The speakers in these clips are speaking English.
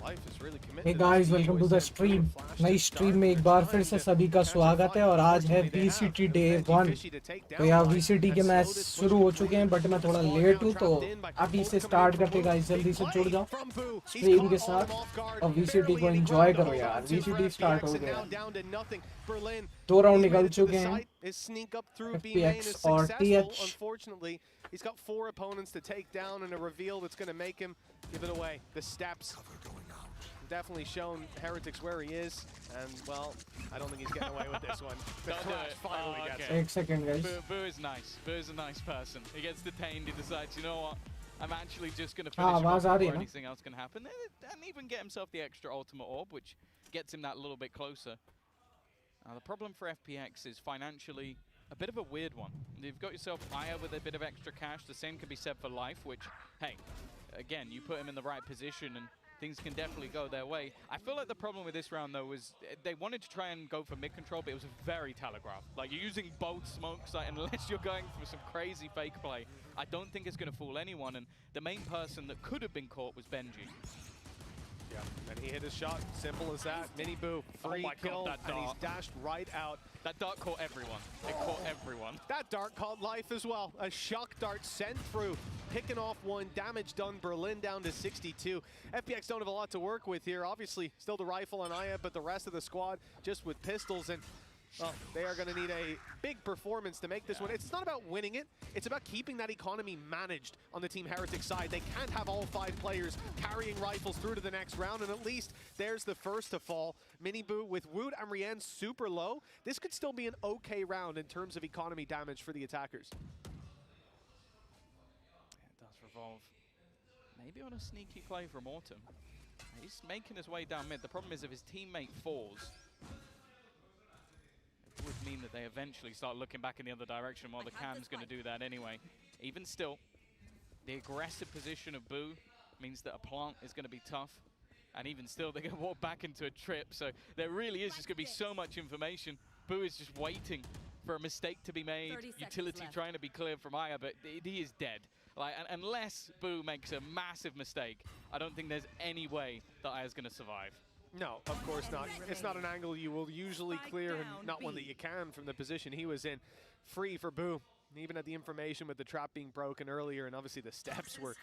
Hey guys, welcome to the stream. नई stream में एक बार फिर से सभी का स्वागत है और आज है VCT डे 1। तो यहाँ VCT के मैच शुरू हो चुके हैं बट मैं थोड़ा लेट हूँ, तो अभी से स्टार्ट करते गाइस, जल्दी से जुड़ जाओ स्ट्रीम के साथ और VCT को एंजॉय करो यार। VCT स्टार्ट हो गया, 2 राउंड निकल चुके हैं FPX और TH। He's got 4 opponents to take down and a reveal that's going to make him give it away. The steps definitely shown Heretics where he is, and well, I don't think he's getting away with this one. The crash finally gets him. 1 second guys. Boo is nice. Boo is a nice person. He gets detained, he decides, you know what, I'm actually just going to finish him off before anything else can happen. And even get himself the extra ultimate orb, which gets him that little bit closer. The problem for FPX is financially a bit of a weird one. You've got yourself Aya with a bit of extra cash. The same can be said for Life, which, hey, again, you put him in the right position and things can definitely go their way. I feel like the problem with this round, though, was they wanted to try and go for mid-control, but it was very telegraphed. Like, you're using both smokes, like, unless you're going for some crazy fake play, I don't think it's going to fool anyone, and the main person that could have been caught was Benji. Yeah, and he hit his shot. Simple as that. Mini Boo, free kill, and he's dashed right out. That dart caught everyone. It caught everyone. That dart caught Life as well. A shock dart sent through, picking off one. Damage done. Berlin down to 62. FPX don't have a lot to work with here. Obviously, still the rifle on Aya, but the rest of the squad just with pistols. And well, they are going to need a big performance to make this one. It's not about winning it. It's about keeping that economy managed on the Team Heretic side. They can't have all 5 players carrying rifles through to the next round, and at least there's the first to fall. Miniboo with Wood and Rien super low. This could still be an okay round in terms of economy damage for the attackers. It does revolve. Maybe on a sneaky play from Autumn. He's making his way down mid. The problem is if his teammate falls, would mean that they eventually start looking back in the other direction, while the cam's going to do that anyway. Even still, the aggressive position of Boo means that a plant is going to be tough. And even still, they're going to walk back into a trip. So there really is just going to be so much information. Boo is just waiting for a mistake to be made. Utility trying to be cleared from Aya, but he is dead. Like, unless Boo makes a massive mistake, I don't think there's any way that Aya's going to survive. No, of course not. It's not an angle you will usually clear, and not one that you can from the position he was in. Free for Boo. Even at the information with the trap being broken earlier, and obviously the steps were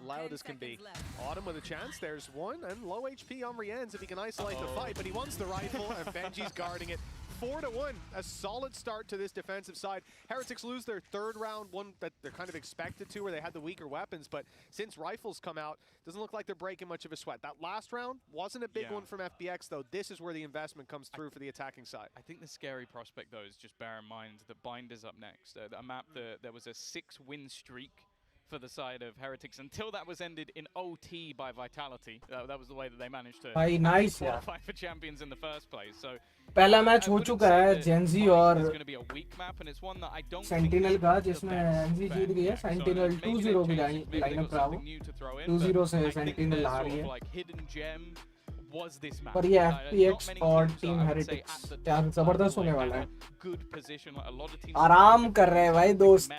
loud as can be. Autumn with a chance. There's one, and low HP on Rienz if he can isolate the fight, but he wants the rifle, and Benji's guarding it. 4-1, a solid start to this defensive side. Heretics lose their 3rd round, one that they're kind of expected to, where they had the weaker weapons, but since rifles come out, doesn't look like they're breaking much of a sweat. That last round wasn't a big one from FBX, though. This is where the investment comes through for the attacking side. I think the scary prospect, though, is just bear in mind that Binder's up next. A map that there was a 6-win streak for the side of Heretics until that was ended in OT by Vitality. That was the way that they managed to qualify for champions in the first place. So पहला match हो चुका है Gen Z और sentinel का, जिसमें Gen Z जीत गई है। Sentinel 2-0 की लाइनअप रहा वो 2-0 से सेंटिनल आ रही है। पर ये FPX और टीम हेरिटिक्स यार जबरदस्त होने वाला है। आराम कर रहे हैं भाई दोस्त,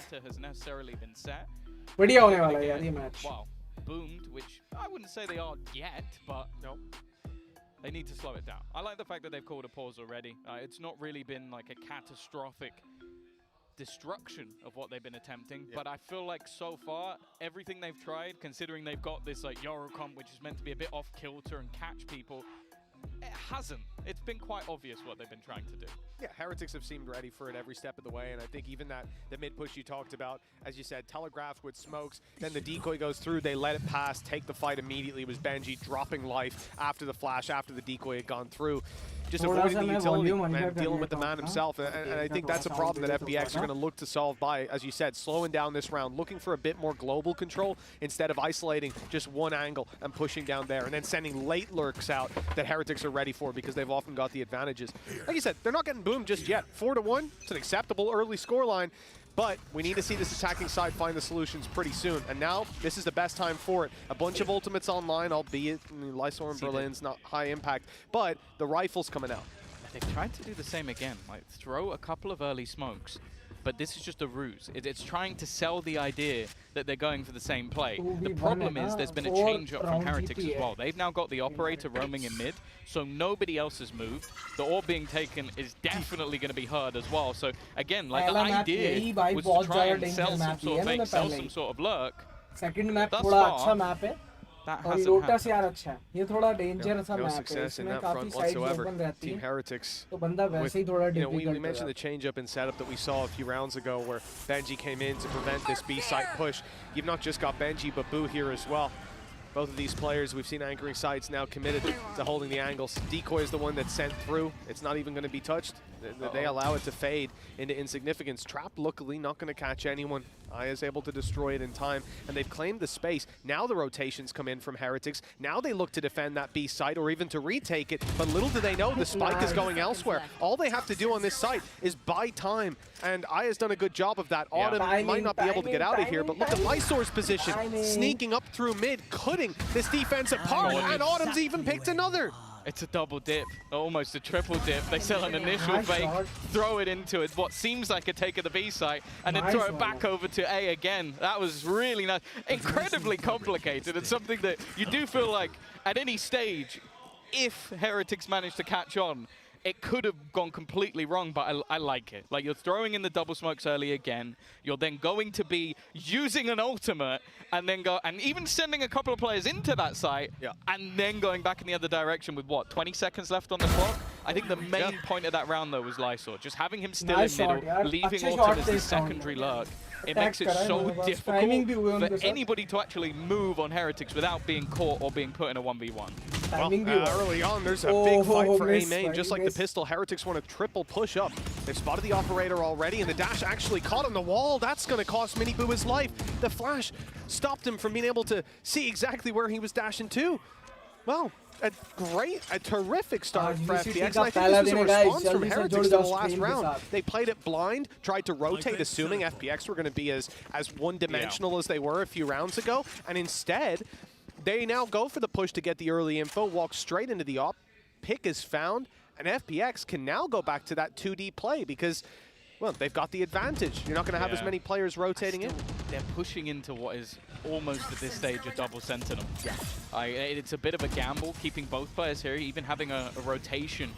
बढ़िया होने वाला है यार ये match. Boomed, which I wouldn't say they are yet, but no, they need to slow it down. I like the fact that they've called a pause already. It's not really been like a catastrophic destruction of what they've been attempting, but I feel like so far everything they've tried, considering they've got this like Eurocomp, which is meant to be a bit off kilter and catch people, it hasn't. It's been quite obvious what they've been trying to do. Yeah, Heretics have seemed ready for it every step of the way, and I think even the mid push you talked about, as you said, telegraphed with smokes, then the decoy goes through, they let it pass, take the fight immediately. It was Benji dropping life after the flash, after the decoy had gone through. Just avoiding the utility and dealing with the man himself, and I think that's a problem that FBX are going to look to solve by, as you said, slowing down this round, looking for a bit more global control instead of isolating just one angle and pushing down there, and then sending late lurks out that Heretics are ready for because they've often got the advantages. Like you said, they're not getting boomed just yet. 4-1, it's an acceptable early scoreline, but we need to see this attacking side find the solutions pretty soon. And now, this is the best time for it. A bunch of ultimates online, albeit Lysor and Berlin's not high impact, but the rifle's coming out. They've tried to do the same again, like throw a couple of early smokes. but this is just a ruse. It's trying to sell the idea that they're going for the same play. The problem is there's been a change up from Heretics as well. They've now got the operator roaming in mid, so nobody else has moved. The orb being taken is definitely going to be heard as well. So again, like the idea was to try and sell some sort of fake, sell some sort of lurk. Second map थोड़ा अच्छा map है. और lotus यार अच्छा है. ये थोड़ा danger सा no मैप है. success in इसमें that काफी front साइड whatsoever. ओपन रहती Team है. Heretics. तो बंदा वैसे ही थोड़ा we difficult mentioned the change up and setup that we saw a few rounds ago where Benji came in to prevent this B site push. You've not just got Benji but Boo here as well. Both of these players, we've seen anchoring sites now committed to holding the angles. Decoy is the one that's sent through. It's not even going to be touched. They allow it to fade into insignificance. Trap, luckily, not going to catch anyone. Aya is able to destroy it in time, and they've claimed the space. Now the rotations come in from Heretics. Now they look to defend that B site or even to retake it, but little do they know the spike is going elsewhere. All they have to do on this site is buy time, and Aya's done a good job of that. Autumn might not be able to get out of here, but look at Lysor's position. Sneaking up through mid, cutting this defense apart, and Autumn's even picked another. It's a double dip, almost a triple dip. They sell an initial fake, throw it into it, what seems like a take of the B site, and then throw it back over to A again. That was really nice. Incredibly complicated. It's something that you do feel like at any stage, if Heretics manage to catch on, it could have gone completely wrong, but I like it. Like, you're throwing in the double smokes early again. You're then going to be using an ultimate and then even sending a couple of players into that site and then going back in the other direction with, what, 20 seconds left on the clock? I think the main point of that round, though, was Lysor. Just having him still in middle, leaving Autumn as the secondary lurk. It makes it so difficult for anybody to actually move on Heretics without being caught or being put in a 1v1. Well, early on, there's a big fight for A main. Just like the pistol, Heretics want a triple push up. They've spotted the operator already, and the dash actually caught on the wall. That's going to cost Miniboo his life. The flash stopped him from being able to see exactly where he was dashing to. Well, a terrific start for FPX. And I think this was a response from Heretics to the last round. They played it blind, tried to rotate, assuming FPX were going to be as one-dimensional as they were a few rounds ago, and instead, they now go for the push to get the early info, walk straight into the op, pick is found, and FPX can now go back to that 2D play because, well, they've got the advantage. You're not going to have as many players rotating in. They're pushing into what is almost at this stage a double sentinel. It's a bit of a gamble keeping both players here, even having a rotation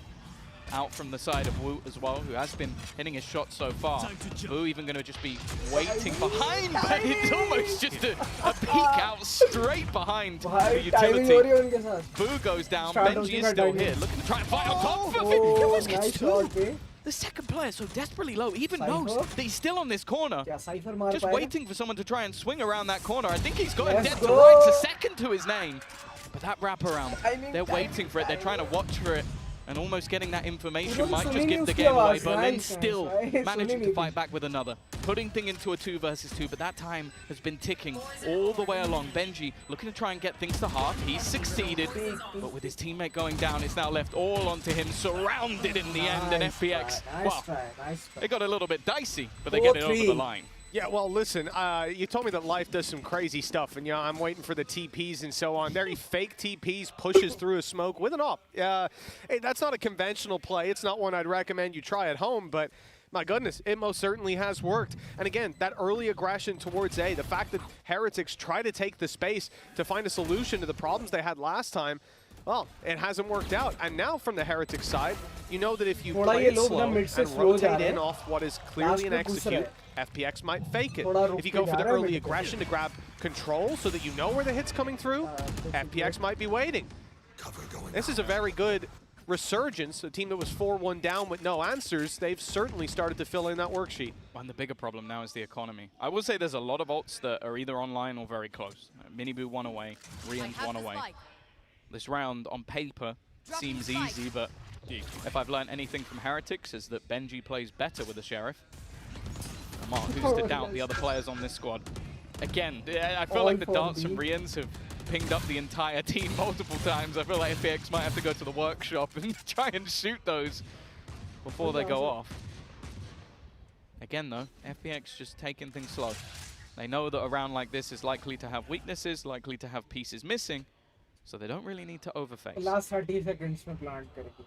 out from the side of Wu as well, who has been hitting his shot so far. Wu even going to just be waiting behind, but it's almost just a peek out straight behind the utility. Wu goes down, Benji is still here, looking to try and fight on top of it. The second player so desperately low, even knows that he's still on this corner. Just waiting for someone to try and swing around that corner. I think he's got him dead to rights, a second to his name. But that wraparound, they're waiting for it, they're trying to watch for it. And almost getting that information might just give the game away, but then still managing to fight back with another. Putting thing into a 2 versus 2, but that time has been ticking all the way along. Benji looking to try and get things to half. He's succeeded, but with his teammate going down, it's now left all onto him, surrounded in the end. And FPX, well, it got a little bit dicey, but they get it over the line. Yeah, well, listen, you told me that Life does some crazy stuff, and I'm waiting for the TPs and so on. There he fake TPs, pushes through a smoke with an op. Hey, that's not a conventional play. It's not one I'd recommend you try at home, but my goodness, it most certainly has worked. And again, that early aggression towards A, the fact that Heretics try to take the space to find a solution to the problems they had last time, well, it hasn't worked out. And now from the Heretics side, you know that if you play it slow and rotate in off what is clearly an execute, FPX might fake it. If you go for the early aggression to grab control so that you know where the hit's coming through, FPX might be waiting. This is a very good resurgence. A team that was 4-1 down with no answers, they've certainly started to fill in that worksheet. And the bigger problem now is the economy. I will say there's a lot of ults that are either online or very close. Miniboo 1 away, Rian's 1 away. This round on paper seems easy, but if I've learned anything from Heretics is that Benji plays better with the Sheriff. Mark, who's to doubt the other players on this squad? Again, I feel like the darts from Rians have pinged up the entire team multiple times. I feel like FPX might have to go to the workshop and try and shoot those before they go off. Again though, FPX just taking things slow. They know that a round like this is likely to have weaknesses, likely to have pieces missing, so they don't really need to overface. Last 30 seconds mein plant karegi.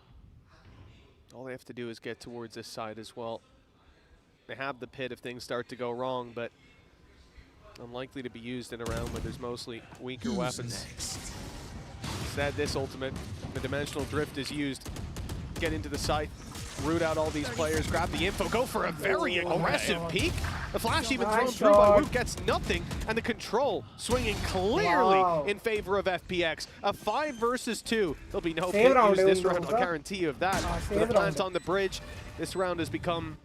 All they have to do is get towards this side as well. They have the pit if things start to go wrong, but unlikely to be used in a round where there's mostly weaker weapons. Instead, this ultimate, the dimensional drift is used. Get into the site, root out all these players, grab the info, go for a very aggressive peek. The flash even thrown through by Woot gets nothing, and the control swinging clearly in favor of FPX. A 5 versus 2. There'll be no pit use this round, I'll guarantee you of that. For the plant on the bridge, this round has become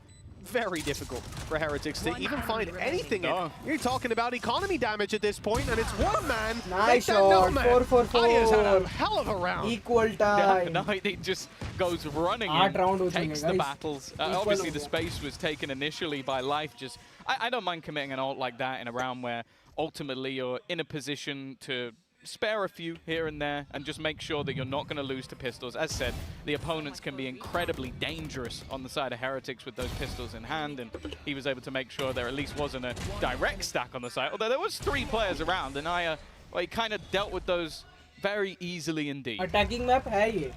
very difficult for Heretics to even find anything in. You're talking about economy damage at this point, and it's one man. Nice shot. 4-4-4. Aya's had a hell of a round. Equal time. No, he just goes running in, takes the battles. Obviously, the space was taken initially by Life. Just, I don't mind committing an ult like that in a round where ultimately you're in a position to spare a few here and there and just make sure that you're not going to lose to pistols. As said, the opponents can be incredibly dangerous on the side of Heretics with those pistols in hand, and he was able to make sure there at least wasn't a direct stack on the side. Although there was 3 players around, and well, he kind of dealt with those very easily indeed. Attacking map है ये.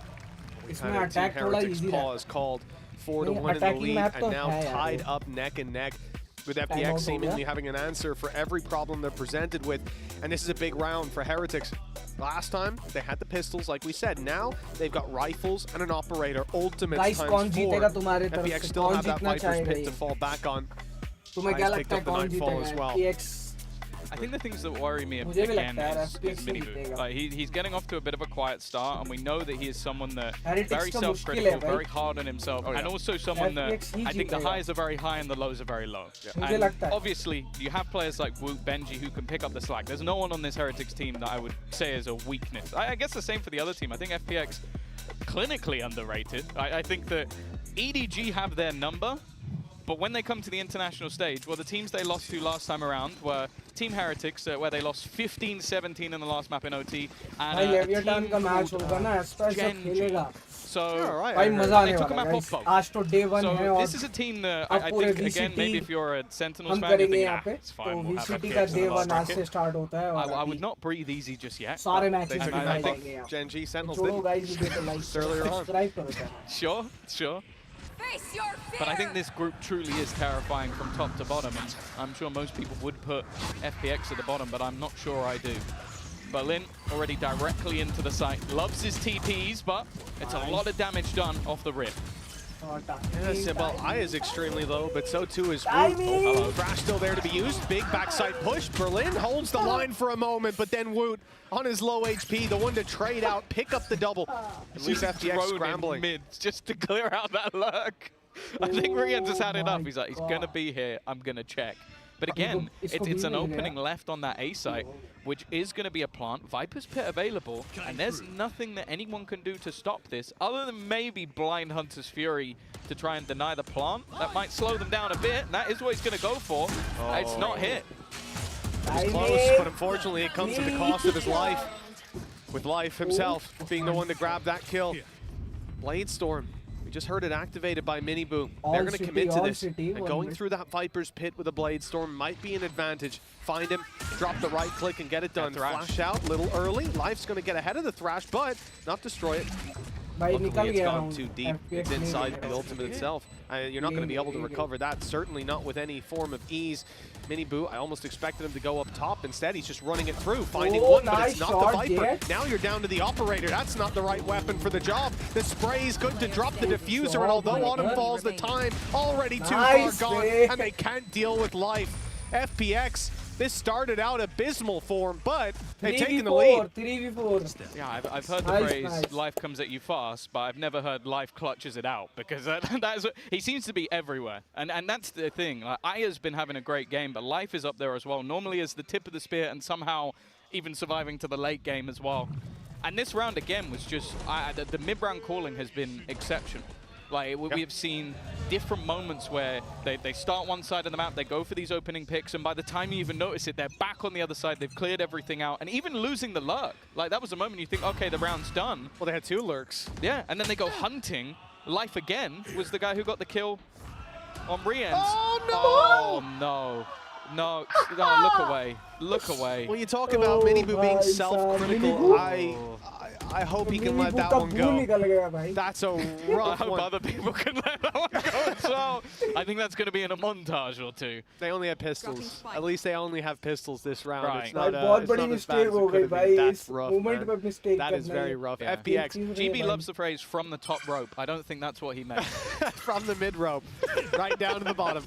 इसमें attack थोड़ा easy है. Is called 4-1 in the lead, and now tied up neck and neck, with FPX seemingly having an answer for every problem they're presented with. And this is a big round for Heretics. Last time, they had the pistols, like we said. Now, they've got rifles and an operator. Ultimate times 4. FPX still have that Viper's Pit to fall back on. Ice picked up the Nightfall as well. I think the things that worry me again is Miniboo. Like he's getting off to a bit of a quiet start, and we know that he is someone that very self-critical, very hard on himself, and also someone that I think the highs are very high and the lows are very low. And obviously, you have players like Woot, Benji who can pick up the slack. There's no one on this Heretics team that I would say is a weakness. I guess the same for the other team. I think FPX clinically underrated. I think that EDG have their number. But when they come to the international stage, well, the teams they lost to last time around were Team Heretics, where they lost 15-17 in the last map in OT, and So they took a map off both. So this is a team that I think, again, maybe if you're a Sentinels fan, you think, it's fine, we'll have FPX. I would not breathe easy just yet. I think Gen G Sentinels did earlier on. Sure. But I think this group truly is terrifying from top to bottom, and I'm sure most people would put FPX at the bottom, but I'm not sure I do. Berlin already directly into the site, loves his TPs, but it's a lot of damage done off the rip. Yes, well, Aya's extremely low, but so too is Woot. Hello. Thrash still there to be used. Big backside push. Berlin holds the line for a moment, but then Woot on his low HP, the one to trade out, pick up the double. At least FPX scrambling. Mid just to clear out that lurk. I think Rian just had enough. He's like, he's going to be here. I'm going to check. But again, it's an opening left on that A site, which is going to be a plant. Viper's Pit available, and there's nothing that anyone can do to stop this, other than maybe Blind Hunter's Fury to try and deny the plant. That might slow them down a bit, and that is what he's going to go for. It's not hit. It was close, but unfortunately it comes at the cost of his life, with Life himself being the one to grab that kill. Bladestorm. Just heard it activated by Miniboo. They're going to commit to this. And going through that Viper's Pit with a Bladestorm might be an advantage. Find him, drop the right click, and get it done. Flash out a little early. Life's going to get ahead of the Thrash, but not destroy it. Luckily, it's gone too deep. It's inside the ultimate itself. You're not going to be able to recover that, certainly not with any form of ease. Miniboo, I almost expected him to go up top. Instead, he's just running it through, finding one, but it's not the Viper. Now you're down to the Operator. That's not the right weapon for the job. The spray's good to drop the diffuser, and although Autumn falls, the time already too far gone, and they can't deal with Life. FPX, this started out abysmal form, but they've taken the lead. 3v4. Yeah, I've heard the phrase, life comes at you fast, but I've never heard life clutches it out, because that's he seems to be everywhere. And that's the thing. Like, Aya's been having a great game, but life is up there as well, normally as the tip of the spear and somehow even surviving to the late game as well. And this round, again, was just, the mid-round calling has been exceptional. Like, we have seen different moments where they start one side of the map, they go for these opening picks, and by the time you even notice it, they're back on the other side, they've cleared everything out, and even losing the lurk. Like, that was a moment you think, okay, the round's done. Well, they had 2 lurks. Yeah, and then they go hunting. Life again was the guy who got the kill on Rian's. Oh, no! Oh, no. No, no, look away. Look away. When you talk about Miniboo being भाई self-critical, साहब, I hope he can let Miniboo that का one बू go. निकल गया भाई. That's a I rough hope one. other people can let that one go as well. I think that's going to be in a montage or two. They only have pistols. At least they only have pistols this round. Right. It's भाई not, बहुत it's बड़ी not as bad mistake as it हो could गई have been. भाई. That's इस rough, moment man. पे mistake That is करना very है. rough. Yeah. FPX GB loves the phrase "from the top rope." I don't think that's what he meant. from the mid rope, right down to the bottom.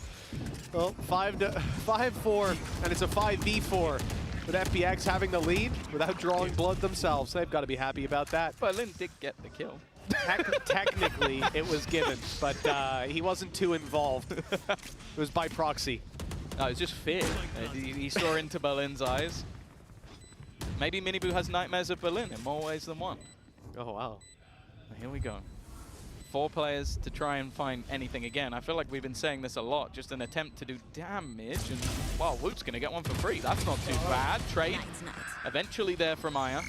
Well, 5-4, and it's a 5v4. With FPX having the lead without drawing blood themselves. They've got to be happy about that. Berlin did get the kill. Technically, it was given, but he wasn't too involved. It was by proxy. No, it's just fear. He saw into Berlin's eyes. Maybe Miniboo has nightmares of Berlin in more ways than one. Oh, wow. Here we go. 4 players to try and find anything again. I feel like we've been saying this a lot, just an attempt to do damage, and wow, Woot's gonna get one for free. That's not too bad. Trade eventually there from Aya,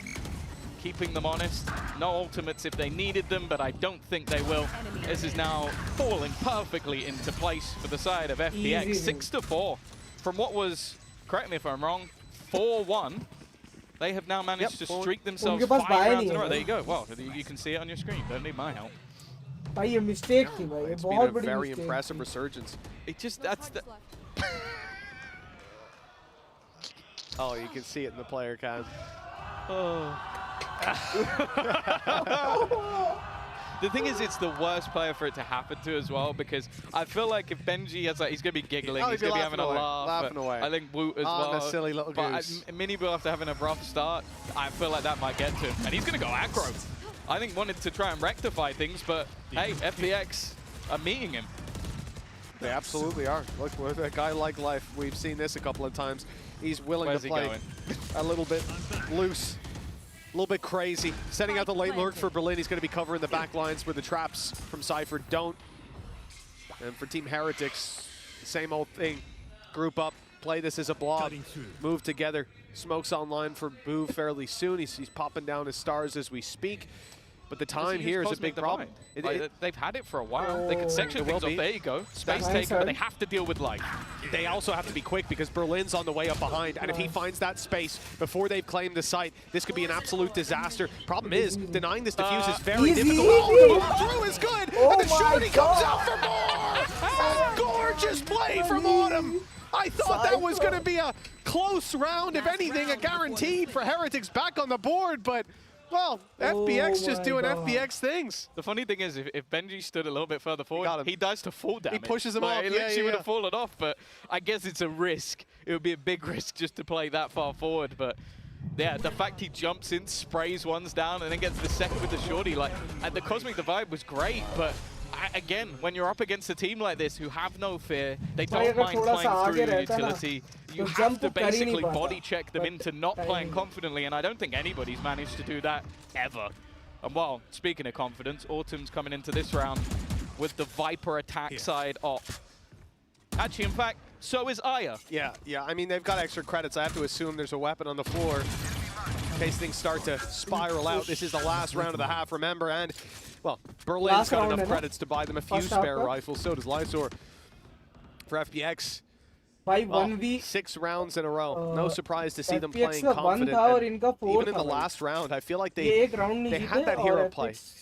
keeping them honest. No ultimates if they needed them, but I don't think they will. This is now falling perfectly into place for the side of FPX. 6-4 from what was, correct me if I'm wrong, 4-1. They have now managed to streak themselves 5 rounds in a row. There you go. Well, you can see it on your screen. Don't need my help. भाई ये mistake थी भाई. ये It's been बहुत a बड़ी very mistake impressive थी. resurgence. It just, that's the... Oh, you can see it in the player cam. The thing is, it's the worst player for it to happen to as well, because I feel like if Benji has like, he's gonna be giggling, Oh, he's he'd be gonna be having a laughing away, laugh. laughing away. I think Woot as Oh, well. the silly little goose. But Miniboo after having a rough start, I feel like that might get to him, and he's gonna go aggro. I think wanted to try and rectify things, but hey, FPX are meeting him. They absolutely are. Look, with a guy like Life, we've seen this a couple of times. He's willing Where's to he play going? a little bit loose, a little bit crazy. Setting out the late lurk for Berlin. He's going to be covering the back lines where the traps from Cypher don't. And for Team Heretics, same old thing. Group up, play this as a blob, move together. Smoke's online for Boo fairly soon. He's popping down his stars as we speak. But the time here is a big problem. They've had it for a while. They could section things off. There you go. Space Nice, taker, but sir. they have to deal with life. They also have to be quick because Berlin's on the way up behind, and if he finds that space before they've claimed the site, this could be an absolute disaster. Problem is, denying this defuse is very Easy, difficult. easy. Oh, the move through is good, Oh and the my shorty comes God. out for more! Gorgeous play from Autumn! I thought that was going to be a close round, if anything, a guaranteed for Heretics back on the board, but, well, FPX just my doing God. FPX things. The funny thing is, if Benji stood a little bit further got forward, him. he dies to full damage. pushes him Like, off, It yeah, literally yeah, would yeah. have fallen off, but I guess it's a risk. It would be a big risk just to play that far forward, but yeah, the fact he jumps in, sprays ones down, and then gets the second with the shorty, like, and the Cosmic Divide was great, but again, when you're up against a team like this who have no fear, they don't अगर mind थोड़ा सा playing through आगे your रहता ना, utility, you तो have jump to कर ही नहीं basically पाता. body check them But into not playing timing. confidently, and I don't think anybody's managed to do that ever. And well, speaking of confidence, Autumn's coming into this round with the Viper attack side op. Actually, in fact, so is Aya. Yeah, I mean, they've got extra credits. I have to assume there's a weapon on the floor in case things start to spiral out. This is the last round of the half, remember, and, well, Berlin's Last got round, enough है ना? credits to buy them a few First half spare का? rifles. So does Lysor. For FPX, भाई oh, 1v 6 rounds in a row. No surprise to see them FPX playing का 1 confident. था और And इनका 4 even in था the भाई. last round, I feel like ये they एक round नहीं they जीते had that और hero play. FPX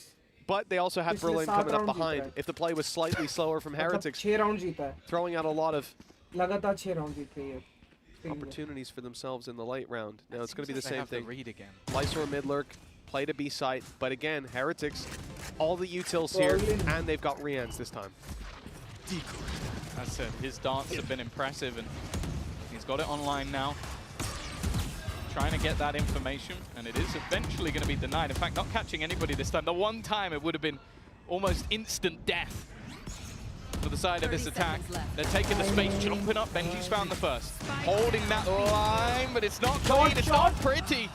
But they also had पिछले Berlin 7 coming up round जीता behind. है. If the play was slightly slower from मतलब Heretics, 6 round जीता है. throwing out a lot of लगातार 6 round जीत रही है. opportunities for themselves in the late round. Now it's going to be the They same have the thing. read again. Lysor mid lurk, play to B site, but again, Heretics, all the utils here, and they've got Rians this time. That's it. His darts have been impressive, and he's got it online now. Trying to get that information, and it is eventually going to be denied. In fact, not catching anybody this time. The one time it would have been almost instant death for the side of this attack. They're taking the space, jumping up. Benji's found the first. Holding that line, but it's not clean. It's not pretty.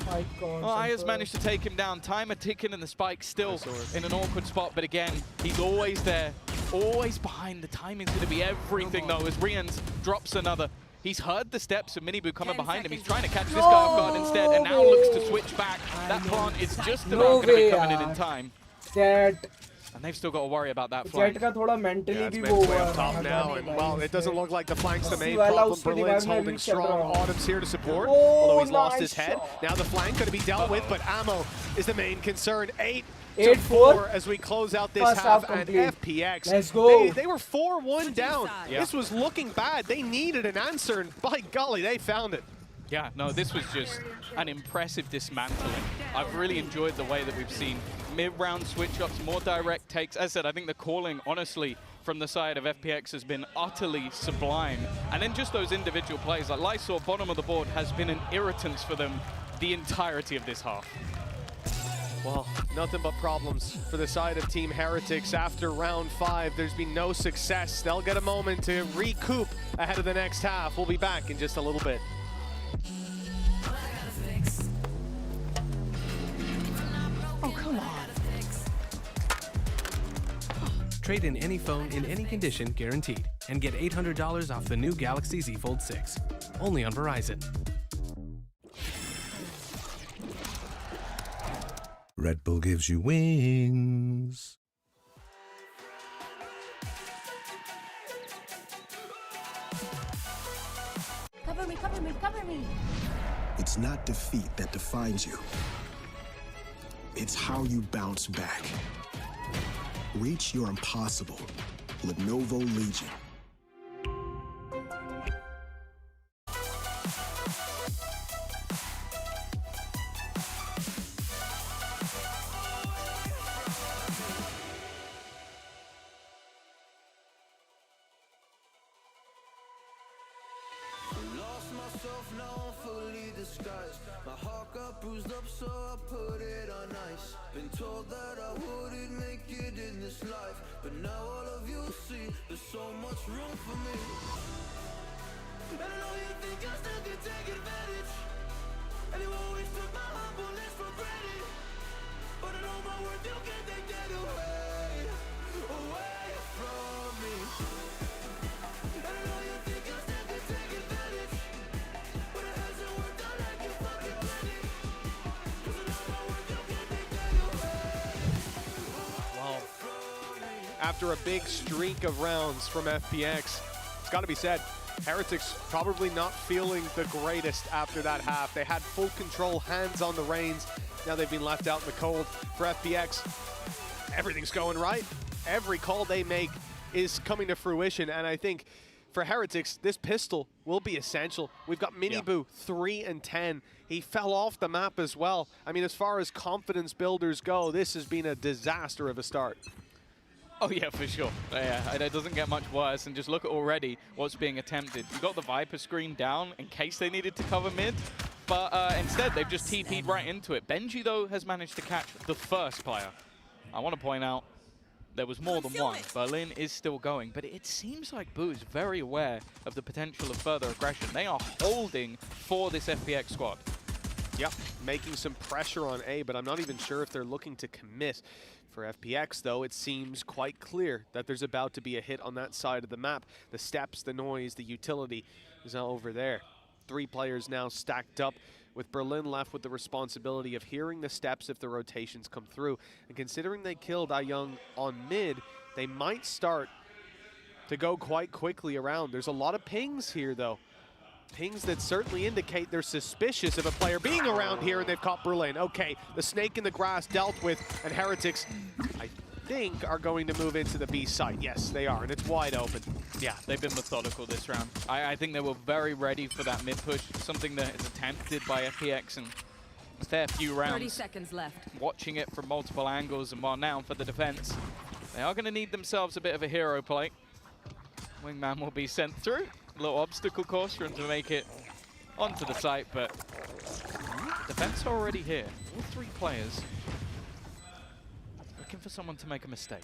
My God. Well, Aya's managed to take him down. Timer ticking and the spike still in an awkward spot. But again, he's always there, always behind. The timing's going to be everything, though, as Rians drops another. He's heard the steps of Miniboo coming behind him. He's trying to catch this guy off guard instead, and now looks to switch back. That plant is just about going to be coming in time. That And they've still got to worry about that Jet flank. का थोड़ा mentally Yeah, it's भी mid वो way हुआ up top है, now, and well, it doesn't look like the flank's the main वाला problem. उसके Berlin's दिमाग में holding भी चल strong. रहा है। Autumn's here to support, Oh, although he's lost his nice head. shot. Now the flank going to be dealt with, but ammo is the main concern. 8-4 8-4 as we close out this First half, half and complete. FPX, Let's go. They were 4-1 down. Yeah. This was looking bad. They needed an answer, and by golly, they found it. Yeah, no, this was just an impressive dismantling. I've really enjoyed the way that we've seen mid-round switch-ups, more direct takes. As I said, I think the calling, honestly, from the side of FPX has been utterly sublime. And then just those individual plays, like Lysor, bottom of the board, has been an irritant for them the entirety of this half. Well, nothing but problems for the side of Team Heretics after round 5. There's been no success. They'll get a moment to recoup ahead of the next half. We'll be back in just a little bit. Oh, come on. Trade in any phone in any condition guaranteed and get $800 off the new Galaxy Z Fold 6. Only on Verizon. Red Bull gives you wings. Cover me, cover me, cover me. It's not defeat that defines you. It's how you bounce back. Reach your impossible. Lenovo Legion. Lost myself, now I'm fully disguised. My heart got bruised up, so I put it on ice. Been told that I wouldn't make it in this life, but now all of you see there's so much room for me. And I know you think I still can take advantage, and you always took my humbleness for granted. But I know my worth, you can't take that away, away from me. And I know you think I still can take advantage, but it hasn't worked out like you fucking planned it. 'Cause I know my worth, you can't take that away. Well, after a big streak of rounds from FPX, it's got to be said, Heretics probably not feeling the greatest after that half. They had full control, hands on the reins. Now they've been left out in the cold. For FPX, everything's going right. Every call they make is coming to fruition, and I think for Heretics, this pistol will be essential. We've got Miniboo 3 and 10. He fell off the map as well. I mean, as far as confidence builders go, this has been a disaster of a start. Oh yeah, for sure. Yeah, it doesn't get much worse, and just look at already what's being attempted. You got the Viper screen down in case they needed to cover mid, but instead they've just TP'd right into it. Benji, though, has managed to catch the first player. I want to point out there was more than one. Berlin is still going, but it seems like Boo is very aware of the potential of further aggression. They are holding for this FPX squad. Yep, making some pressure on A, but I'm not even sure if they're looking to commit. For FPX, though, it seems quite clear that there's about to be a hit on that side of the map. The steps, the noise, the utility is now over there. 3 players now stacked up, with Berlin left with the responsibility of hearing the steps if the rotations come through. And considering they killed Young on mid, they might start to go quite quickly around. There's a lot of pings here, though. Pings that certainly indicate they're suspicious of a player being around here, and they've caught Berlin. Okay, the snake in the grass dealt with, and Heretics, I think, are going to move into the B site. Yes, they are, and it's wide open. Yeah, they've been methodical this round. I think they were very ready for that mid push, something that is attempted by FPX in a fair few rounds. 30 seconds left. Watching it from multiple angles, and while now for the defense, they are going to need themselves a bit of a hero play. Wingman will be sent through. A little obstacle course for him to make it onto the site, but defense are already here. All 3 players looking for someone to make a mistake.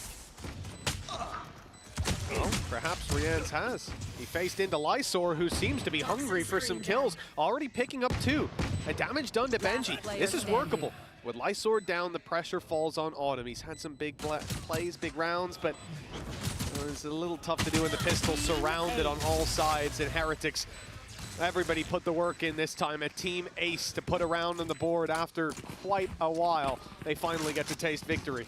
Well, perhaps Rian's has. He faced into Lysor, who seems to be hungry for some kills. Already picking up 2. And damage done to Benji. This is workable. With Lysor down, the pressure falls on Autumn. He's had some big plays, big rounds, but it's a little tough to do in the pistol, surrounded on all sides. And Heretics, everybody put the work in this time. A team ace to put a round on the board after quite a while. They finally get to taste victory.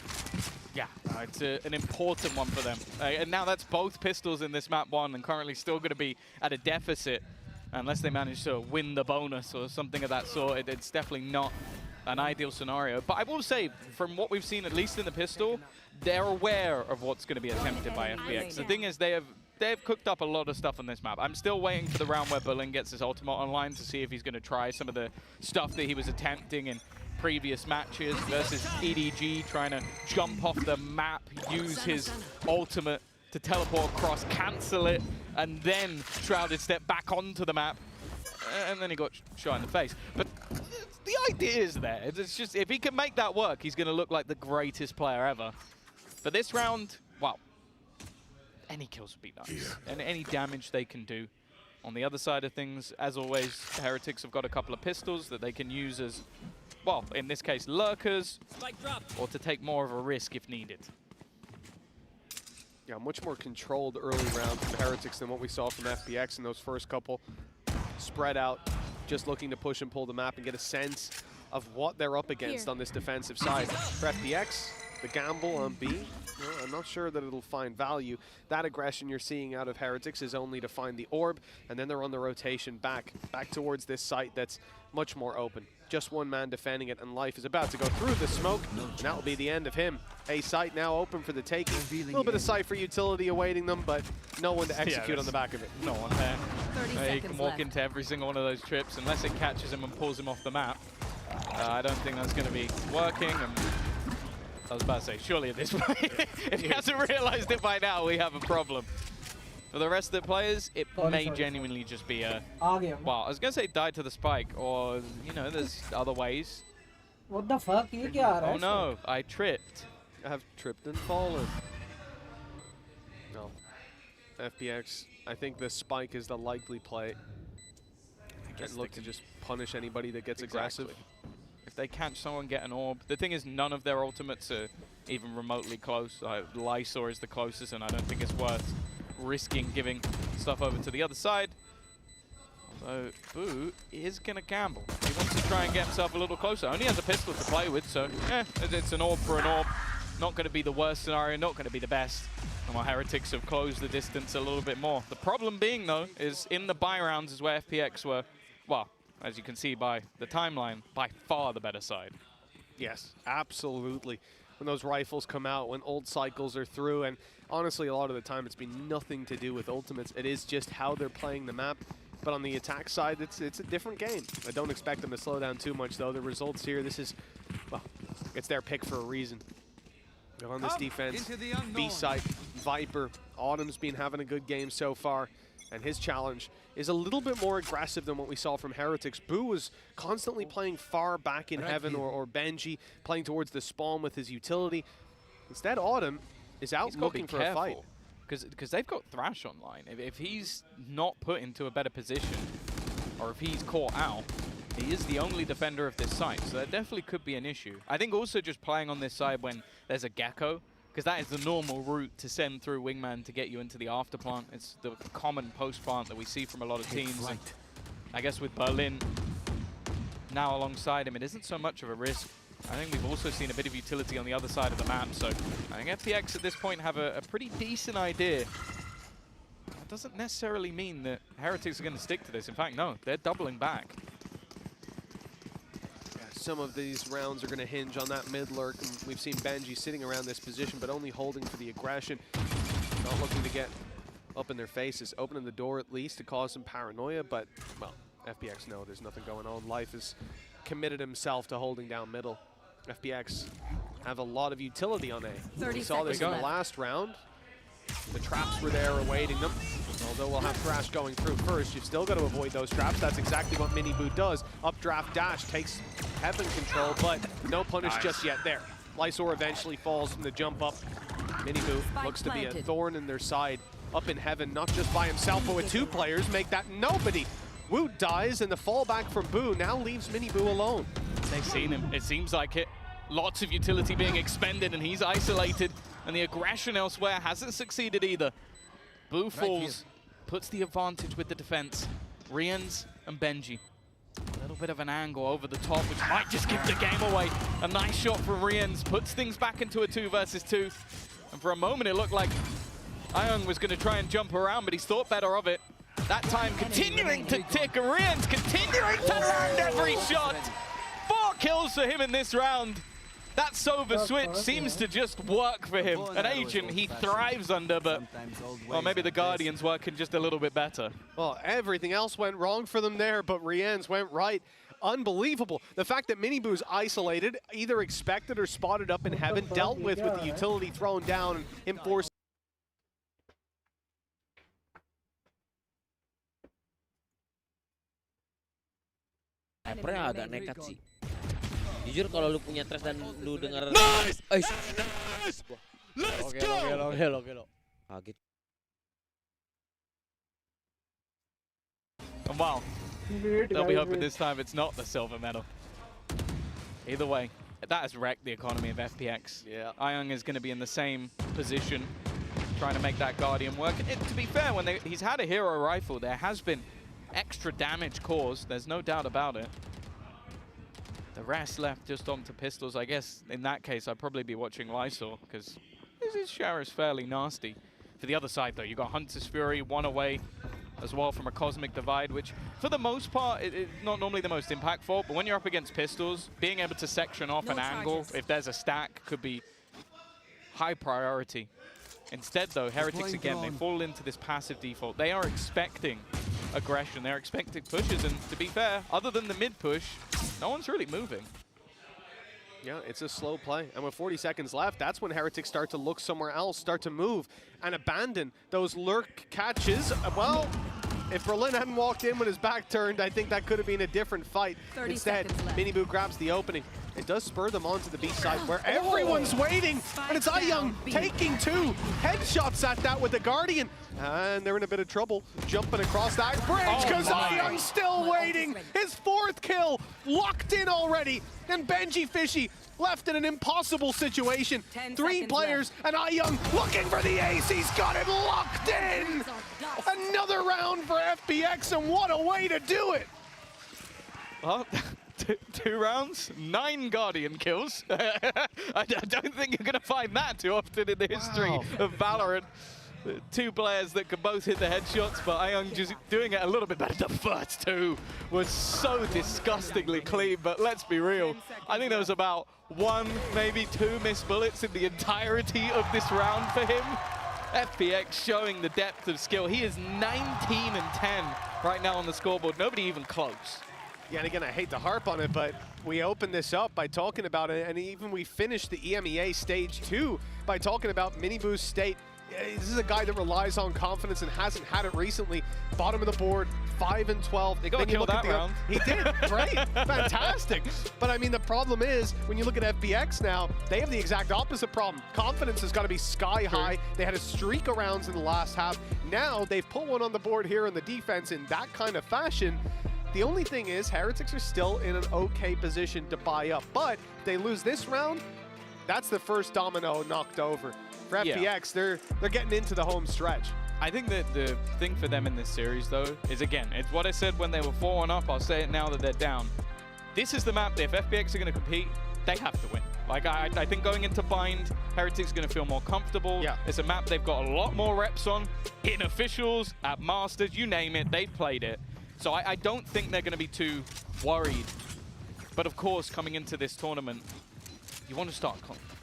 Yeah, it's an important one for them. And now that's both pistols in this map 1 and currently still going to be at a deficit unless they manage to win the bonus or something of that sort. It's definitely not an ideal scenario. But I will say, from what we've seen, at least in the pistol, they're aware of what's going to be attempted by FPX. The thing is, they've cooked up a lot of stuff on this map. I'm still waiting for the round where Berlin gets his ultimate online to see if he's going to try some of the stuff that he was attempting in previous matches versus EDG, trying to jump off the map, use his ultimate to teleport across, cancel it, and then Shrouded step back onto the map, and then he got shot in the face. But the idea is there. It's just, if he can make that work, he's going to look like the greatest player ever. But this round, wow, any kills would be nice, and any damage they can do. On the other side of things, as always, Heretics have got a couple of pistols that they can use as, well, in this case, lurkers, or to take more of a risk if needed. Yeah, much more controlled early round from Heretics than what we saw from FPX in those first couple. Spread out, just looking to push and pull the map and get a sense of what they're up against on this defensive side. For FPX, the gamble on B, well, I'm not sure that it'll find value. That aggression you're seeing out of Heretics is only to find the orb, and then they're on the rotation back towards this site that's much more open. Just one man defending it, and Life is about to go through the smoke, and that will be the end of him. A site now open for the taking. A little bit of Cypher utility awaiting them, but no one to execute on the back of it. No one there. He can walk into every single one of those trips unless it catches him and pulls him off the map. I don't think that's going to be working. And I was about to say, surely at this point, if he hasn't realized it by now, we have a problem. For the rest of the players, it may genuinely just be a, well, I was going to say die to the spike, or, you know, there's other ways. What the fuck? ये क्या आ रहा है? Oh no, I tripped. I have tripped and fallen. No. FPX, I think the spike is the likely play. And look to just punish anybody that gets aggressive. If they catch someone, get an orb. The thing is, none of their ultimates are even remotely close. Lysor is the closest, and I don't think it's worth risking giving stuff over to the other side. So Boo is going to gamble. He wants to try and get himself a little closer. Only has a pistol to play with, so it's an orb for an orb. Not going to be the worst scenario, not going to be the best. And while Heretics have closed the distance a little bit more. The problem being, though, is in the buy rounds is where FPX were, well, as you can see by the timeline, by far the better side. Yes, absolutely. When those rifles come out, when old cycles are through, and honestly, a lot of the time it's been nothing to do with ultimates. It is just how they're playing the map. But on the attack side, it's a different game. I don't expect them to slow down too much, though. The results here, this is, well, it's their pick for a reason. They're on this defense, B site, Viper, Autumn's been having a good game so far, and his challenge is a little bit more aggressive than what we saw from Heretics. Boo was constantly playing far back in Heaven, or Benji, playing towards the spawn with his utility. Instead, Autumn is out looking for a fight. Because they've got Thrash online. If he's not put into a better position, or if he's caught out, he is the only defender of this site, so that definitely could be an issue. I think also just playing on this side when there's a Gecko, because that is the normal route to send through Wingman to get you into the after plant. It's the common post plant that we see from a lot of teams. And I guess with Berlin now alongside him, it isn't so much of a risk. I think we've also seen a bit of utility on the other side of the map, so I think FPX at this point have a pretty decent idea. That doesn't necessarily mean that Heretics are going to stick to this. In fact, no, they're doubling back. Some of these rounds are going to hinge on that mid lurk, and we've seen Benji sitting around this position, but only holding for the aggression. Not looking to get up in their faces, opening the door at least to cause some paranoia, but, well, FPX know there's nothing going on. Life has committed himself to holding down middle. FPX have a lot of utility on A. We saw this in the last round. The traps were there awaiting them. Although we'll have Thrash going through first, you've still got to avoid those traps. That's exactly what Mini Boo does. Updraft dash takes Heaven control, but no punish just yet there. Lysor eventually falls from the jump up. Mini Boo looks to be a thorn in their side. Up in Heaven, not just by himself, but with two players, make that nobody. Woot dies, and the fallback from Boo now leaves Mini Boo alone. They've seen him. It seems like it. Lots of utility being expended, and he's isolated. And the aggression elsewhere hasn't succeeded either. Boo falls, puts the advantage with the defense. Rians and Benji. A little little bit of an angle over the top, which might just give the game away. A nice shot from Riens puts things back into a 2 versus 2. And for a moment, it looked like Ayung was going to try and jump around, but he's thought better of it. That time continuing to tick, Riens continuing to land every shot. 4 kills for him in this round. That Sova switch seems to just work for him. An agent he thrives under, but well, maybe the Guardian's working just a little bit better. Well, everything else went wrong for them there, but Riens went right. Unbelievable. The fact that Miniboo's isolated, either expected or spotted up in heaven, dealt with the utility thrown down, and him forced. Snipernya agak nekat sih. Jujur kalau lu punya trash dan lu denger Nice! Nice! Let's go! Kaget. And wow, they'll be hoping this time it's not the silver medal. Either way, that has wrecked the economy of FPX. Yeah. Ayung is going to be in the same position, trying to make that Guardian work. And to be fair, when he's had a hero rifle, there has been extra damage caused. There's no doubt about it. The rest left just onto pistols. I guess in that case, I'd probably be watching Lysol, because his share is fairly nasty. For the other side, though, you got Hunter's Fury, 1 away as well from a Cosmic Divide, which for the most part, it's not normally the most impactful, but when you're up against pistols, being able to section off an angle, if there's a stack, could be high priority. Instead, though, Heretics, again, they fall into this passive default. They are expecting aggression. They're expecting pushes, and to be fair, other than the mid push, no one's really moving. Yeah, it's a slow play. And with 40 seconds left, that's when Heretics start to look somewhere else, start to move, and abandon those lurk catches. Well, if Berlin hadn't walked in with his back turned, I think that could have been a different fight. Instead, Miniboo grabs the opening. It does spur them onto the B side where everyone's waiting, and it's Ayung taking 2 headshots at that with the Guardian. And they're in a bit of trouble jumping across that bridge because Ayung's still waiting. His 4th kill locked in already. And Benji Fishy left in an impossible situation. 3 players and Ayung looking for the ace. He's got it locked in. Another round for FPX, and what a way to do it. Well, 2 rounds, 9 Guardian kills. I don't think you're going to find that too often in the history of Valorant. 2 players that could both hit the headshots, but Ayung just doing it a little bit better. The first 2 was so disgustingly clean, but let's be real. I think there was about 1, maybe 2 missed bullets in the entirety of this round for him. FPX showing the depth of skill. He is 19-10 right now on the scoreboard. Nobody even close. Yeah, and again, I hate to harp on it, but we opened this up by talking about it, and even we finished the EMEA Stage 2 by talking about Miniboo's state. This is a guy that relies on confidence and hasn't had it recently. Bottom of the board, 5-12. They got to kill that round. He did, great, fantastic. But I mean, the problem is, when you look at FPX now, they have the exact opposite problem. Confidence has got to be sky high. They had a streak of rounds in the last half. Now they've put one on the board here in the defense in that kind of fashion. The only thing is, Heretics are still in an okay position to buy up. But if they lose this round, that's the first domino knocked over. For FPX, they're getting into the home stretch. I think that the thing for them in this series, though, is, again, it's what I said when they were 4-1 up. I'll say it now that they're down. This is the map that if FPX are going to compete, they have to win. Like, I think going into Bind, Heretics are going to feel more comfortable. Yeah. It's a map they've got a lot more reps on. In officials, at Masters, you name it, they've played it. So I don't think they're going to be too worried. But of course, coming into this tournament, you want to start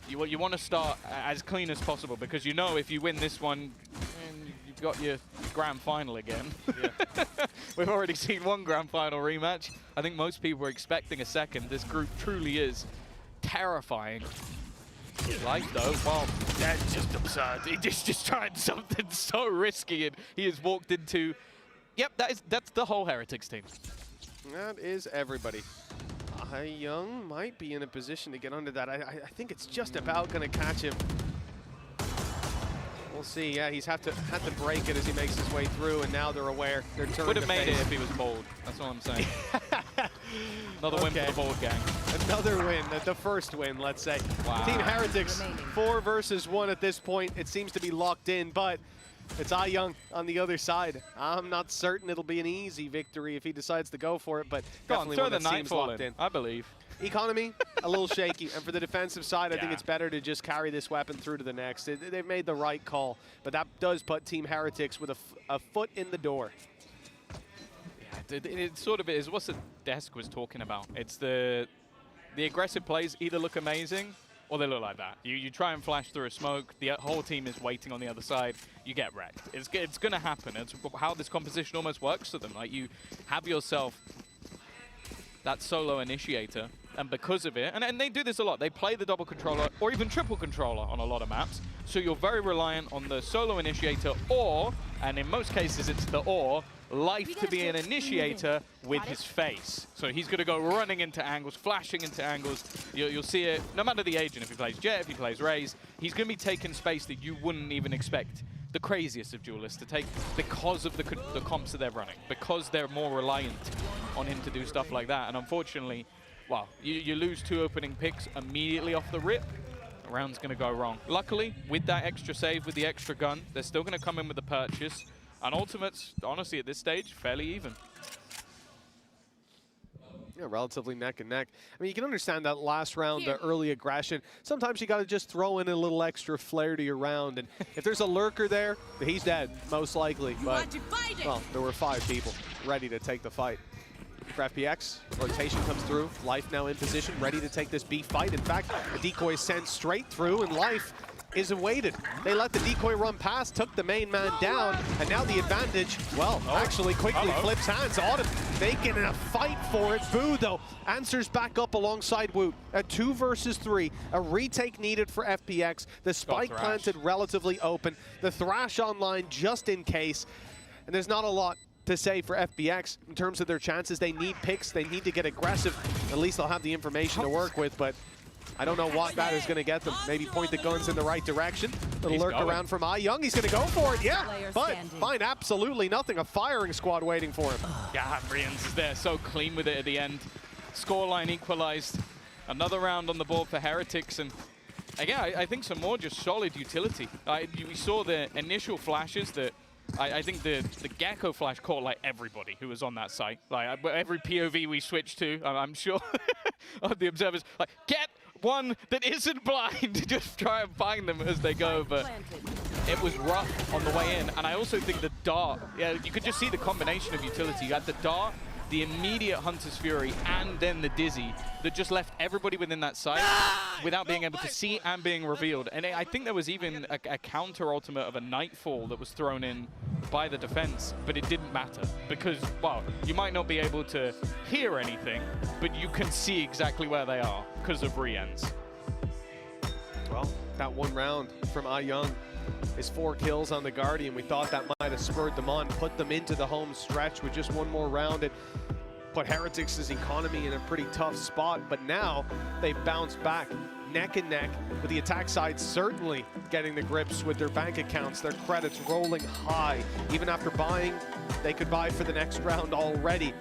you want to start as clean as possible, because you know if you win this one, you've got your grand final again. Yeah. We've already seen 1 grand final rematch. I think most people were expecting a second. This group truly is terrifying. Life, though, well, that's just absurd. He just tried something so risky, and he has walked into... Yep, that's the whole Heretics team. That is everybody. Ayung might be in a position to get under that. I think it's just about going to catch him. We'll see. Yeah, he's had to break it as he makes his way through, and now they're aware. They're turning. Would have made it if he was bold. That's all I'm saying. Another win for the bold gang. Another win, the first win, let's say. Wow. Team Heretics, 4 versus 1 at this point. It seems to be locked in, but It's Young on the other side. I'm not certain it'll be an easy victory if he decides to go for it, but definitely one that seems locked in. I believe. Economy, a little shaky. And for the defensive side, I think it's better to just carry this weapon through to the next. They've made the right call, but that does put Team Heretics with a foot in the door. Yeah, it sort of is what the desk was talking about. It's the aggressive plays either look amazing or they look like that. You try and flash through a smoke, the whole team is waiting on the other side, you get wrecked. It's going to happen. It's how this composition almost works for them. Like, you have yourself that solo initiator, and because of it, and they do this a lot, they play the double controller or even triple controller on a lot of maps, so you're very reliant on the solo initiator or, and in most cases it's the or, Life to be an initiator with his face. So he's going to go running into angles, flashing into angles. You'll see it, no matter the agent, if he plays Jet, if he plays Raze, he's going to be taking space that you wouldn't even expect the craziest of duelists to take because of the comps that they're running, because they're more reliant on him to do stuff like that. And unfortunately, well, you lose 2 opening picks immediately off the rip. The round's going to go wrong. Luckily, with that extra save, with the extra gun, they're still going to come in with the purchase. And ultimates, honestly, at this stage, fairly even. Yeah, relatively neck and neck. I mean, you can understand that last round, the early aggression. Sometimes you got to just throw in a little extra flair to your round. And if there's a lurker there, he's dead, most likely. But, well, there were 5 people ready to take the fight. For FPX, rotation comes through. Life now in position, ready to take this B fight. In fact, the decoy sent straight through, and Life is awaited. They let the decoy run past, took the main man down, and now the advantage, well, actually quickly flips hands. Autumn making a fight for it. Boo, though, answers back up alongside Woot. A 2 versus 3, a retake needed for FPX. The spike planted relatively open. The Thrash online just in case. And there's not a lot to say for FPX in terms of their chances. They need picks, they need to get aggressive. At least they'll have the information to work with, but I don't know what that is going to get them. Maybe point the guns in the right direction. Little lurk around from Young. He's going to go for it. Yeah, but find absolutely nothing. A firing squad waiting for him. Yeah, Brians is there, so clean with it at the end. Scoreline equalized. Another round on the board for Heretics, and again, I think some more just solid utility. We saw the initial flashes that I think the Gecko flash caught like everybody who was on that site. Like every POV we switched to, I'm sure of the observers, like, get one that isn't blind to just try and find them as they go, but it was rough on the way in. And I also think the dart, yeah, you could just see the combination of utility. You had the dart, the immediate Hunter's Fury, and then the Dizzy that just left everybody within that site without being able to see and being revealed. And I think there was even a counter ultimate of a Nightfall that was thrown in by the defense, but it didn't matter because, well, you might not be able to hear anything, but you can see exactly where they are because of re-ends. Well, that one round from Young is 4 kills on the Guardian. We thought that might have spurred them on, put them into the home stretch with just one more round. It put Heretics' economy in a pretty tough spot, but now they've bounced back neck and neck with the attack side certainly getting the grips with their bank accounts, their credits rolling high. Even after buying, they could buy for the next round already.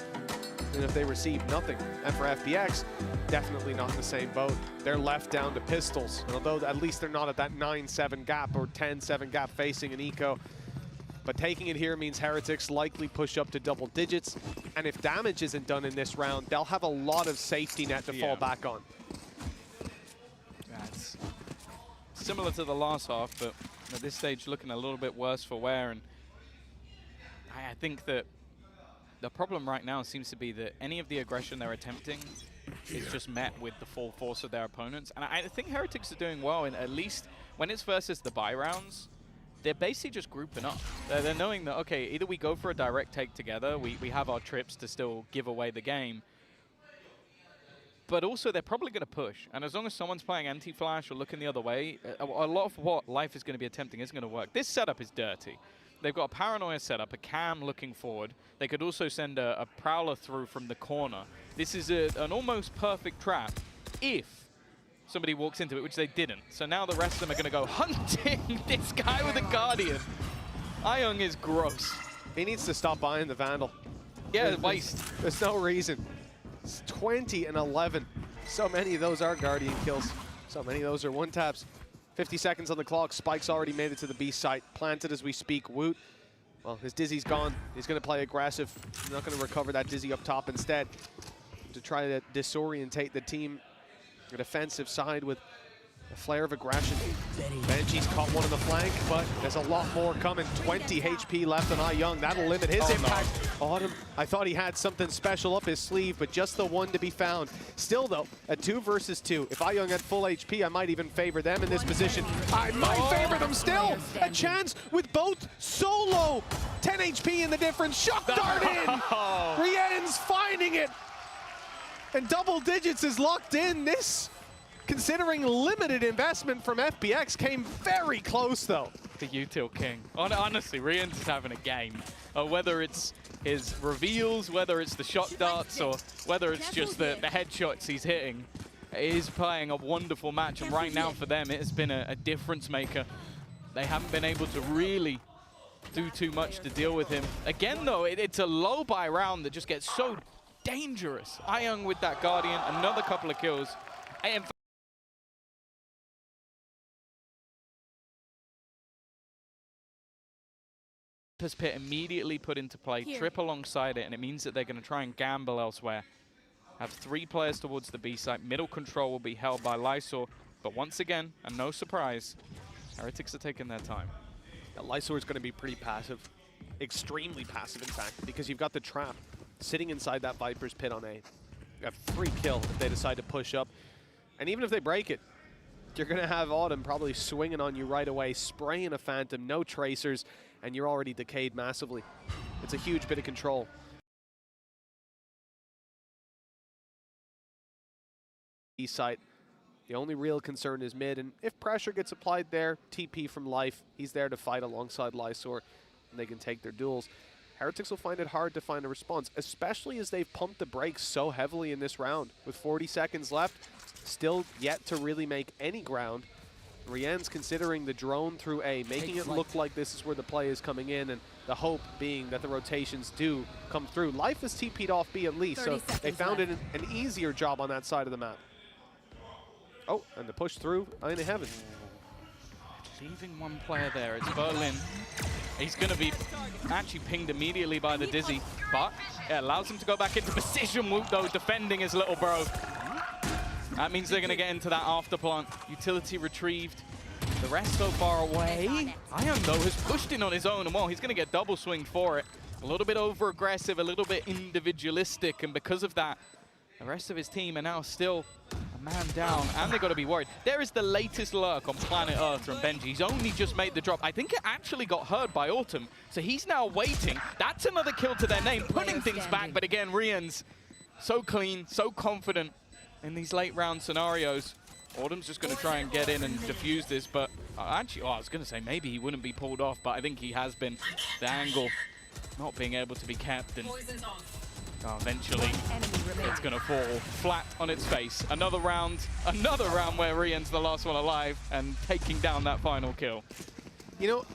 And if they receive nothing, and for FPX, definitely not in the same boat. They're left down to pistols, and although at least they're not at that 9-7 gap or 10-7 gap facing an eco. But taking it here means Heretics likely push up to double digits, and if damage isn't done in this round, they'll have a lot of safety net to fall back on. That's similar to the last half, but at this stage looking a little bit worse for wear, and I think that the problem right now seems to be that any of the aggression they're attempting is just met with the full force of their opponents. And I think Heretics are doing well, and at least when it's versus the buy rounds, they're basically just grouping up. They're knowing that, okay, either we go for a direct take together, we have our trips to still give away the game, but also they're probably going to push. And as long as someone's playing anti-flash or looking the other way, a lot of what Life is going to be attempting isn't going to work. This setup is dirty. They've got a Paranoia setup, a cam looking forward. They could also send a Prowler through from the corner. This is an almost perfect trap if somebody walks into it, which they didn't. So now the rest of them are going to go hunting this guy with a Guardian. Young is gross. He needs to stop buying the Vandal. Yeah, waste. There's no reason. It's 20 and 11. So many of those are Guardian kills. So many of those are one-taps. 50 seconds on the clock. Spike's already made it to the B site. Planted as we speak. Woot, well, his Dizzy's gone. He's going to play aggressive. He's not going to recover that Dizzy up top instead to try to disorientate the team. The defensive side with a flare of aggression. Benji's caught one on the flank, but there's a lot more coming. 20 HP left on iYoung. That'll limit his impact. No. Autumn, I thought he had something special up his sleeve, but just the one to be found. Still, though, a 2 versus 2. If iYoung had full HP, I might even favor them in this position. I might favor them still. A chance with both solo. 10 HP in the difference. Shock dart in. Rien's finding it. And double digits is locked in. This, considering limited investment from FPX, came very close, though. The util king. Honestly, Rien's is having a game. Whether it's his reveals, whether it's the shot darts, or whether it's just the headshots he's hitting, he's playing a wonderful match. And right now for them, it has been a difference maker. They haven't been able to really do too much to deal with him. Again, though, it's a low buy round that just gets so dangerous. iYoung with that Guardian, another couple of kills. And pit immediately put into play, trip alongside it, and it means that they're going to try and gamble elsewhere. Have 3 players towards the B site. Middle control will be held by Lysor, but once again, and no surprise, Heretics are taking their time. Lysor is going to be pretty passive, extremely passive in fact, because you've got the trap sitting inside that Viper's pit on A. You have 3 kill if they decide to push up. And even if they break it, you're going to have Autumn probably swinging on you right away, spraying a Phantom, no tracers, and you're already decayed massively. It's a huge bit of control. East side, the only real concern is mid, and if pressure gets applied there, TP from Life, he's there to fight alongside Lysor, and they can take their duels. Heretics will find it hard to find a response, especially as they've pumped the brakes so heavily in this round. With 40 seconds left, still yet to really make any ground. Rien's considering the drone through A, making it look like this is where the play is coming in, and the hope being that the rotations do come through. Life is TP'd off B at least, so they found it an easier job on that side of the map. Oh, and the push through into heaven. Leaving one player there, it's Berlin. He's going to be actually pinged immediately by the Dizzy, but it allows him to go back into position. Woot, though, defending his little bro. That means they're going to get into that after plant. Utility retrieved. The rest so far away. iYoung, though, has pushed in on his own, and well, he's going to get double swinged for it. A little bit over-aggressive, a little bit individualistic, and because of that, the rest of his team are now still a man down, and they've got to be worried. There is the latest lurk on planet Earth from Benji. He's only just made the drop. I think it actually got heard by Autumn, so he's now waiting. That's another kill to their name, putting things back, but again, Rien's so clean, so confident in these late round scenarios. Autumn's just going to try and get in and defuse this, but actually, I was going to say maybe he wouldn't be pulled off, but I think he has been. The angle not being able to be kept, and eventually it's going to fall flat on its face. Another round where Rien's the last one alive and taking down that final kill. You know,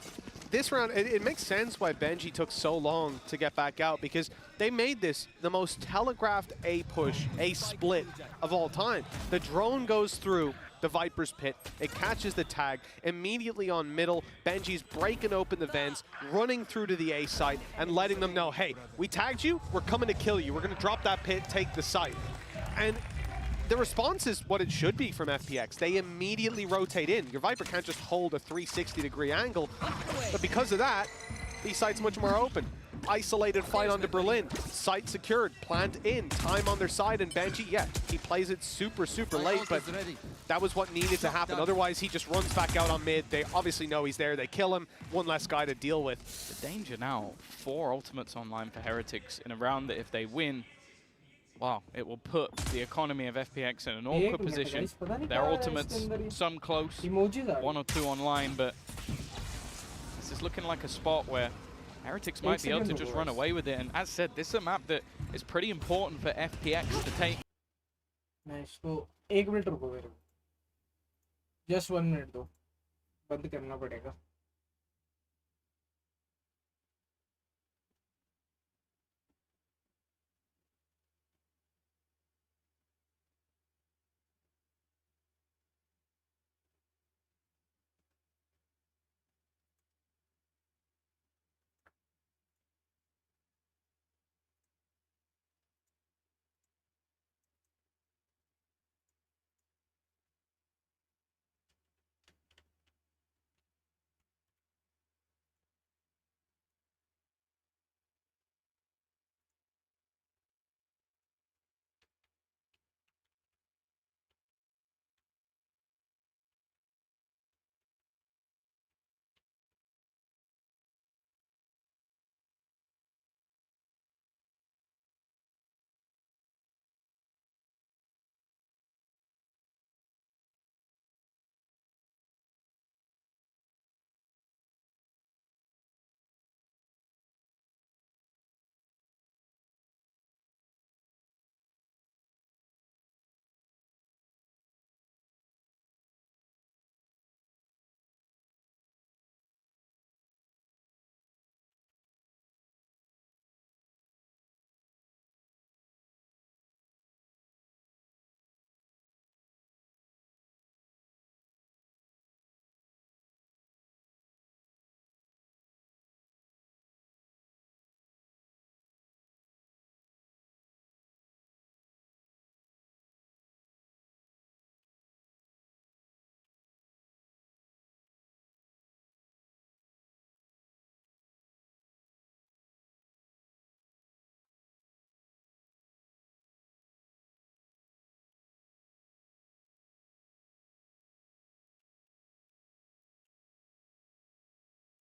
this round, it makes sense why Benji took so long to get back out, because they made this the most telegraphed A push, A split of all time. The drone goes through the Viper's pit, it catches the tag, immediately on middle, Benji's breaking open the vents, running through to the A site, and letting them know, hey, we tagged you, we're coming to kill you, we're gonna drop that pit, take the site. And the response is what it should be from FPX. They immediately rotate in. Your Viper can't just hold a 360-degree angle, but because of that, the site's much more open. Isolated fight onto Berlin, site secured, plant in, time on their side, and Benji, yeah, he plays it super, super late, but that was what needed to happen. Otherwise, he just runs back out on mid. They obviously know he's there. They kill him. One less guy to deal with. The danger now, 4 ultimates online for Heretics in a round that if they win, wow, it will put the economy of FPX in an awkward position. Their ultimates, some close, 1 or 2 online, but this is looking like a spot where Heretics might be able to just run away with it. And as said, this is a map that is pretty important for FPX to take. Nice. So, 1 minute रुको मेरे को. Just 1 minute दो. बंद करना पड़ेगा.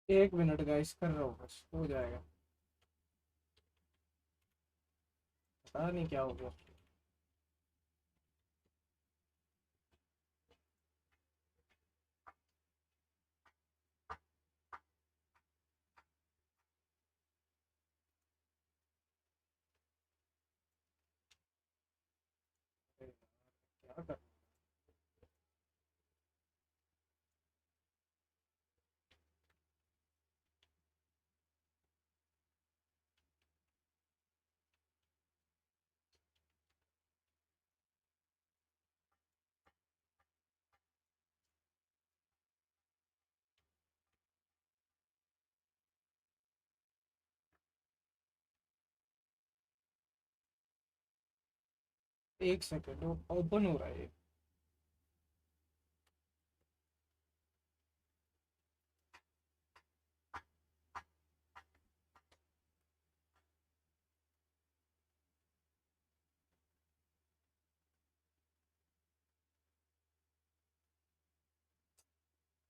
एक minute guys कर रहा हूँ, बस हो जाएगा। पता नहीं क्या हो गया। क्या कर एक सेकंड ओपन हो रहा है।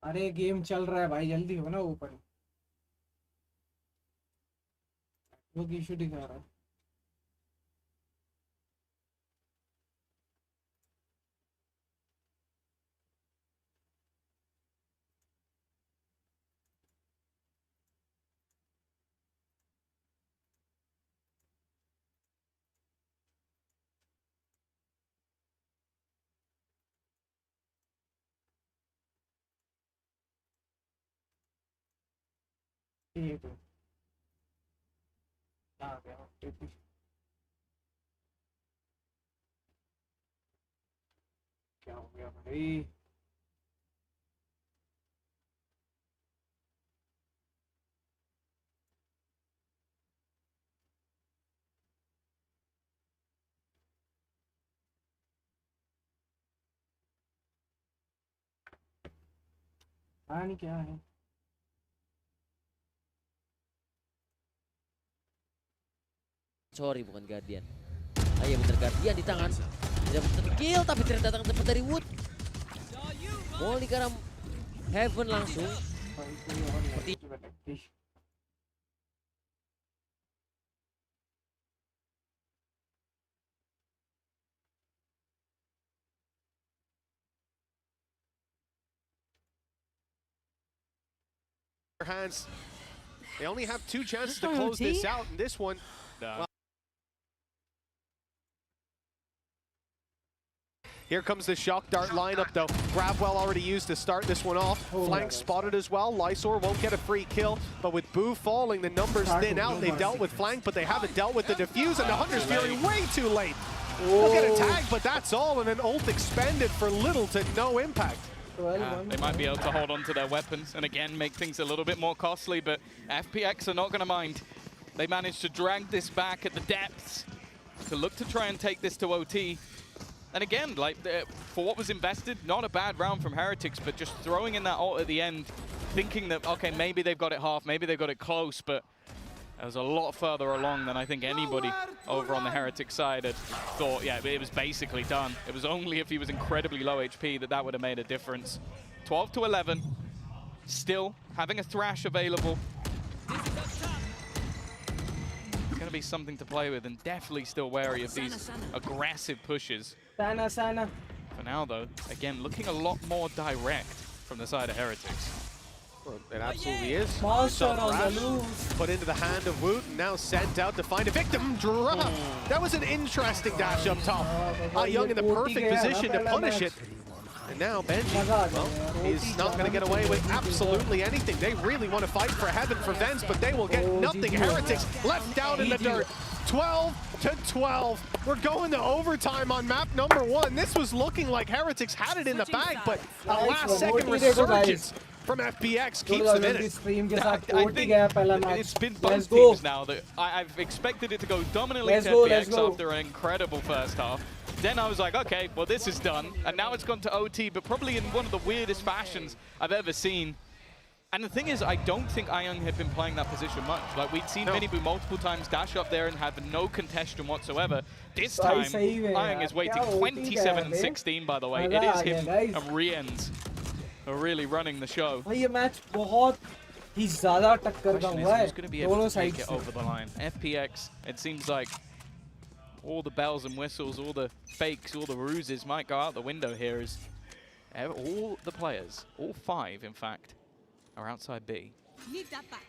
अरे गेम चल रहा है भाई, जल्दी हो ना ओपन। वो इशू दिखा रहा है। ठीक है, आ गया। क्या हो गया भाई? नहीं क्या है? Sorry, bukan Guardian. Ah iya bener, Guardian di tangan. Tidak terkill tapi ternyata datang tepat dari Wood. Molly karam Heaven langsung. Hands. They only have 2 chances to close this out, and this one. Well, here comes the shock dart lineup, though. Gravwell already used to start this one off. Flank spotted as well. Lysor won't get a free kill, but with Boo falling, the numbers thin out. They've dealt with flank, but they haven't dealt with the defuse, and the Hunter's Fury way too late. They'll get a tag, but that's all, and an ult expended for little to no impact. They might be able to hold on to their weapons and again make things a little bit more costly, but FPX are not going to mind. They managed to drag this back at the depths to look to try and take this to OT. And again, like for what was invested, not a bad round from Heretics, but just throwing in that ult at the end, thinking that, okay, maybe they've got it half, maybe they've got it close, but it was a lot further along than I think anybody over on the Heretic side had thought. Yeah, it was basically done. It was only if he was incredibly low HP that would have made a difference. 12 to 11, still having a Thrash available. It's going to be something to play with, and definitely still wary of these aggressive pushes. Sana. For now, though, again, looking a lot more direct from the side of Heretics. Well, it absolutely is. Monster on the loose. Put into the hand of Woot, and now sent out to find a victim. Drop. That was an interesting dash up top. Young in the perfect position to punish it. And now Benji, well, he's not going to get away with absolutely anything. They really want to fight for heaven for Vens, but they will get nothing. Heretics left down in the dirt. 12 to 12. We're going to overtime on map number 1. This was looking like Heretics had it in the bag, but a last-second resurgence from FPX keeps them in it. I think it's been both teams now that I've expected it to go dominantly to FPX after an incredible first half. Then I was like, okay, well, this is done. And now it's gone to OT, but probably in one of the weirdest fashions I've ever seen. And the thing is, I don't think Ayung had been playing that position much. Like, we'd seen Miniboo multiple times dash up there and have no contention whatsoever. This time, Ayung is waiting 27 and 16, by the way. It is him and Riens are really running the show. ये match बहुत He's ज़्यादा टक्कर का Question हुआ is, है who's going to be able दोनों to take side it से. over the line? FPX, it seems like all the bells and whistles, all the fakes, all the ruses might go out the window here as all the players, all 5 in fact, are outside B. Need that back.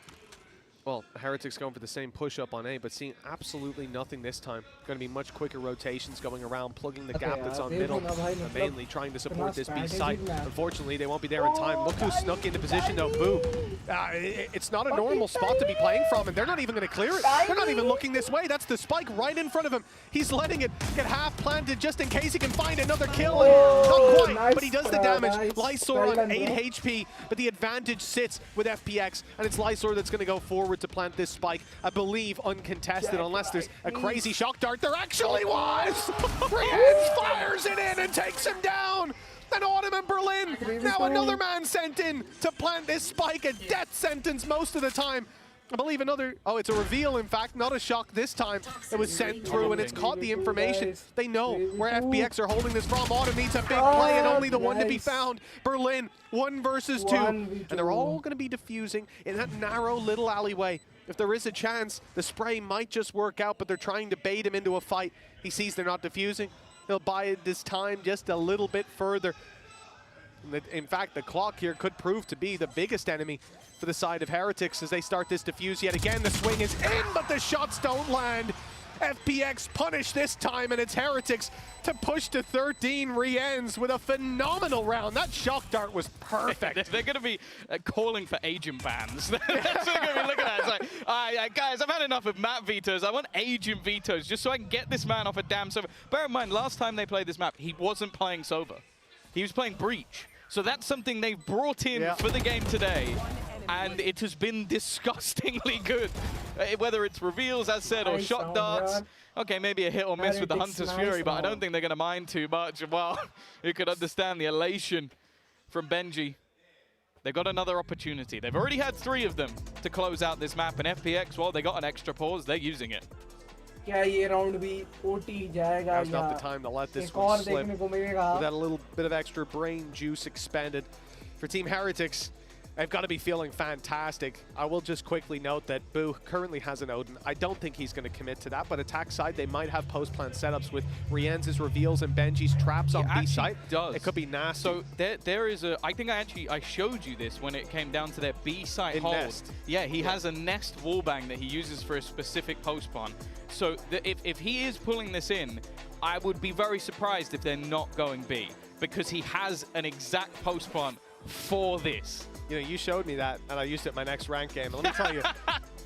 Well, Heretics going for the same push-up on A, but seeing absolutely nothing this time. Going to be much quicker rotations going around, plugging the gap that's on middle, and mainly trying to support this B site. Unfortunately, they won't be there in time. Look who snuck into position, though. Boo. It's not a normal spot to be playing from, and they're not even going to clear it. They're not even looking this way. That's the spike right in front of him. He's letting it get half planted just in case he can find another kill. And not quite, but he does the damage. Lysor on 8 HP, but the advantage sits with FPX, and it's Lysor that's going to go forward to plant this spike, I believe uncontested, unless there's a crazy shock dart. There actually was! Riens fires it in and takes him down! And Autumn and Berlin, now another man sent in to plant this spike, a death sentence most of the time. I believe another, oh, it's a reveal, in fact, not a shock this time. It was sent through and it's caught the information. They know where FPX are holding this from. Autumn needs a big play and only the one to be found. Berlin, 1 versus 2. And they're all going to be diffusing in that narrow little alleyway. If there is a chance, the spray might just work out, but they're trying to bait him into a fight. He sees they're not diffusing. He'll buy this time just a little bit further. In fact, the clock here could prove to be the biggest enemy for the side of Heretics as they start this diffuse yet again. The swing is in, but the shots don't land. FPX punish this time, and it's Heretics to push to 13. Riens with a phenomenal round. That shock dart was perfect. They're going to be calling for agent bans. That's what they're going to be looking at. It's like, all right, guys, I've had enough of map vetoes. I want agent vetoes just so I can get this man off a damn Sova. Bear in mind, last time they played this map, he wasn't playing Sova. He was playing Breach. So that's something they've brought in for the game today, and it has been disgustingly good. Whether it's reveals, as said, or shot darts. Okay, maybe a hit or miss with the Hunter's Fury, but I don't think they're going to mind too much. Well, you could understand the elation from Benji. They've got another opportunity. They've already had 3 of them to close out this map, and FPX, well, they got an extra pause. They're using it. क्या ये round भी OT जाएगा Now's not the time to let this one slip. देखने को मिलेगा With that a little bit of extra brain juice expended for Team Heretics. They've got to be feeling fantastic. I will just quickly note that Boo currently has an Odin. I don't think he's going to commit to that, but attack side, they might have post-plant setups with Riens' reveals and Benji's traps on B side. Does. It could be nasty. So there is a, I think I showed you this when it came down to their B side hold. Nest. Yeah, he has a Nest wallbang that he uses for a specific post-spawn. So if he is pulling this in, I would be very surprised if they're not going B, because he has an exact post-spawn for this. You know, you showed me that, and I used it in my next rank game. And let me tell you,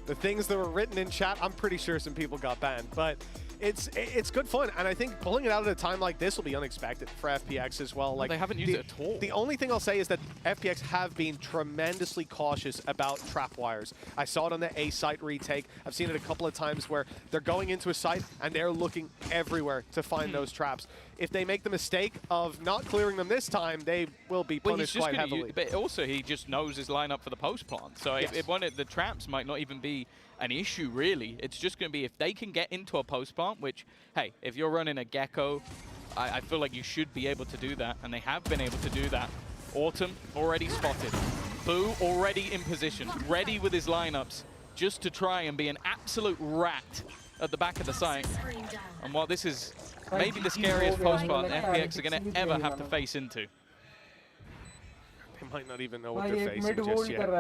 the things that were written in chat, I'm pretty sure some people got banned. But it's good fun, and I think pulling it out at a time like this will be unexpected for FPX as well. Like, they haven't used it at all. The only thing I'll say is that FPX have been tremendously cautious about trap wires. I saw it on the A site retake. I've seen it a couple of times where they're going into a site and they're looking everywhere to find those traps. If they make the mistake of not clearing them this time, they will be punished quite heavily. But also, he just knows his lineup for the post plant. So if the traps might not even be an issue, really. It's just going to be if they can get into a post plant, which, hey, if you're running a Gecko, I feel like you should be able to do that, and they have been able to do that. Autumn already spotted. Boo already in position, ready with his lineups, just to try and be an absolute rat at the back of the site. And while this is maybe the scariest post plant FPX are going to ever have to face into. They might not even know what they're facing just yet.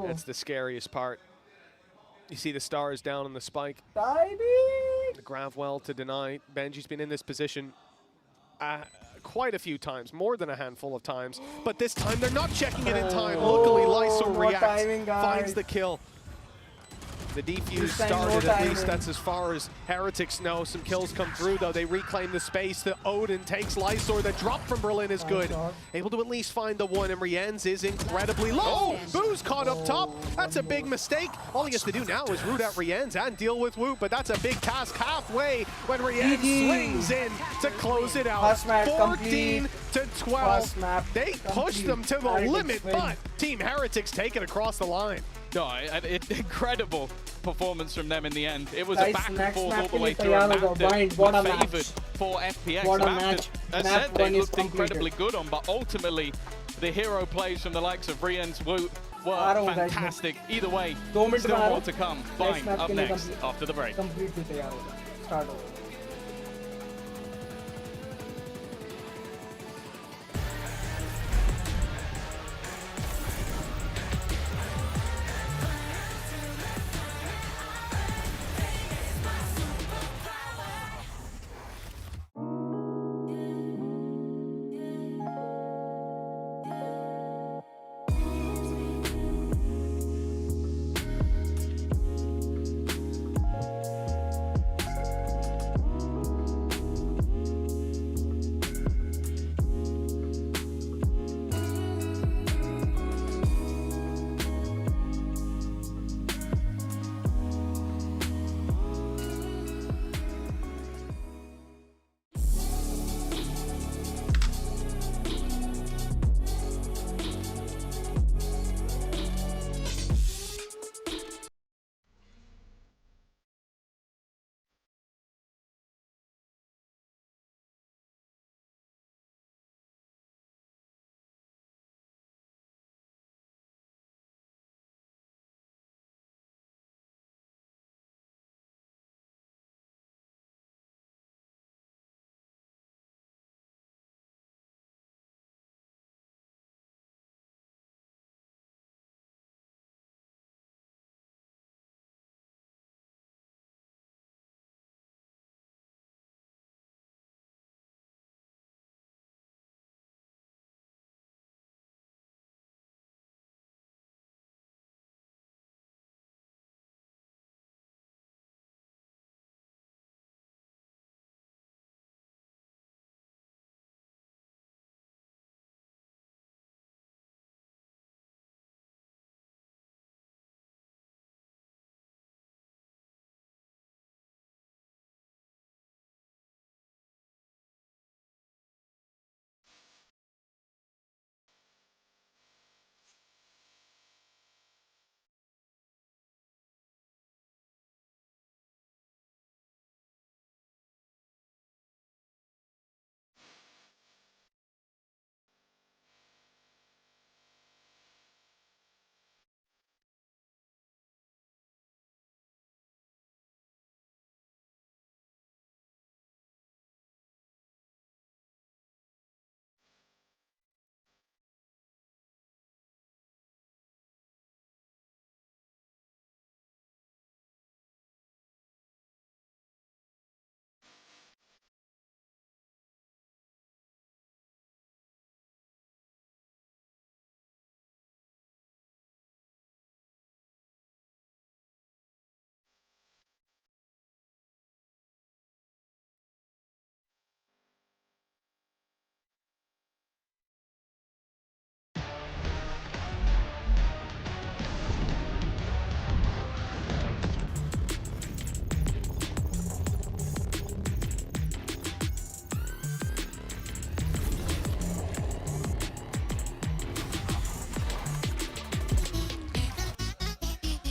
That's the scariest part. You see the stars down on the spike. The Gravwell to deny. Benji's been in this position quite a few times, more than a handful of times. But this time they're not checking it in time. Luckily, Lysor reacts, finds the kill. The defuse started, at least that's as far as Heretics know. Some kills come through, though. They reclaim the space. The Odin takes Lysor. The drop from Berlin is good. Able to at least find the one, and Riens is incredibly low. Boo's caught up top. That's a big mistake. All he has to do now is root out Riens and deal with Woot, but that's a big task halfway when Riens swings in to close it out. 14 to 12. They push them to the limit, but Team Heretics take it across the line. No, incredible performance from them in the end. It was a back and forth all the way through. A map that favored for FPX. What a match. As said, they looked incredibly good on, but ultimately the hero plays from the likes of Riens, Woot, were fantastic. Either way, 2 minutes still more to come. Fine, snap up के लिए next, after the break. Completely तैयार होगा. Start होगा.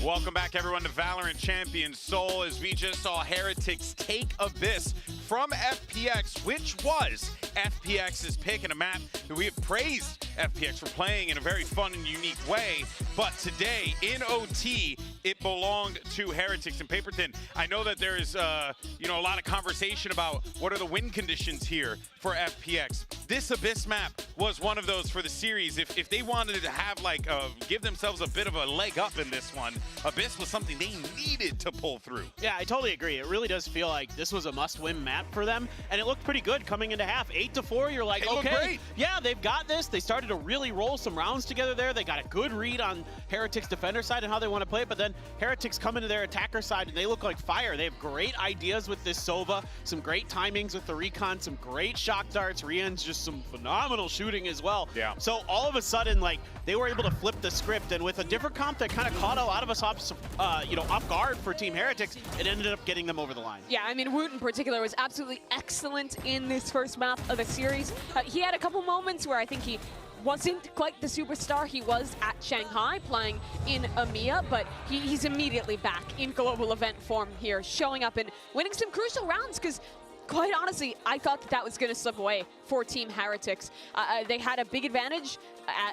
Welcome back, everyone, to Valorant Champion Seoul, as we just saw Heretics take Abyss from FPX, which was FPX's pick in a map that we have praised FPX for playing in a very fun and unique way. But today, in OT, it belonged to Heretics. And Paperton, I know that there is a lot of conversation about what are the win conditions here for FPX. This Abyss map was one of those for the series. If they wanted to have give themselves a bit of a leg up in this one, Abyss was something they needed to pull through. Yeah, I totally agree. It really does feel like this was a must-win map for them, and it looked pretty good coming into half. 8-4, you're like, okay, yeah, they've got this. They started to really roll some rounds together there. They got a good read on Heretics' defender side and how they want to play it, but then Heretics come into their attacker side and they look like fire. They have great ideas with this Sova, some great timings with the recon, some great shock darts. Rian's just some phenomenal shooting as well. Yeah. So all of a sudden, they were able to flip the script, and with a different comp that kind of caught a lot of us off guard for Team Heretics, it ended up getting them over the line. Yeah, I mean, Woot in particular was absolutely excellent in this first map of the series. He had a couple moments where I think he wasn't quite the superstar he was at Shanghai playing in EMEA, but he's immediately back in global event form here, showing up and winning some crucial rounds, because quite honestly, I thought that was going to slip away for Team Heretics. They had a big advantage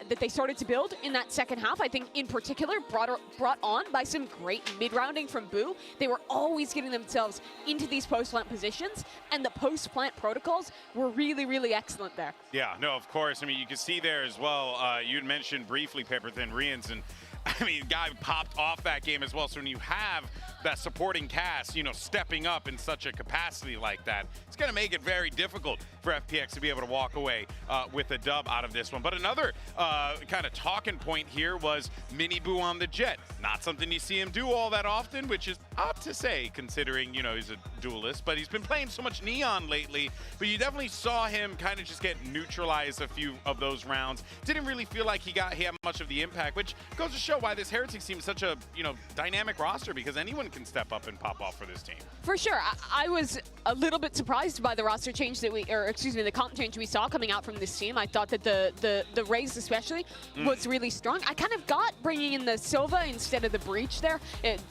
that they started to build in that second half. I think in particular brought on by some great mid-rounding from Boo. They were always getting themselves into these post-plant positions, and the post-plant protocols were really, really excellent there. Yeah, no, of course. I mean, you can see there as well, you'd mentioned briefly Paper Thin Rians, and I mean, guy popped off that game as well. So when you have that supporting cast, you know, stepping up in such a capacity like that, it's going to make it very difficult for FPX to be able to walk away with a dub out of this one. But another kind of talking point here was Mini Boo on the Jet. Not something you see him do all that often, which is odd to say considering, you know, he's a duelist. But he's been playing so much Neon lately. But you definitely saw him kind of just get neutralized a few of those rounds. Didn't really feel like he had much of the impact, which goes to show why this Heretics team is such a, you know, dynamic roster, because anyone can step up and pop off for this team. For sure. I was a little bit surprised by the roster change that the comp change we saw coming out from this team. I thought that the Raze especially was really strong. I kind of got bringing in the Silva instead of the Breach there,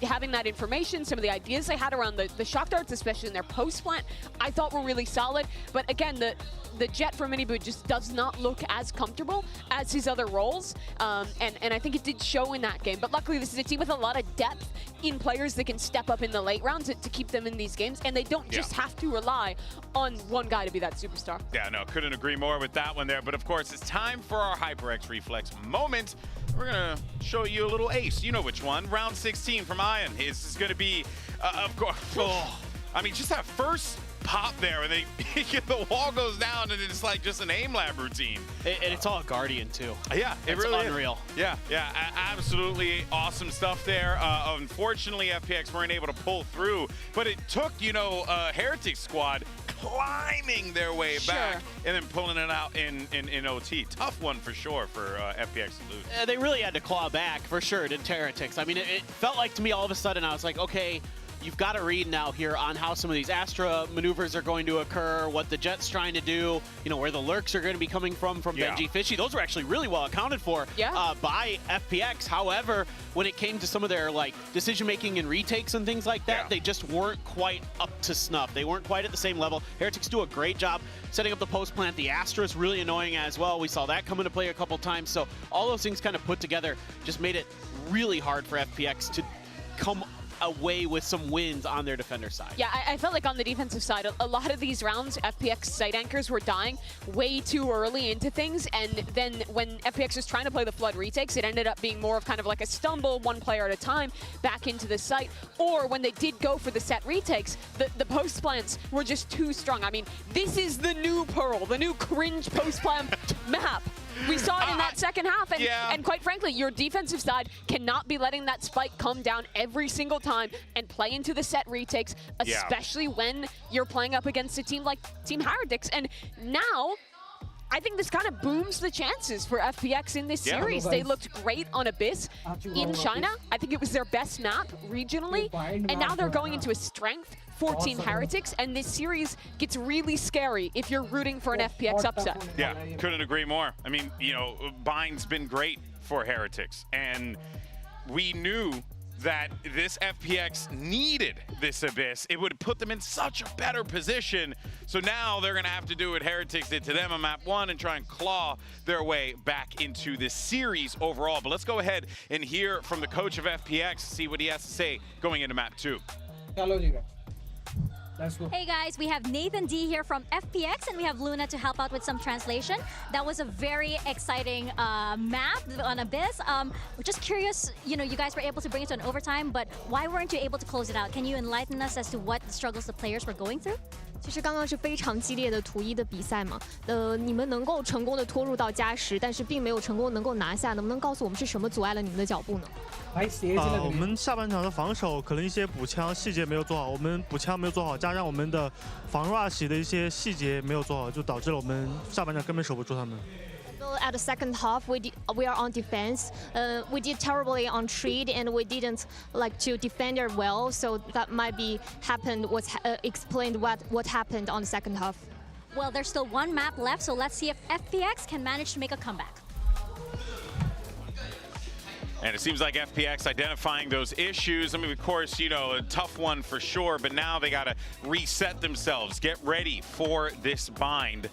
having that information, some of the ideas they had around the shock darts, especially in their post plant, I thought were really solid. But again, the Jet from Mini Boo just does not look as comfortable as his other roles, and I think it did show in that game. But luckily, this is a team with a lot of depth in players that can step up in the late rounds to keep them in these games, and they don't just have to rely on one guy to be that superstar. Yeah, no, couldn't agree more with that one there. But of course, it's time for our HyperX Reflex moment. We're gonna show you a little ace. You know which one. Round 16 from Ion. This is gonna be, of course, I mean, just that first pop there, and the wall goes down, and it's like just an aim lab routine. And it's all Guardian too. Yeah, it really unreal. Is. Yeah, absolutely awesome stuff there. Unfortunately, FPX weren't able to pull through, but it took, you know, Heretics squad climbing their way back and then pulling it out in OT. Tough one for sure for FPX to lose. They really had to claw back for sure to Heretics. I mean, it felt like to me all of a sudden I was like, okay, you've got to read now here on how some of these Astra maneuvers are going to occur, what the Jet's trying to do, you know, where the lurks are going to be coming from Benji Fishy. Those were actually really well accounted for by FPX. However, when it came to some of their like decision-making and retakes and things like that, they just weren't quite up to snuff. They weren't quite at the same level. Heretics do a great job setting up the post plant. The Astra is really annoying as well. We saw that come into play a couple times. So all those things kind of put together just made it really hard for FPX to come away with some wins on their defender side. Yeah, I felt like on the defensive side, a lot of these rounds, FPX site anchors were dying way too early into things, and then when FPX was trying to play the Flood retakes, it ended up being more of kind of like a stumble, one player at a time, back into the site. Or when they did go for the set retakes, the post plants were just too strong. I mean, this is the new Pearl, the new cringe post plant map. We saw it in that second half, and quite frankly, your defensive side cannot be letting that spike come down every single time and play into the set retakes, especially when you're playing up against a team like Team Heretics. And now, I think this kind of booms the chances for FPX in this series. They looked great on Abyss in China. I think it was their best map regionally, and now they're going into a strength for Team Heretics, and this series gets really scary if you're rooting for an FPX upset. Yeah, couldn't agree more. I mean, you know, Bind's been great for Heretics, and we knew that this FPX needed this Abyss. It would put them in such a better position. So now they're gonna have to do what Heretics did to them on map 1 and try and claw their way back into this series overall. But let's go ahead and hear from the coach of FPX, see what he has to say going into map 2. Let's go. Hey guys, we have Nathan D here from FPX, and we have Luna to help out with some translation. That was a very exciting map on Abyss. We're just curious, you know, you guys were able to bring it to an overtime, but why weren't you able to close it out? Can you enlighten us as to what struggles the players were going through? 其实刚刚是非常激烈的图一的比赛嘛，你们能够成功的拖入到加时，但是并没有成功能够拿下，能不能告诉我们是什么阻碍了你们的脚步呢？我们下半场的防守可能一些补枪细节没有做好，我们补枪没有做好，加上我们的防 rush 的一些细节没有做好，就导致了我们下半场根本守不住他们。 At the second half, we are on defense. We did terribly on trade, and we didn't like to defend it well. So that might be explained what happened on the second half. Well, there's still one map left, so let's see if FPX can manage to make a comeback. And it seems like FPX identifying those issues. I mean, of course, you know, a tough one for sure, but now they got to reset themselves, get ready for this bind.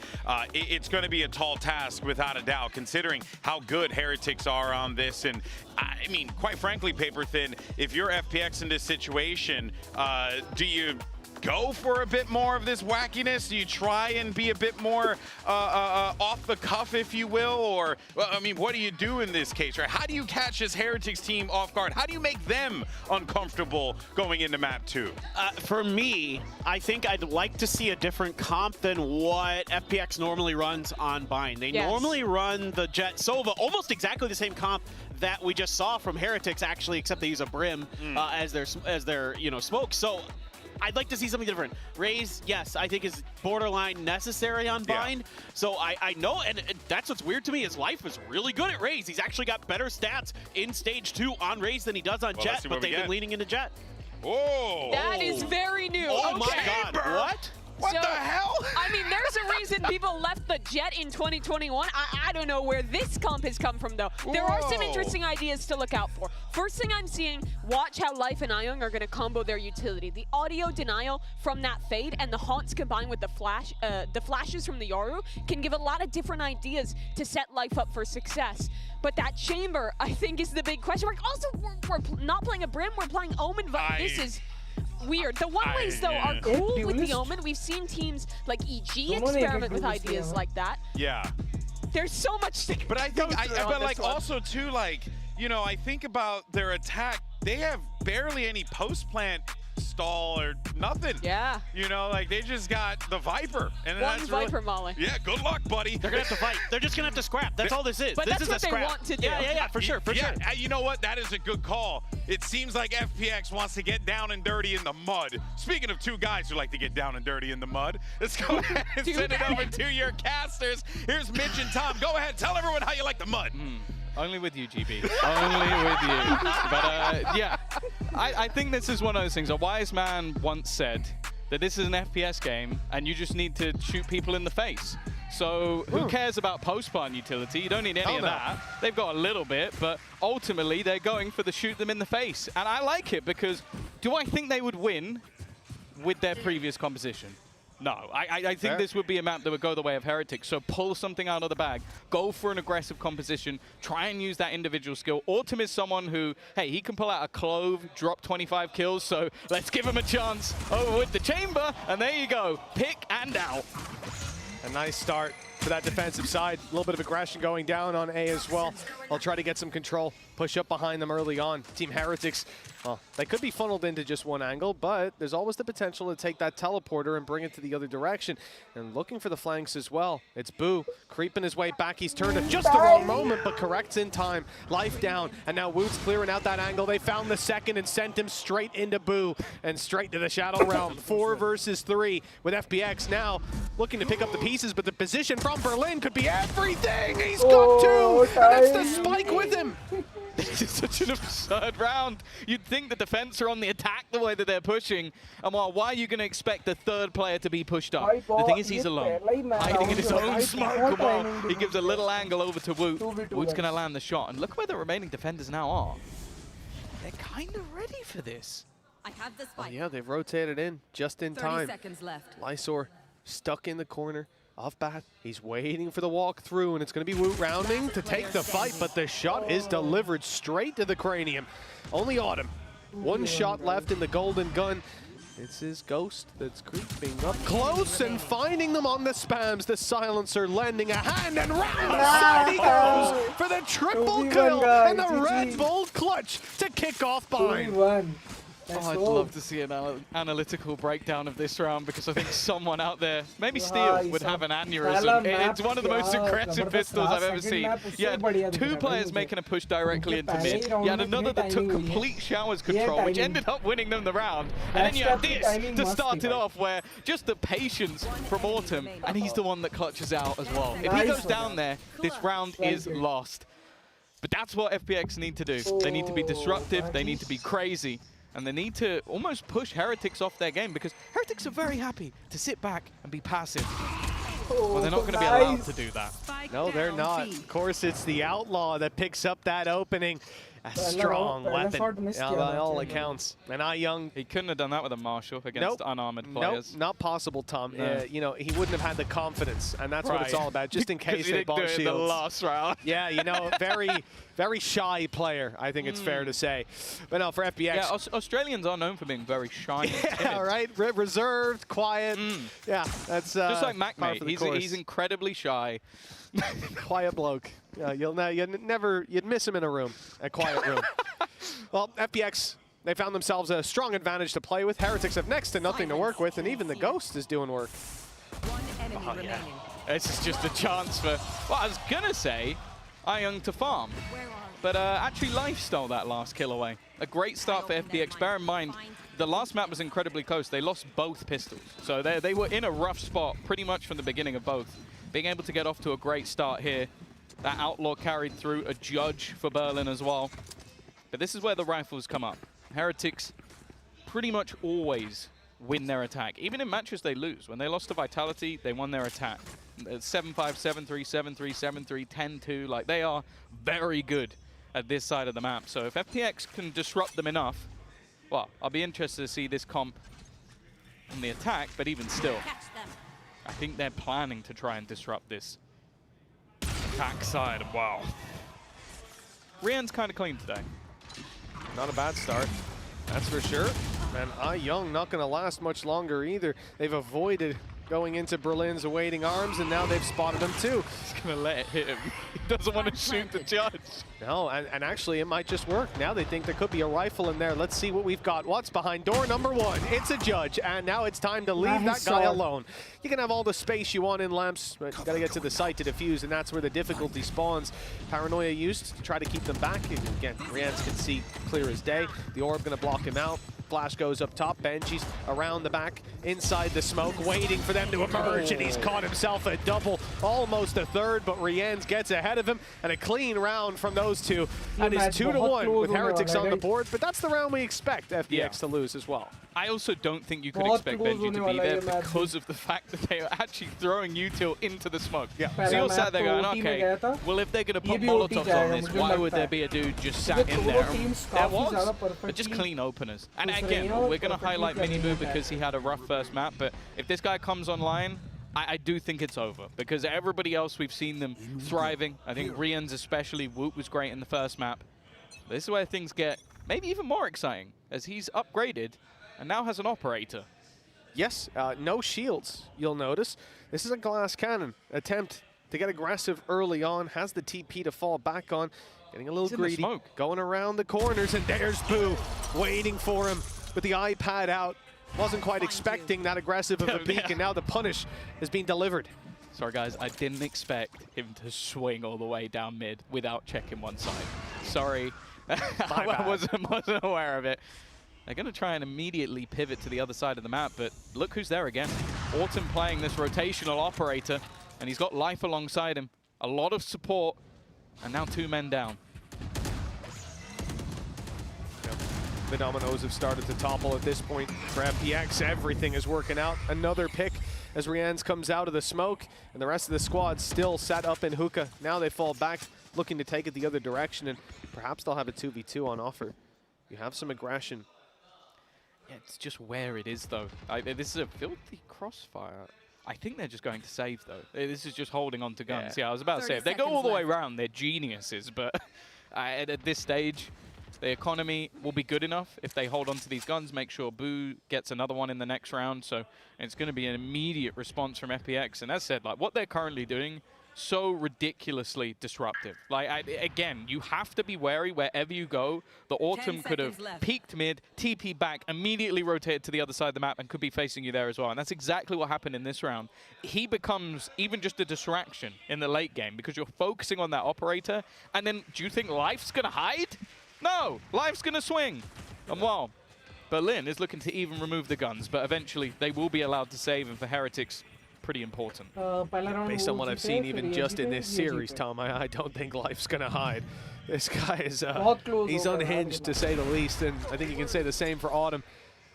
It's going to be a tall task without a doubt, considering how good Heretics are on this. And I mean, quite frankly, Paper Thin, if you're FPX in this situation, do you go for a bit more of this wackiness? Do you try and be a bit more off the cuff, if you will? Or, well, I mean, what do you do in this case, right? How do you catch this Heretics team off guard? How do you make them uncomfortable going into map 2? For me, I think I'd like to see a different comp than what FPX normally runs on Bind. They normally run the Jet Sova, almost exactly the same comp that we just saw from Heretics, actually, except they use a Brim as their you know, smoke. So I'd like to see something different. Raze, yes, I think is borderline necessary on Bind. Yeah. So I know, and that's what's weird to me, is Life is really good at Raze. He's actually got better stats in Stage 2 on Raze than he does on Jet, but they've been leaning into Jet. Whoa! That is very new. Oh my God, what? What the hell? I mean, there's a reason people left the Jet in 2021. I don't know where this comp has come from, though. There are some interesting ideas to look out for. First thing I'm seeing, watch how Life and Ion are going to combo their utility. The audio denial from that fade and the haunts combined with the flashes from the Yoru can give a lot of different ideas to set Life up for success. But that chamber, I think, is the big question mark. Also, we're not playing a Brim, we're playing Omen. This is weird. The one-ways, though, are cool with the Omen. We've seen teams like EG experiment with ideas like that. Yeah. There's so much to But I think, but like also too, like, you know, I think about their attack. They have barely any post-plant stall or nothing. Yeah. You know, like they just got the Viper. And one that's Viper really, molly. Yeah, good luck, buddy. They're going to have to fight. They're just going to have to scrap. That's all this is. But this that's is what a scrap. they want to do. Yeah, for sure, for sure. You know what? That is a good call. It seems like FPX wants to get down and dirty in the mud. Speaking of two guys who like to get down and dirty in the mud, let's go ahead and send it over to your casters. Here's Mitch and Tom. Go ahead, tell everyone how you like the mud. Only with you, GB. Only with you. But yeah, I think this is one of those things. A wise man once said that this is an FPS game and you just need to shoot people in the face. So who cares about post-plant utility? You don't need any of that. They've got a little bit, but ultimately they're going for the shoot them in the face. And I like it because do I think they would win with their previous composition? No, I think this would be a map that would go the way of Heretics. So pull something out of the bag, go for an aggressive composition, try and use that individual skill. Autumn is someone who, hey, he can pull out a Clove, drop 25 kills, so let's give him a chance over with the chamber, and there you go, pick and out. A nice start for that defensive side. A little bit of aggression going down on A as well. I'll try to get some control, push up behind them early on. Team Heretics, well, they could be funneled into just one angle, but there's always the potential to take that teleporter and bring it to the other direction. And looking for the flanks as well. It's Boo creeping his way back. He's turned at just the wrong moment, but corrects in time. Life down, and now Woot's clearing out that angle. They found the second and sent him straight into Boo and straight to the Shadow Realm. 4 versus 3 with FPX now looking to pick up the pieces, but the position from Berlin could be everything. He's got 2, and that's the spike with him. This is such an absurd round. You'd think the defense are on the attack the way that they're pushing. And why are you going to expect the third player to be pushed up? The thing is, he's alone, hiding in his own smoke. While he gives a little angle over to Woot. Woot's going to land the shot. And look where the remaining defenders now are. They're kind of ready for this. I have this fight. Yeah, they've rotated in just in time. 30 seconds left. Lysor stuck in the corner. Off bat, he's waiting for the walk through, and it's going to be Woot rounding to take the fight, but the shot is delivered straight to the cranium. Only Autumn. 1 shot left in the golden gun. It's his ghost that's creeping up close and finding them on the spams. The silencer lending a hand, and round the side he goes for the triple kill and the Red Bull clutch to kick off Bind. Oh, I'd love to see an analytical breakdown of this round because I think someone out there, maybe Steel, would have an aneurysm. It's one of the most aggressive pistols I've ever seen. You had 2 players making a push directly into mid. You had another that took complete showers control, which ended up winning them the round. And then you had this to start it off, where just the patience from Autumn, and he's the one that clutches out as well. If he goes down there, this round is lost. But that's what FPX need to do. They need to be disruptive, they need to be crazy. And they need to almost push Heretics off their game because Heretics are very happy to sit back and be passive. Well, they're not going to be allowed to do that. No, they're not. Of course, it's the Outlaw that picks up that opening. a strong weapon by all accounts. And Young, he couldn't have done that with a Marshall against unarmored players. Nope, not possible, Tom. No. You know, he wouldn't have had the confidence, and that's what it's all about. Just in case they bought shields. The last round. Yeah, you know, very shy player, I think it's fair to say. But no, for FPX. Yeah, Australians are known for being very shy. Yeah, right. Reserved, quiet. Yeah, that's just like Mac, mate. He's incredibly shy. Quiet bloke. Yeah, you'd miss him in a room, a quiet room. Well, FPX, they found themselves a strong advantage to play with. Heretics have next to nothing to work with, and even the Ghost is doing work. One enemy remaining. This is just a chance for, well, I was gonna say, Young to farm, but actually Life stole that last kill away. A great start for FPX. Bear in mind, the last map was incredibly close. They lost both pistols, so they were in a rough spot pretty much from the beginning of both. Being able to get off to a great start here. That Outlaw carried through, a Judge for Berlin as well. But this is where the rifles come up. Heretics pretty much always win their attack. Even in matches they lose. When they lost to Vitality, they won their attack. 7-5, 7-3, 7-3, 7-3, 10-2. Like, they are very good at this side of the map. So if FPX can disrupt them enough, well, I'll be interested to see this comp on the attack, but even still, I think they're planning to try and disrupt this attack side. Wow. Rian's kind of clean today. Not a bad start, that's for sure. And Young not going to last much longer either. They've avoided going into Berlin's awaiting arms, and now they've spotted him too. He's going to let it hit him. He doesn't want to shoot the Judge. No, and actually it might just work. Now they think there could be a rifle in there. Let's see what we've got. What's behind door number 1? It's a Judge, and now it's time to leave that guy alone. You can have all the space you want in lamps, but you got to get to the site to defuse, and that's where the difficulty spawns. Paranoia used to try to keep them back. And again, Rianz can see clear as day. The orb going to block him out. Flash goes up top. Benji's around the back, inside the smoke, waiting for them to emerge, and he's caught himself a double, almost a third, but Rianz gets ahead of him, and a clean round from those two. And it's 2-1 with Heretics on the board, but that's the round we expect FPX to lose as well. I also don't think you could expect Benji to be there because of the fact that they are actually throwing util into the smoke. Yeah. So you're sat there going, okay, well, if they're going to put Molotovs on this, why would there be a dude just sat in there? There was, but just clean openers. And again, we're going to highlight Minimoo because he had a rough first map, but if this guy comes online, I do think it's over, because everybody else we've seen them thriving. I think Rian's especially, Woot was great in the first map. This is where things get maybe even more exciting, as he's upgraded and now has an operator. Yes, no shields, you'll notice. This is a glass cannon attempt to get aggressive early on, has the TP to fall back on, getting a little greedy, going around the corners, and there's Boo waiting for him with the iPad out. Wasn't quite expecting that aggressive of a peek, and now the punish has been delivered. Sorry guys, I didn't expect him to swing all the way down mid without checking one side. Sorry, I wasn't aware of it. They're going to try and immediately pivot to the other side of the map, but look who's there again. Autumn playing this rotational operator, and he's got Life alongside him. A lot of support, and now 2 men down. The dominoes have started to topple at this point. For FPX, everything is working out. Another pick as Rianz comes out of the smoke, and the rest of the squad still sat up in hookah. Now they fall back, looking to take it the other direction, and perhaps they'll have a 2v2 on offer. You have some aggression. Yeah, it's just where it is, though. This is a filthy crossfire. I think they're just going to save, though. This is just holding on to guns. Yeah, I was about to say, if they go all the way around, they're geniuses, but at this stage, the economy will be good enough if they hold on to these guns, make sure Boo gets another one in the next round. So it's going to be an immediate response from FPX. And as said, like, what they're currently doing, so ridiculously disruptive. Like, again, you have to be wary wherever you go. The Autumn could have peeked mid, TP back, immediately rotated to the other side of the map, and could be facing you there as well. And that's exactly what happened in this round. He becomes even just a distraction in the late game because you're focusing on that operator. And then do you think Life's going to hide? No, Life's going to swing. And well, Berlin is looking to even remove the guns, but eventually they will be allowed to save, and for Heretics, pretty important. Based on what I've seen even just in this series, Tom, I don't think Life's going to hide. This guy is he's unhinged, to say the least, and I think you can say the same for Autumn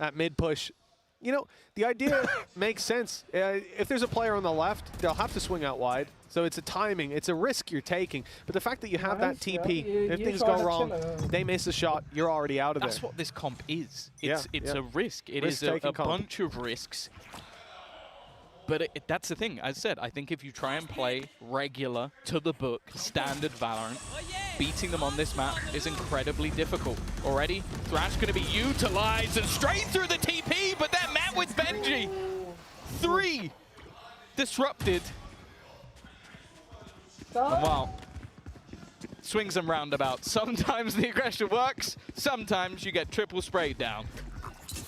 at mid-push. You know, the idea makes sense. If there's a player on the left, they'll have to swing out wide. So it's a timing, it's a risk you're taking. But the fact that you have that TP, if things go wrong, they miss a shot, you're already out of there. That's what this comp is. It's Yeah, a risk. It is a bunch of risks. But that's the thing. As I said, I think if you try and play regular, to the book, standard Valorant, beating them on this map is incredibly difficult. Already, Thrash going to be utilized and straight through the TP, but they're met with Benji. 3 disrupted. And wow. Swings and roundabouts. Sometimes the aggression works, sometimes you get triple sprayed down.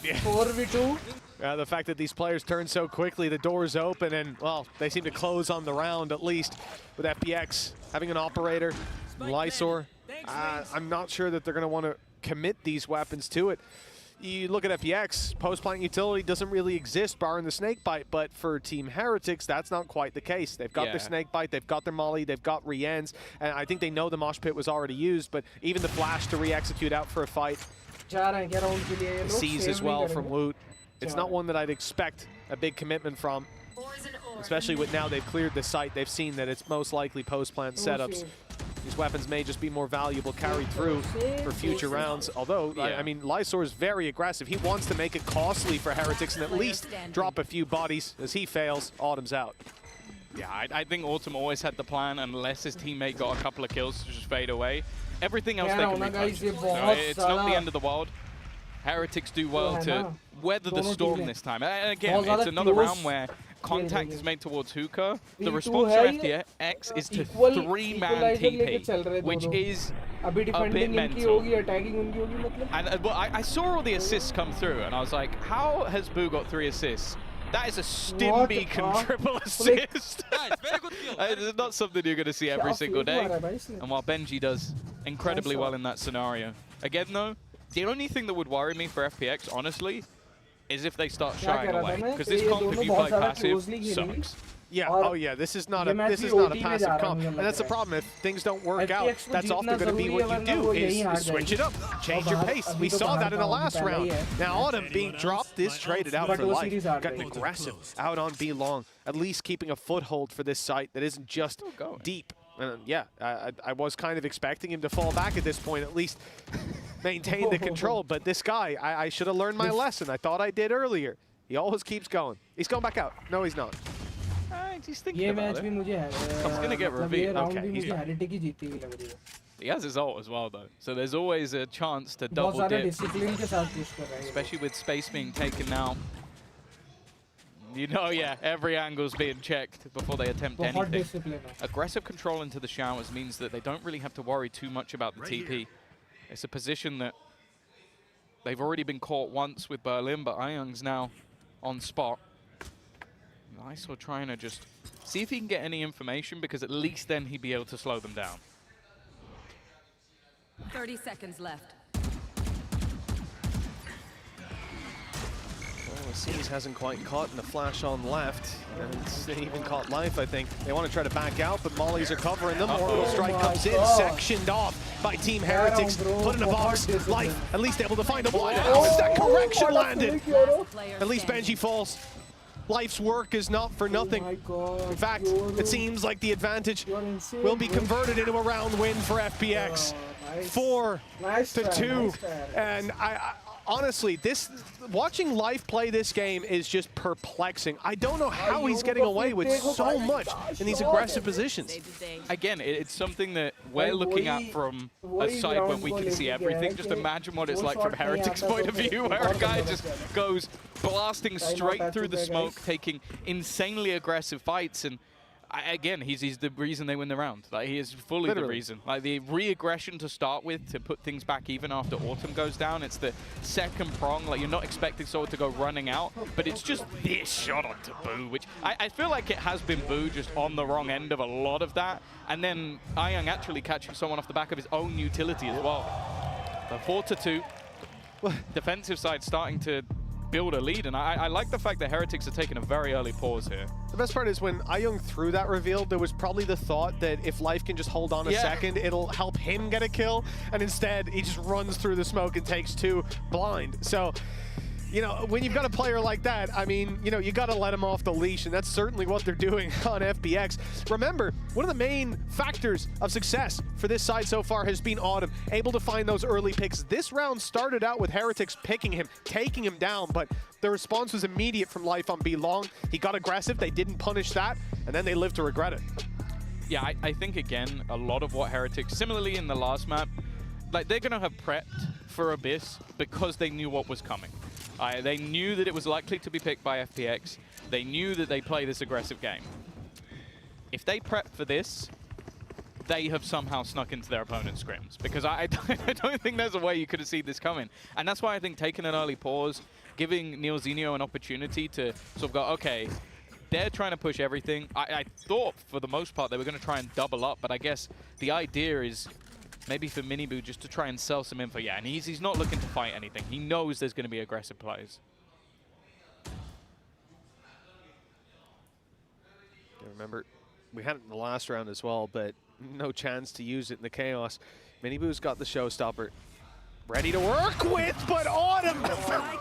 Yeah. 4v2. The fact that these players turn so quickly, the doors open, and, well, they seem to close on the round, at least, with FPX having an operator, Lysor. I'm not sure that they're going to want to commit these weapons to it. You look at FPX, post-plant utility doesn't really exist, barring the snakebite, but for Team Heretics, that's not quite the case. They've got their snakebite, they've got their molly, they've got Rien's, and I think they know the mosh pit was already used, but even the flash to re-execute out for a fight, sees as well from Woot. It's not one that I'd expect a big commitment from, especially with now they've cleared the site. They've seen that it's most likely post-plant setups. These weapons may just be more valuable carried through for future rounds. Although, I mean, Lysor is very aggressive. He wants to make it costly for Heretics and at least drop a few bodies. As he fails, Autumn's out. Yeah, I think Autumn always had the plan, unless his teammate got a couple of kills to just fade away. Everything else they can retouch. So it's not the end of the world. Heretics do well to weather the storm this time. And again, it's another round where contact is made towards Hookah. The response to FPX is to 3-man TP, which is a bit mental. And I saw all the assists come through, and I was like, how has Boo got 3 assists? That is a Stimbeacon triple assist. It's not something you're going to see every single day. And while Benji does incredibly well in that scenario. Again, though, the only thing that would worry me for FPX, honestly, is if they start shying away. Because this comp, if you play passive, sucks. Yeah, oh yeah, this is not a passive comp. And that's the problem. If things don't work out, that's often going to be what you do, is switch it up, change your pace. We saw that in the last round. Now Autumn being dropped is traded out for life. Gotten aggressive out on B long, at least keeping a foothold for this site that isn't just deep. And yeah, I was kind of expecting him to fall back at this point, at least maintain the control. But this guy, I should have learned my lesson. I thought I did earlier. He always keeps going. He's going back out. No, he's not. He's thinking about it. He's going to get revealed. Okay, he has his ult as well, though. So there's always a chance to double dip. Especially with space being taken now. You know, yeah, every angle's being checked before they attempt anything. Aggressive control into the showers means that they don't really have to worry too much about the TP. It's a position that they've already been caught once with Berlin, but Ayung's now on spot. Lysor trying to just see if he can get any information, because at least then he'd be able to slow them down. 30 seconds left. Well, Aziz hasn't quite caught in the flash on left, and it's even caught life, I think. They want to try to back out, but mollies are covering them. Orbital strike comes in, sectioned off by Team Heretics. Put in a box, life at least able to find a blind. How is that correction landed? At least Benji falls. Life's work is not for nothing. In fact, it seems like the advantage will be converted into a round win for FPX. 4-2. And honestly, watching Life play this game is just perplexing. I don't know how he's getting away with so much in these aggressive positions. Again, it's something that we're looking at from a side where we can see everything. Just imagine what it's like from Heretics' point of view, where a guy just goes blasting straight through the smoke, taking insanely aggressive fights, and again, he's the reason they win the round. Like, he is fully the reason. Like, the re-aggression to start with, to put things back even after Autumn goes down, it's the second prong. Like, you're not expecting someone to go running out, but it's just this shot onto Boo, which I feel like it has been Boo just on the wrong end of a lot of that, and then Ayung actually catching someone off the back of his own utility as well. So 4-2. Defensive side starting to build a lead, and I like the fact that Heretics are taking a very early pause here. The best part is when Ayung threw that reveal, there was probably the thought that if Life can just hold on a second, it'll help him get a kill, and instead he just runs through the smoke and takes 2 blind. So you know, when you've got a player like that, I mean, you know, you got to let him off the leash, and that's certainly what they're doing on FPX. Remember, one of the main factors of success for this side so far has been Autumn, able to find those early picks. This round started out with Heretics picking him, taking him down, but the response was immediate from Life on B Long. He got aggressive, they didn't punish that, and then they lived to regret it. Yeah, I think, again, a lot of what Heretics, similarly in the last map, like, they're going to have prepped for Abyss because they knew what was coming. They knew that it was likely to be picked by FPX. They knew that they play this aggressive game. If they prep for this, they have somehow snuck into their opponent's scrims, because I don't think there's a way you could have seen this coming. And that's why I think taking an early pause, giving Neilzinho an opportunity to sort of go, okay, they're trying to push everything. I thought for the most part they were going to try and double up, but I guess the idea is maybe for Miniboo just to try and sell some info. Yeah, and he's not looking to fight anything. He knows there's going to be aggressive plays. Remember, we had it in the last round as well, but no chance to use it in the chaos. Miniboo's got the showstopper ready to work with, but Autumn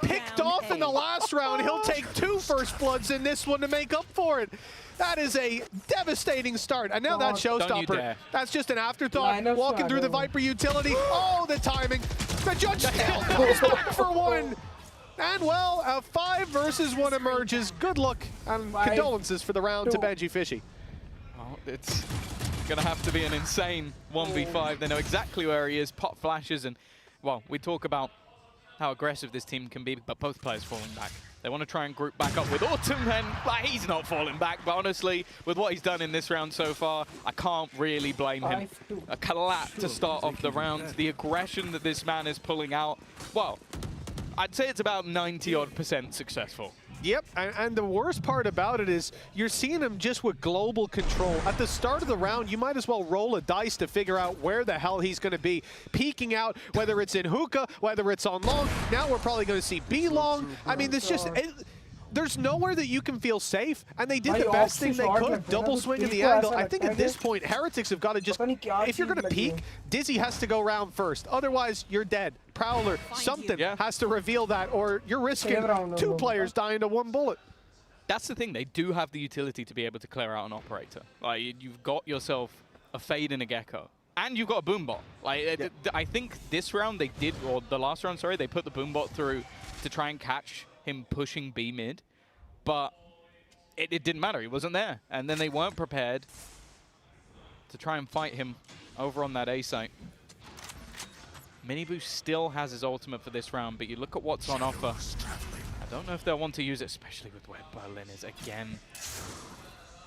picked off in the last round. He'll take 2 first bloods in this one to make up for it. That is a devastating start. And now that showstopper, that's just an afterthought. Walking through the Viper utility. Oh, the timing. The judge still goes back for 1. And well, a 5 versus 1 emerges. Good luck and condolences for the round to Benji Fishy. Well, it's going to have to be an insane 1v5. They know exactly where he is. Pop flashes and, well, we talk about how aggressive this team can be, but both players falling back. They want to try and group back up with Autumn, and he's not falling back. But honestly, with what he's done in this round so far, I can't really blame him. A collapse to start off the round. The aggression that this man is pulling out, well, I'd say it's about 90-odd% successful. Yep, and the worst part about it is you're seeing him just with global control. At the start of the round, you might as well roll a dice to figure out where the hell he's going to be. Peeking out, whether it's in hookah, whether it's on long. Now we're probably going to see B long. I mean, this just... there's nowhere that you can feel safe, and they did the best thing they could, double swing in the angle. I think at this point, Heretics have got to just, if you're going to peek, Dizzy has to go round first. Otherwise, you're dead. Prowler, something has to reveal that, or you're risking 2 players dying to 1 bullet. That's the thing, they do have the utility to be able to clear out an operator. Like, you've got yourself a Fade and a Gecko. And you've got a Boombot. Like, I think this round they did, or the last round, sorry, they put the Boombot through to try and catch him pushing B mid, but it didn't matter. He wasn't there. And then they weren't prepared to try and fight him over on that A site. Miniboo still has his ultimate for this round, but you look at what's on offer. I don't know if they'll want to use it, especially with where Berlin is again.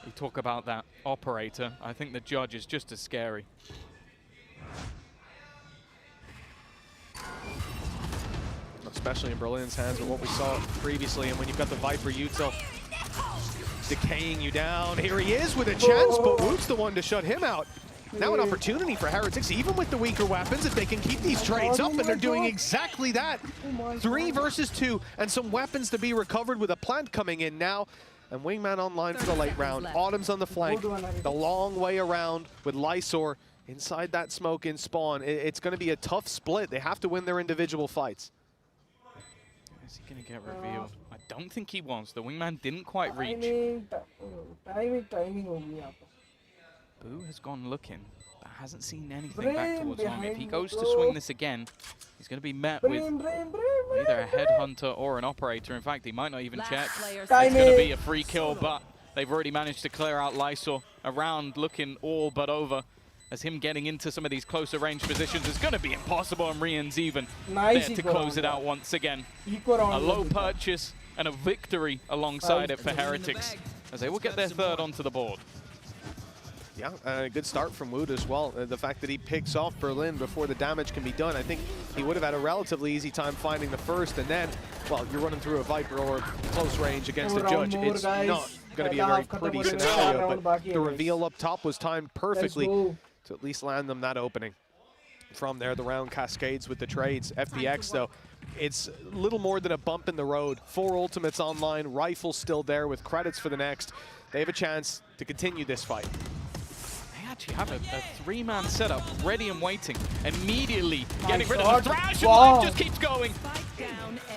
You talk about that operator. I think the judge is just as scary. Especially in Berlin's hands with what we saw previously, and when you've got the Viper Util decaying you down. Here he is with a chance, but Woot's the one to shut him out. Now an opportunity for Heretics, even with the weaker weapons, if they can keep these trades up, and they're doing exactly that. 3 versus 2, and some weapons to be recovered with a plant coming in now. And Wingman online for the late round. Autumn's on the flank, the long way around with Lysor inside that smoke in spawn. It's going to be a tough split. They have to win their individual fights. Is he going to get revealed? I don't think he was. The Wingman didn't quite reach. Boo has gone looking, but hasn't seen anything back towards home. If he goes to swing this again, he's going to be met with either a headhunter or an operator. In fact, he might not even check. It's going to be a free kill, but they've already managed to clear out Lysor. Around looking all but over, as him getting into some of these closer range positions is going to be impossible, and Rian's even there to close it out once again. A low purchase and a victory alongside it for Heretics, as they will get their 3rd onto the board. Yeah, a good start from Woot as well. The fact that he picks off Berlin before the damage can be done, I think he would have had a relatively easy time finding the first, and then, well, you're running through a Viper or close range against a judge. It's not going to be a very pretty scenario, but the reveal up top was timed perfectly to at least land them that opening. From there, the round cascades with the trades. FPX, though, it's little more than a bump in the road. 4 ultimates online, rifles still there with credits for the next. They have a chance to continue this fight. They had actually have a three-man setup ready and waiting. Immediately getting Nice rid shot. of the thrash, and Wow. Life just keeps going.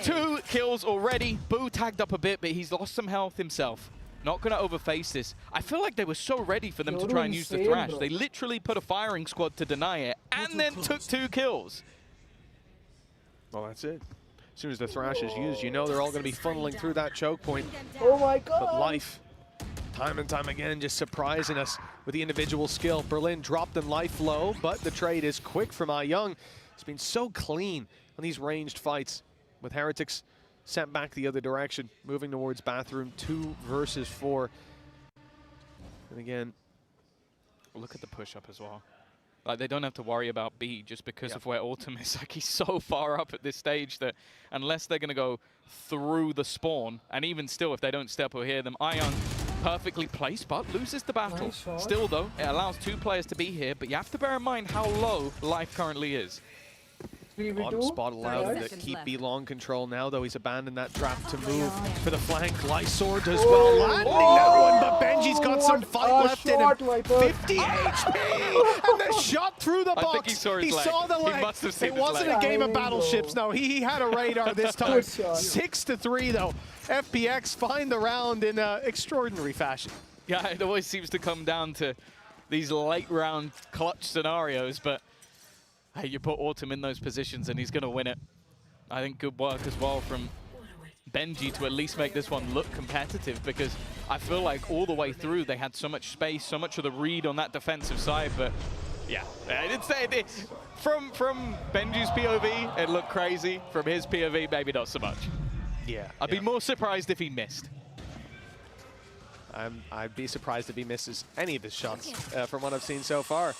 2 kills already. Boo tagged up a bit, but he's lost some health himself. Not going to overface this. I feel like they were so ready for them to try and use the thrash. They literally put a firing squad to deny it, and then took 2 kills. Well, that's it. As soon as the thrash is used, you know they're all going to be funneling through that choke point. Oh my god! But Life, time and time again, just surprising us with the individual skill. Berlin dropped in Life low, but the trade is quick from Young. It's been so clean on these ranged fights, with Heretics sent back the other direction, moving towards Bathroom 2 versus 4. And again, look at the push-up as well. Like, they don't have to worry about B just because of where Autumn is. Like, he's so far up at this stage that unless they're going to go through the spawn, and even still, if they don't step or hear them, Young perfectly placed, but loses the battle. Nice Still, though, it allows 2 players to be here, but you have to bear in mind how low Life currently is. Autumn spot allowed to keep B long control now, though he's abandoned that trap to move for the flank. Lysor does well, landing that one, but Benji's got some fight left in him. 50 HP, and the shot through the box. I think he saw his leg. Saw the leg. He must have seen it his wasn't leg. a game of battleships, no. He had a radar this time. 6-3, though. FPX find the round in extraordinary fashion. Yeah, it always seems to come down to these late round clutch scenarios, but hey, you put Autumn in those positions and he's going to win it. I think good work as well from Benji to at least make this one look competitive, because I feel like all the way through they had so much space, so much of the read on that defensive side, but yeah, from Benji's POV, it looked crazy. From his POV, maybe not so much. Yeah. I'd be more surprised if he missed. I'd be surprised if he misses any of his shots from what I've seen so far.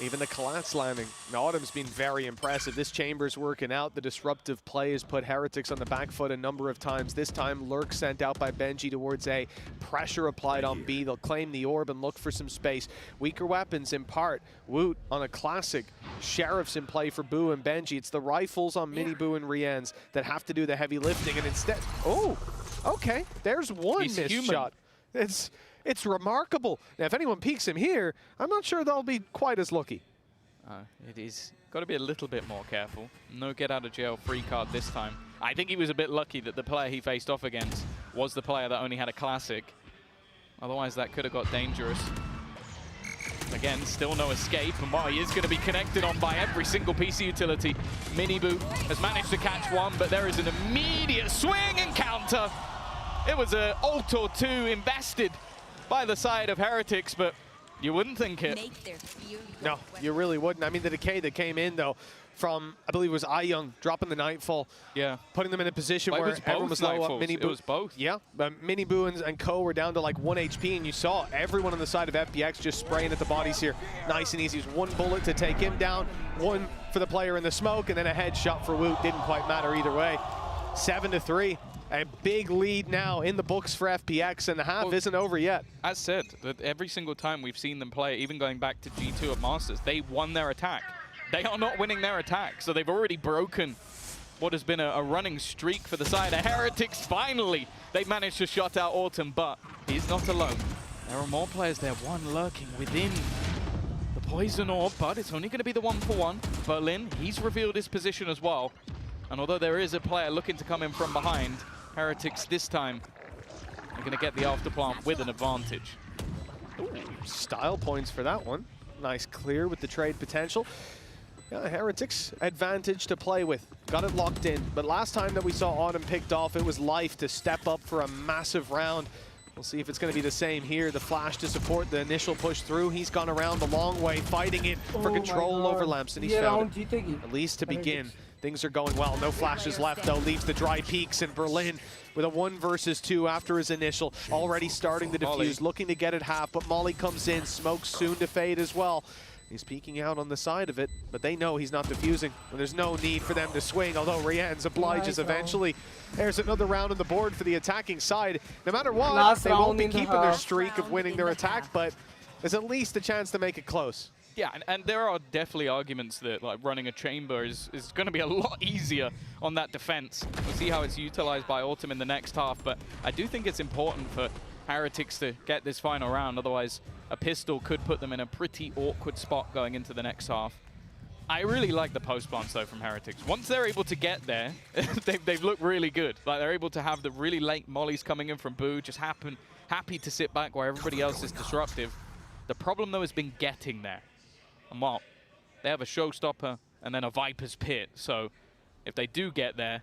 Even the collapse landing. Autumn's been very impressive. This chamber's working out. The disruptive play has put Heretics on the back foot a number of times. This time, Lurk sent out by Benji towards A. Pressure applied on B. They'll claim the orb and look for some space. Weaker weapons in part. Woot on a classic. Sheriff's in play for Boo and Benji. It's the rifles on Mini Boo and Rienz that have to do the heavy lifting, and instead... Oh, okay. There's one missed shot. It's remarkable. Now, if anyone peeks him here, I'm not sure they'll be quite as lucky. It is got to be a little bit more careful. No get out of jail free card this time. I think he was a bit lucky that the player he faced off against was the player that only had a classic. Otherwise, that could have got dangerous. Again, still no escape, and while he is going to be connected on by every single PC utility, Miniboo has managed to catch one, but there is an immediate swing and counter. It was an ult or 2 invested by the side of Heretics, but you wouldn't think it. No, you really wouldn't. I mean, the decay that came in, though, from, I believe it was Young dropping the Nightfall. Yeah. Putting them in a position Well, where everyone was low up. Miniboo. It was both. Yeah, but Miniboo and Co were down to like 1 HP, and you saw everyone on the side of FPX just spraying at the bodies here. Nice and easy. It was 1 bullet to take him down, 1 for the player in the smoke, and then a headshot for Woot. Didn't quite matter either way. 7-3. A big lead now in the books for FPX, and the half isn't over yet. As said, that every single time we've seen them play, even going back to G2 at Masters, they won their attack. They are not winning their attack, so they've already broken what has been a running streak for the side of Heretics. Finally, they managed to shut out Autumn, but he's not alone. There are more players there, one lurking within the poison orb, but it's only going to be the 1-for-1. Berlin, he's revealed his position as well. And although there is a player looking to come in from behind, Heretics this time are going to get the afterplant with an advantage. Ooh, style points for that one. Nice clear with the trade potential. Yeah, Heretics advantage to play with. Got it locked in. But last time that we saw Autumn picked off, it was Life to step up for a massive round. We'll see if it's going to be the same here. The flash to support the initial push through. He's gone around the long way, fighting it for control over Lamps, and he's found it. At least to begin. Things are going well. No flashes left, though. Leaves the dry peaks in Berlin with a 1 versus 2 after his initial. Already starting the defuse, looking to get it half, but Molly comes in. Smoke soon to fade as well. He's peeking out on the side of it, but they know he's not defusing. And there's no need for them to swing, although Rienz obliges eventually. There's another round on the board for the attacking side. No matter what, they won't be keeping their streak of winning their attack, but there's at least a chance to make it close. Yeah, and there are definitely arguments that like running a chamber is going to be a lot easier on that defense. We'll see how it's utilized by Autumn in the next half, but I do think it's important for Heretics to get this final round. Otherwise, a pistol could put them in a pretty awkward spot going into the next half. I really like the post plants though from Heretics. Once they're able to get there, they've looked really good. Like they're able to have the really late mollies coming in from Boo, just happy to sit back while everybody else is disruptive. The problem though has been getting there. And well, they have a showstopper and then a Viper's Pit. So if they do get there,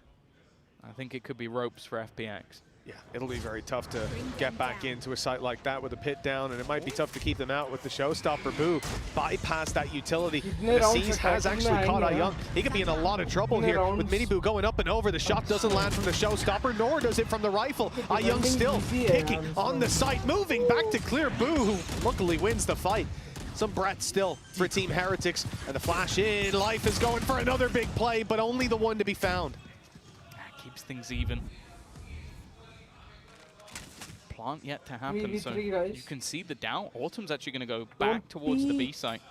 I think it could be ropes for FPX. Yeah, it'll be very tough to get back into a site like that with a pit down, and it might be tough to keep them out with the showstopper. Boo bypass that utility. The Seas has actually caught Young. He could be in a lot of trouble here with Miniboo going up and over. The shot doesn't land from the showstopper, nor does it from the rifle. Young still picking on the site, moving back to clear Boo, who luckily wins the fight. Some breath still for Team Heretics, and the flash in. Life is going for another big play, but only the one to be found. That keeps things even. Plant yet to happen, so you can see the down. Autumn's actually going to go back towards the B site.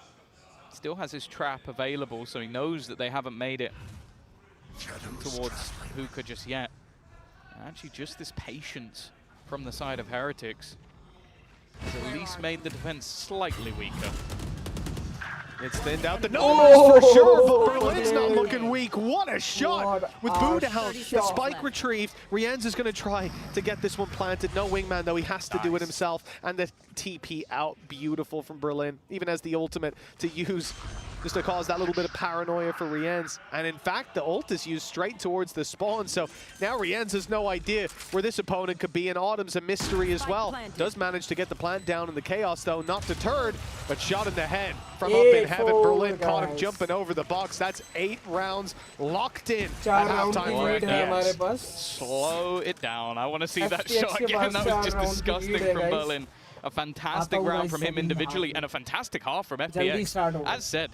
Still has his trap available, so he knows that they haven't made it towards Hookah just yet. And actually, just this patience from the side of Heretics has at least made the defense slightly weaker. It's thinned out the numbers for sure, but Berlin's not looking weak. What a shot with Boo down. The spike retrieved. Rienz is going to try to get this one planted. No wingman, though. He has to do it himself. And the TP out. Beautiful from Berlin. Even as the ultimate to use just to cause that little bit of paranoia for Rienz. And in fact, the ult is used straight towards the spawn. So now Rienz has no idea where this opponent could be. And Autumn's a mystery as well. Does manage to get the plant down in the chaos, though. Not deterred, but shot in the head from up in heaven. Berlin caught him jumping over the box. That's 8 rounds locked in at halftime. Slow it down. I want to see that shot again. That was just disgusting from Berlin. A fantastic round from him individually and a fantastic half from FPX. As said,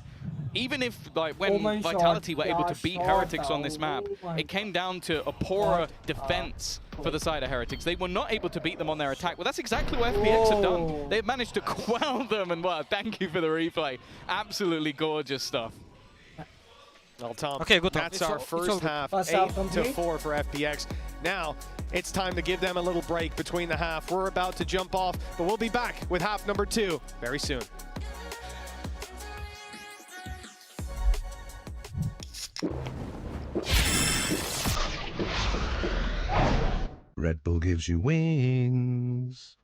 even if when Vitality were able to beat Heretics on this map, it came down to a poorer defense for the side of Heretics. They were not able to beat them on their attack. Well, that's exactly what FPX have done. They've managed to quell them, and well, thank you for the replay. Absolutely gorgeous stuff. Well, Tom, okay, good. That's our first half, 8-4 for FPX. Now, it's time to give them a little break between the half. We're about to jump off, but we'll be back with half number 2 very soon. Red Bull gives you wings.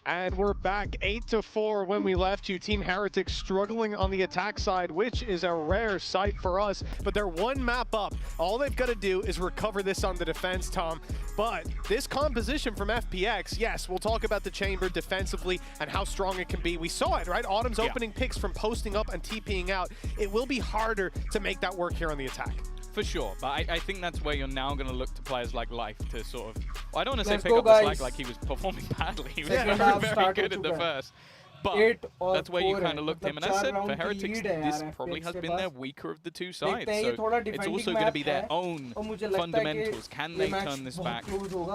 And we're back 8-4 when we left you. Team Heretics struggling on the attack side, which is a rare sight for us. But they're one map up. All they've got to do is recover this on the defense, Tom. But this composition from FPX, yes, we'll talk about the chamber defensively and how strong it can be. We saw it, right? Autumn's opening picks from posting up and TPing out. It will be harder to make that work here on the attack. For sure, but I think that's where you're now going to look to players like Life to sort of, well, I don't want to say pick up the slack like he was performing badly. He was very good at the first. But that's where you kind of look to him. And as I said, for Heretics, this probably has been their weaker of the two sides. So it's also going to be their own fundamentals. Can they turn this back?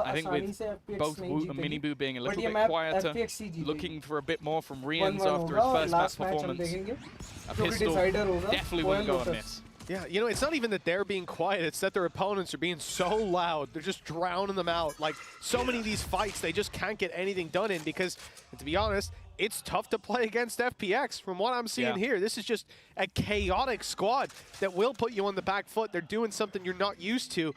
I think with both Woot and Miniboo being a little bit quieter, looking for a bit more from Rienz after his first match performance, a pistol definitely wouldn't go amiss. Yeah, you know, it's not even that they're being quiet, it's that their opponents are being so loud. They're just drowning them out. Like, so many of these fights, they just can't get anything done in because, to be honest, it's tough to play against FPX from what I'm seeing here. This is just a chaotic squad that will put you on the back foot. They're doing something you're not used to.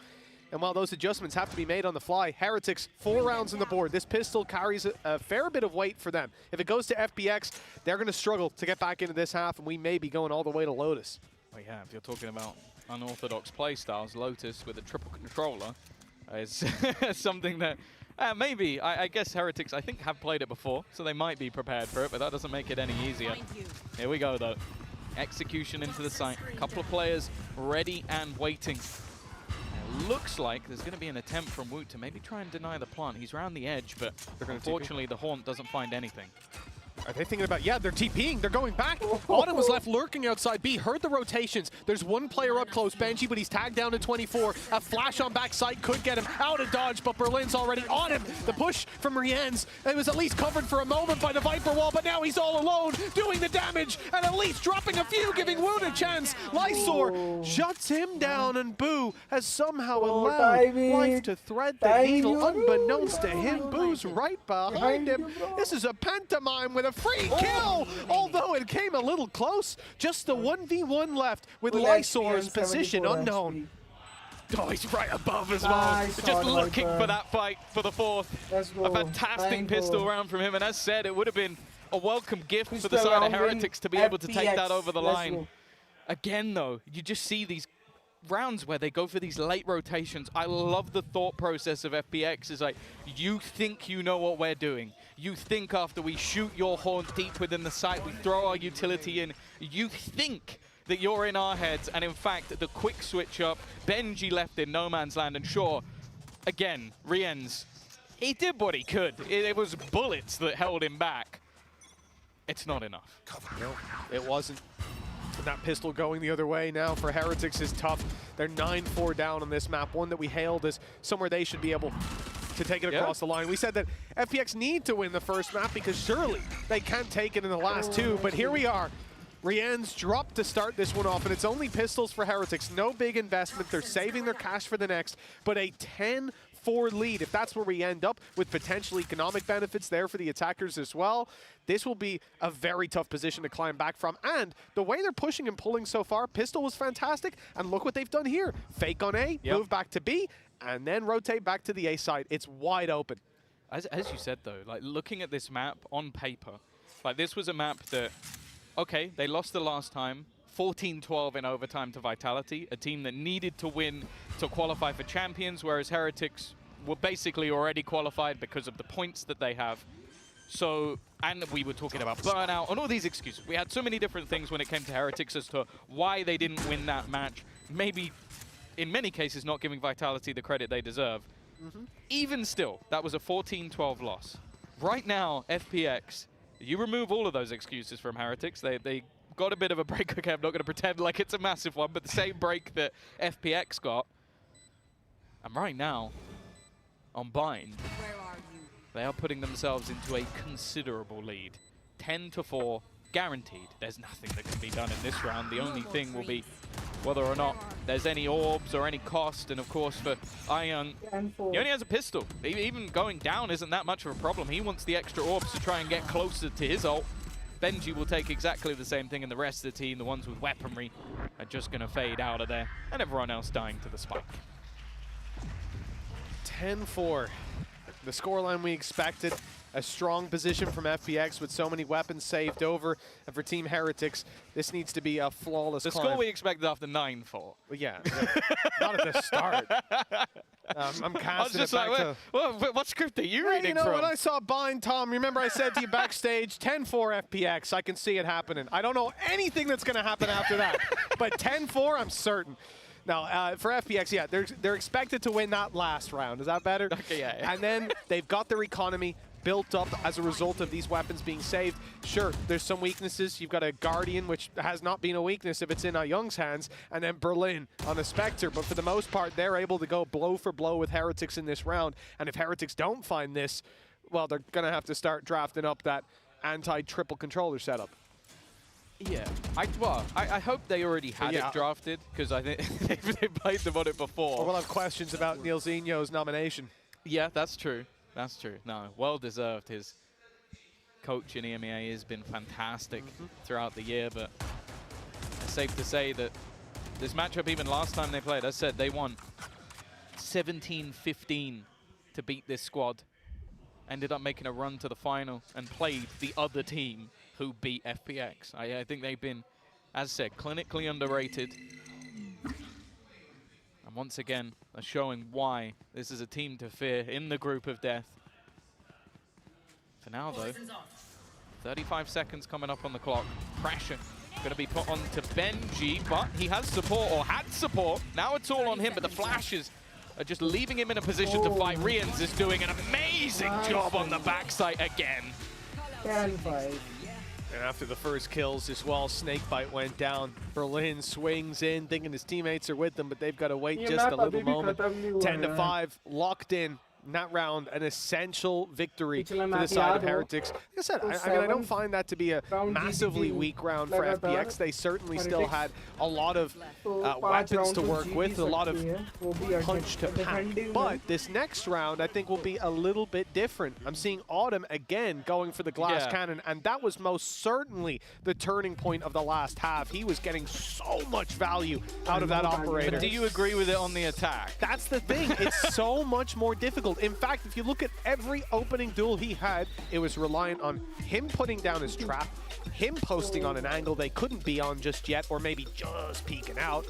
And while those adjustments have to be made on the fly, Heretics, 4 rounds on the board. This pistol carries a fair bit of weight for them. If it goes to FPX, they're going to struggle to get back into this half, and we may be going all the way to Lotus. Well, yeah, if you're talking about unorthodox playstyles, Lotus with a triple controller is something that maybe, I guess Heretics, I think, have played it before, so they might be prepared for it, but that doesn't make it any easier. Here we go, though. Execution into the site. A couple of players ready and waiting. Looks like there's going to be an attempt from Woot to maybe try and deny the plant. He's around the edge, but unfortunately the Haunt doesn't find anything. Are they thinking about, yeah, they're TPing, they're going back. Autumn was left lurking outside B, heard the rotations. There's one player up close, Benji, but he's tagged down to 24. A flash on backside could get him out of dodge, but Berlin's already on him. The push from Rienz, it was at least covered for a moment by the Viper wall, but now he's all alone, doing the damage, and at least dropping a few, giving Woot a chance. Lysor shuts him down, and Boo has somehow allowed life to thread the needle. Unbeknownst to him, Boo's right behind him. This is a pantomime with a free kill, although it came a little close. Just the 1v1 left with Lysor's position unknown. Oh, he's right above as well. Just looking for that fight for the fourth. A fantastic pistol round from him, and as said, it would have been a welcome gift for the side of Heretics to be able to take that over the line. Again, though, you just see these rounds where they go for these late rotations. I love the thought process of FPX. Is like, you think you know what we're doing. You think after we shoot your Haunt deep within the site, we throw our utility in, you think that you're in our heads, and in fact, the quick switch up, Benji left in no man's land, and sure, again, Rienz, he did what he could. It was bullets that held him back. It's not enough. No, it wasn't. That pistol going the other way now for Heretics is tough. They're 9-4 down on this map, one that we hailed as somewhere they should be able to take it across the line. We said that FPX need to win the first map because surely they can't take it in the last two, but here we are. Rienz dropped to start this one off, and it's only pistols for Heretics. No big investment. They're saving their cash for the next, but a 10-4 lead. If that's where we end up with potential economic benefits there for the attackers as well, this will be a very tough position to climb back from. And the way they're pushing and pulling so far, pistol was fantastic, and look what they've done here. Fake on A, move back to B, and then rotate back to the A side. It's wide open. As you said, though, like looking at this map on paper, like this was a map that, okay, they lost the last time, 14-12 in overtime to Vitality, a team that needed to win to qualify for Champions, whereas Heretics were basically already qualified because of the points that they have. So, and we were talking about burnout and all these excuses. We had so many different things when it came to Heretics as to why they didn't win that match. Maybe, in many cases, not giving Vitality the credit they deserve. Even still, that was a 14-12 loss. Right now, FPX, you remove all of those excuses from Heretics. They got a bit of a break. Okay, I'm not going to pretend like it's a massive one, but the same break that FPX got. And right now, on Bind, they are putting themselves into a considerable lead. 10-4, guaranteed. There's nothing that can be done in this round. The only thing will be whether or not there's any orbs or any cost. And of course, for Ion, he only has a pistol. Even going down isn't that much of a problem. He wants the extra orbs to try and get closer to his ult. Benji will take exactly the same thing, and the rest of the team, the ones with weaponry, are just going to fade out of there. And everyone else dying to the spike. 10-4. The scoreline we expected. A strong position from FPX with so many weapons saved over. And for Team Heretics, this needs to be a flawless climb. The score we expected after 9-4. Well, yeah, not at the start. I'm casting it back to... Well, what script are you reading from? When I saw Bind, Tom, remember I said to you backstage, 10-4 FPX, I can see it happening. I don't know anything that's going to happen after that. But 10-4, I'm certain. Now, for FPX, yeah, they're expected to win that last round. Is that better? Okay, yeah. And then they've got their economy built up as a result of these weapons being saved. Sure, there's some weaknesses. You've got a Guardian, which has not been a weakness if it's in Young's hands, and then Berlin on a Spectre. But for the most part, they're able to go blow for blow with Heretics in this round. And if Heretics don't find this, well, they're going to have to start drafting up that anti-triple controller setup. Yeah, I hope they already had it drafted, because I think they played them on it before. Or we'll have questions about Neil Zinho's nomination. Yeah, that's true. That's true. No, well deserved his coach in EMEA has been fantastic throughout the year, but it's safe to say that this matchup, even last time they played, as I said, they won 17-15 to beat this squad. Ended up making a run to the final and played the other team who beat FPX. I think they've been, as I said, clinically underrated. And once again, are showing why this is a team to fear in the group of death. For now, though, 35 seconds coming up on the clock. Pressure going to be put on to Benji, but he has support, or had support. Now it's all on him, but the flashes are just leaving him in a position to fight. Rians is doing an amazing job on the backside again. 10-5. And after the first kills as well, Snakebite went down. Berlin swings in, thinking his teammates are with them, but they've got to wait just a little moment. 10-5, locked in that round, an essential victory for the side of Heretics. Like I said, I mean, I don't find that to be a massively weak round for FPX. They certainly still had a lot of weapons to work with, a lot of punch to pack. But this next round, I think, will be a little bit different. I'm seeing Autumn again going for the glass cannon, and that was most certainly the turning point of the last half. He was getting so much value out of that operator. But do you agree with it on the attack? That's the thing. It's so much more difficult. In fact, if you look at every opening duel he had, it was reliant on him putting down his trap, him posting on an angle they couldn't be on just yet, or maybe just peeking out,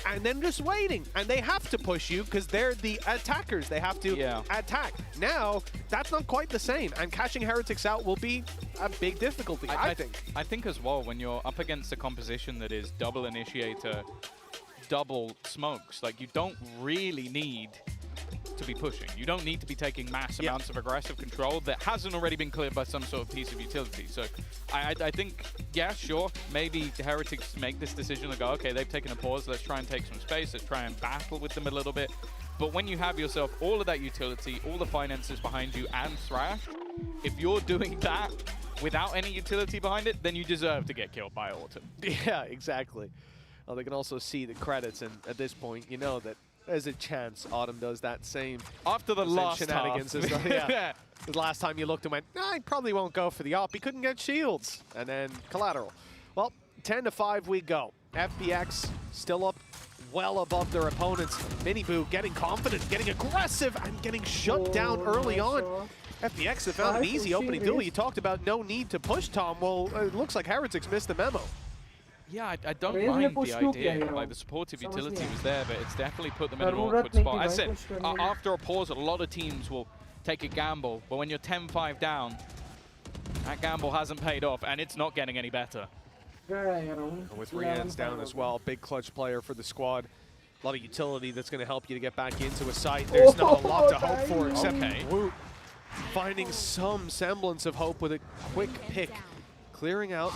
and then just waiting. And they have to push you because they're the attackers. They have to attack. Now, that's not quite the same, and catching Heretics out will be a big difficulty, I think. I think as well, when you're up against a composition that is double initiator, double smokes, like, you don't really need to be pushing. You don't need to be taking mass amounts of aggressive control that hasn't already been cleared by some sort of piece of utility. So I think, yeah, sure, maybe the Heretics make this decision to go, okay, they've taken a pause, let's try and take some space, let's try and battle with them a little bit. But when you have yourself all of that utility, all the finances behind you and Thrash, if you're doing that without any utility behind it, then you deserve to get killed by Autumn. Yeah, exactly. Well, they can also see the credits, and at this point, you know that there's a chance Autumn does that same after the last shenanigans. Yeah. The last time you looked and went, nah, he probably won't go for the op. He couldn't get shields. And then collateral. Well, 10-5 we go. FPX still up well above their opponents. Miniboo getting confident, getting aggressive, and getting shut down early on. FPX have found an easy opening duel. You talked about no need to push, Tom. Well, it looks like Heretics missed the memo. Yeah, I don't mind the idea. Like, the supportive utility was there, but it's definitely put them in an awkward spot. I said, after a pause, a lot of teams will take a gamble, but when you're 10-5 down, that gamble hasn't paid off, and it's not getting any better. With Rian's down as well, big clutch player for the squad. A lot of utility that's going to help you to get back into a site. There's not a lot to hope for, except Woot finding some semblance of hope with a quick pick. Clearing out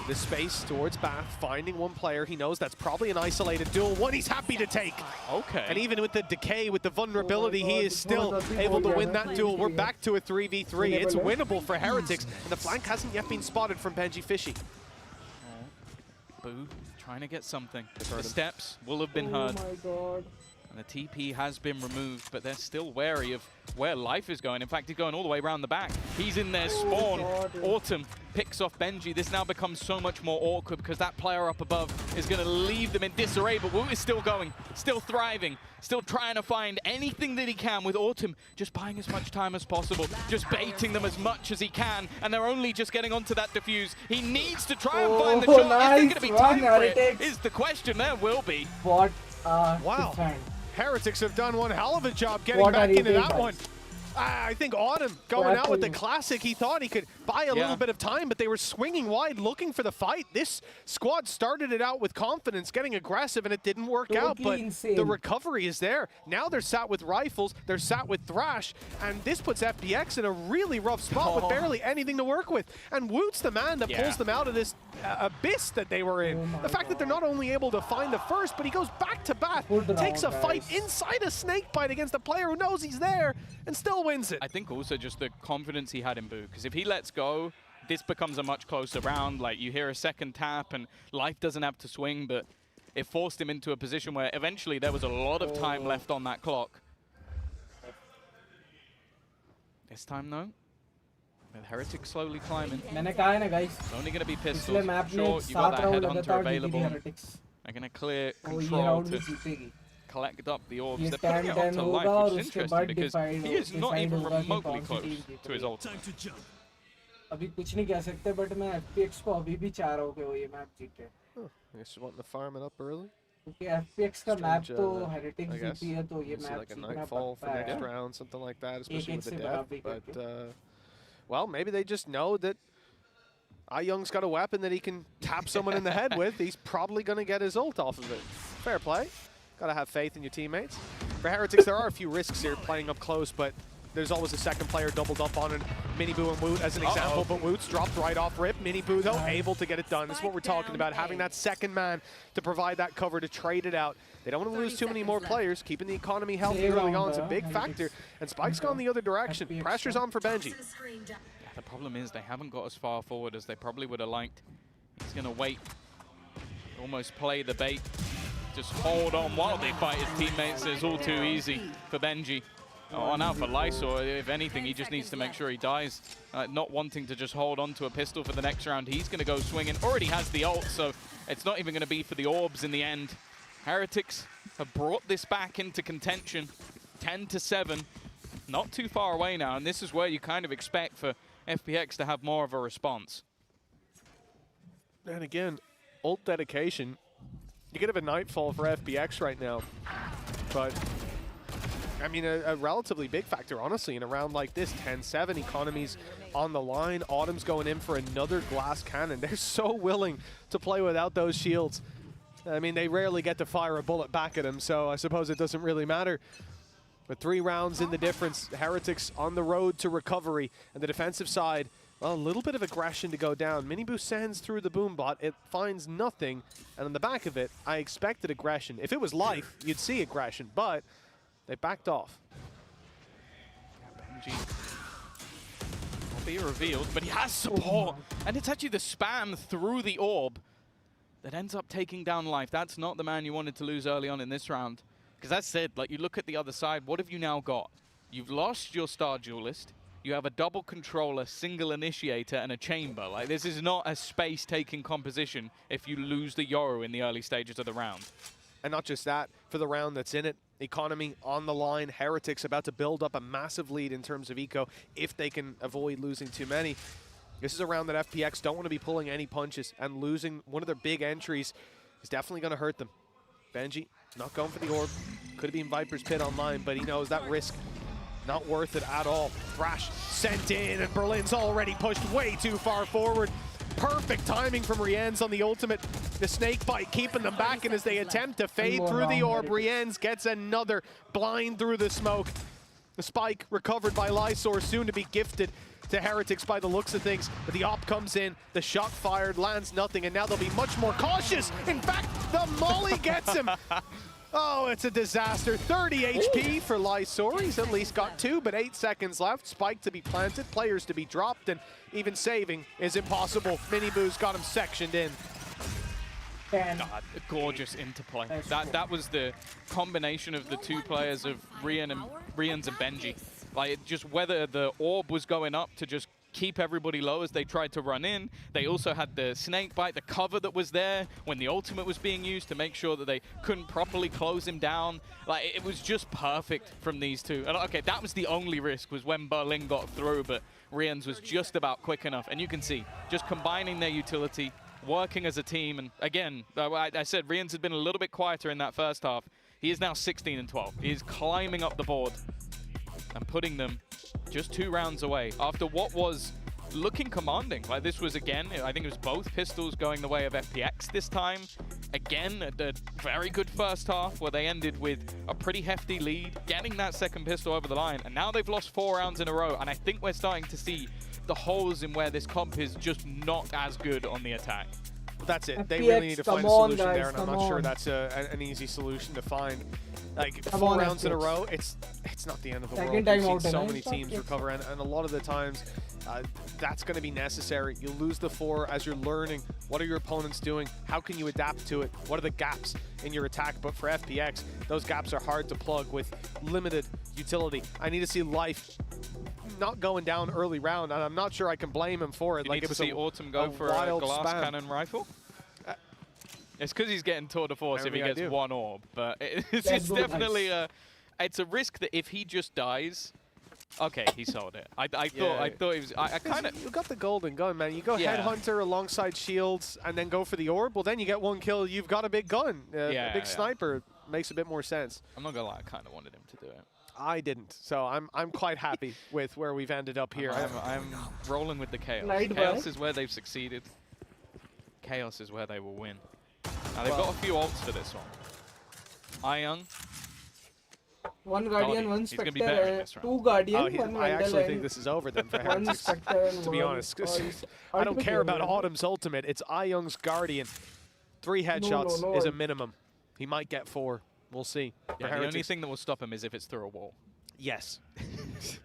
the space towards Bath, finding one player. He knows that's probably an isolated duel, one he's happy to take. Okay. And even with the decay, with the vulnerability, he is still able to win that duel. We're back to a 3v3. It's winnable for Heretics, and the flank hasn't yet been spotted from Benji Fishy. Boo, trying to get something. The steps will have been heard. Oh my god. And the TP has been removed, but they're still wary of where life is going. In fact, he's going all the way around the back. He's in their spawn. Autumn picks off Benji. This now becomes so much more awkward because that player up above is going to leave them in disarray, but Woot is still going, still thriving, still trying to find anything that he can with Autumn, just buying as much time as possible, just baiting them as much as he can, and they're only just getting onto that defuse. He needs to try and find the shot. Nice. Is there going to be time for it? Is the question. There will be. What wow. Heretics have done one hell of a job getting back into that one. I think Autumn going out with the classic. He thought he could buy a little bit of time, but they were swinging wide looking for the fight. This squad started it out with confidence, getting aggressive, and it didn't work out, but the recovery is there. Now they're sat with rifles, they're sat with Thrash, and this puts FPX in a really rough spot with barely anything to work with. And Woot's the man that pulls them out of this abyss that they were in. The fact that they're not only able to find the first, but he goes back to Bath, takes a fight inside a Snakebite against a player who knows he's there, and still wins it. I think also just the confidence he had in Boo, because if he lets go, this becomes a much closer round. Like, you hear a second tap and life doesn't have to swing, but it forced him into a position where eventually there was a lot of time left on that clock. This time though, With Heretic slowly climbing. मैंने कहा है ना guys. Only going to be pistols. पिछले map में Sure, you got 7 that round headhunter लगातार जीती available. Heretics. They're going to clear वो ये control round to भी जीतेगी. collect up the orbs. ये They're putting it 10-10 onto होगा life, और which is उसके interesting बाद because he is not decide even होगा कि remotely कौन सी close team to his ult. अभी कुछ नहीं कह सकते but मैं FPX को अभी भी चाह रहा हूँ कि वो ये मैप जीते. I guess you want to farm it up early. क्योंकि FPX का मैप Strange, तो I Heretics guess. जीती है तो ये See मैप like a जीतना nightfall for पक्का next है. round, something like that, especially with the से death. बराबरी But करके. well, maybe they just know that Young's got a weapon that he can tap someone in the head with. He's probably going to get his ult off of it. Fair play. Got to have faith in your teammates. For Heretics, there are a few risks here playing up close, but there's always a second player doubled up on it. Miniboo and Woot as an example, but Woot's dropped right off rip. Miniboo, though, able to get it done. This is what we're talking about, having that second man to provide that cover to trade it out. They don't want to lose too many more players. Keeping the economy healthy early on is a big factor. And Spike's gone the other direction. Pressure's on for Benji. The problem is they haven't got as far forward as they probably would have liked. He's going to wait, almost play the bait, just hold on while they fight his teammates. It's all too easy for Benji. Oh, now for Lysor, if anything, he just needs to make sure he dies. Not wanting to just hold on to a pistol for the next round. He's going to go swinging. Already has the ult, so it's not even going to be for the orbs in the end. Heretics have brought this back into contention. 10-7. Not too far away now, and this is where you kind of expect for FPX to have more of a response. And again, ult dedication. You could have a nightfall for FPX right now, but I mean, a relatively big factor, honestly, in a round like this. 10-7, economy's on the line. Autumn's going in for another glass cannon. They're so willing to play without those shields. I mean, they rarely get to fire a bullet back at them, so I suppose it doesn't really matter. But 3 rounds in the difference. Heretics on the road to recovery. And the defensive side, well, a little bit of aggression to go down. Miniboo sends through the boom bot. It finds nothing. And on the back of it, I expected aggression. If it was life, you'd see aggression. But they backed off. Benji will be revealed, but he has support. And it's actually the spam through the orb that ends up taking down life. That's not the man you wanted to lose early on in this round. Because as said, like, you look at the other side, what have you now got? You've lost your Star Duelist. You have a double controller, single initiator, and a chamber. Like, this is not a space-taking composition if you lose the Yoru in the early stages of the round. And not just that, for the round that's in it, economy on the line. Heretics about to build up a massive lead in terms of eco if they can avoid losing too many. This is a round that FPX don't want to be pulling any punches, and losing one of their big entries is definitely going to hurt them. Benji not going for the orb. Could have been Viper's Pit online, but he knows that risk not worth it at all. Thrash sent in, and Berlin's already pushed way too far forward. Perfect timing from Rienz on the ultimate. The snake bite keeping them back, and as they attempt to fade through the orb, Rienz gets another blind through the smoke. The spike recovered by Lysor, soon to be gifted to Heretics by the looks of things, but the op comes in, the shot fired, lands nothing, and now they'll be much more cautious. In fact, the molly gets him. Oh, it's a disaster. 30 HP for Lysor. He's at least got 2, but 8 seconds left. Spike to be planted, players to be dropped, and even saving is impossible. Miniboo's got him sectioned in. God, a gorgeous interplay. That was the combination of the 2 players of Rienz and Benji. Like, just whether the orb was going up to just keep everybody low as they tried to run in. They also had the snake bite, the cover that was there when the ultimate was being used to make sure that they couldn't properly close him down. Like, it was just perfect from these 2. And okay, that was the only risk, was when Berlin got through, but Rienz was just about quick enough. And you can see, just combining their utility, working as a team. And again, I said Rienz had been a little bit quieter in that first half. He is now 16-12. He is climbing up the board and putting them just 2 rounds away after what was looking commanding. Like, this was, again, I think it was both pistols going the way of FPX this time. Again, a very good first half where they ended with a pretty hefty lead, getting that second pistol over the line, and now they've lost 4 rounds in a row, and I think we're starting to see the holes in where this comp is just not as good on the attack. That's it. They really need to find a solution there, and I'm not sure that's an easy solution to find. Like, 4 rounds in a row, it's not the end of the world. We've seen so many teams recover, and a lot of the times, that's going to be necessary. You lose the 4 as you're learning. What are your opponents doing? How can you adapt to it? What are the gaps in your attack? But for FPX, those gaps are hard to plug with limited utility. I need to see life not going down early round, and I'm not sure I can blame him for it. You like need it to was see Autumn go for a glass spam. cannon rifle. It's because he's getting tour de force if he gets one orb, but it's definitely it's a risk that if he just dies. Okay, he sold it. I thought he was. I kind of. You got the golden gun, man. You go Headhunter alongside shields and then go for the orb. Well, then you get one kill. You've got a big gun, a big sniper. Makes a bit more sense. I'm not gonna lie. I kind of wanted him to do it. I didn't, so I'm quite happy with where we've ended up here. I'm rolling with the chaos. Chaos is where they've succeeded. Chaos is where they will win. Now they've got a few ults for this one. Iyoung. One Guardian, one Spectre, two Guardian, one I actually think this is over then for Heretics, to be honest. I don't care about Autumn's ultimate. It's Iyoung's Guardian. 3 headshots is a minimum. He might get 4. We'll see. Yeah, the only thing that will stop him is if it's through a wall. Yes.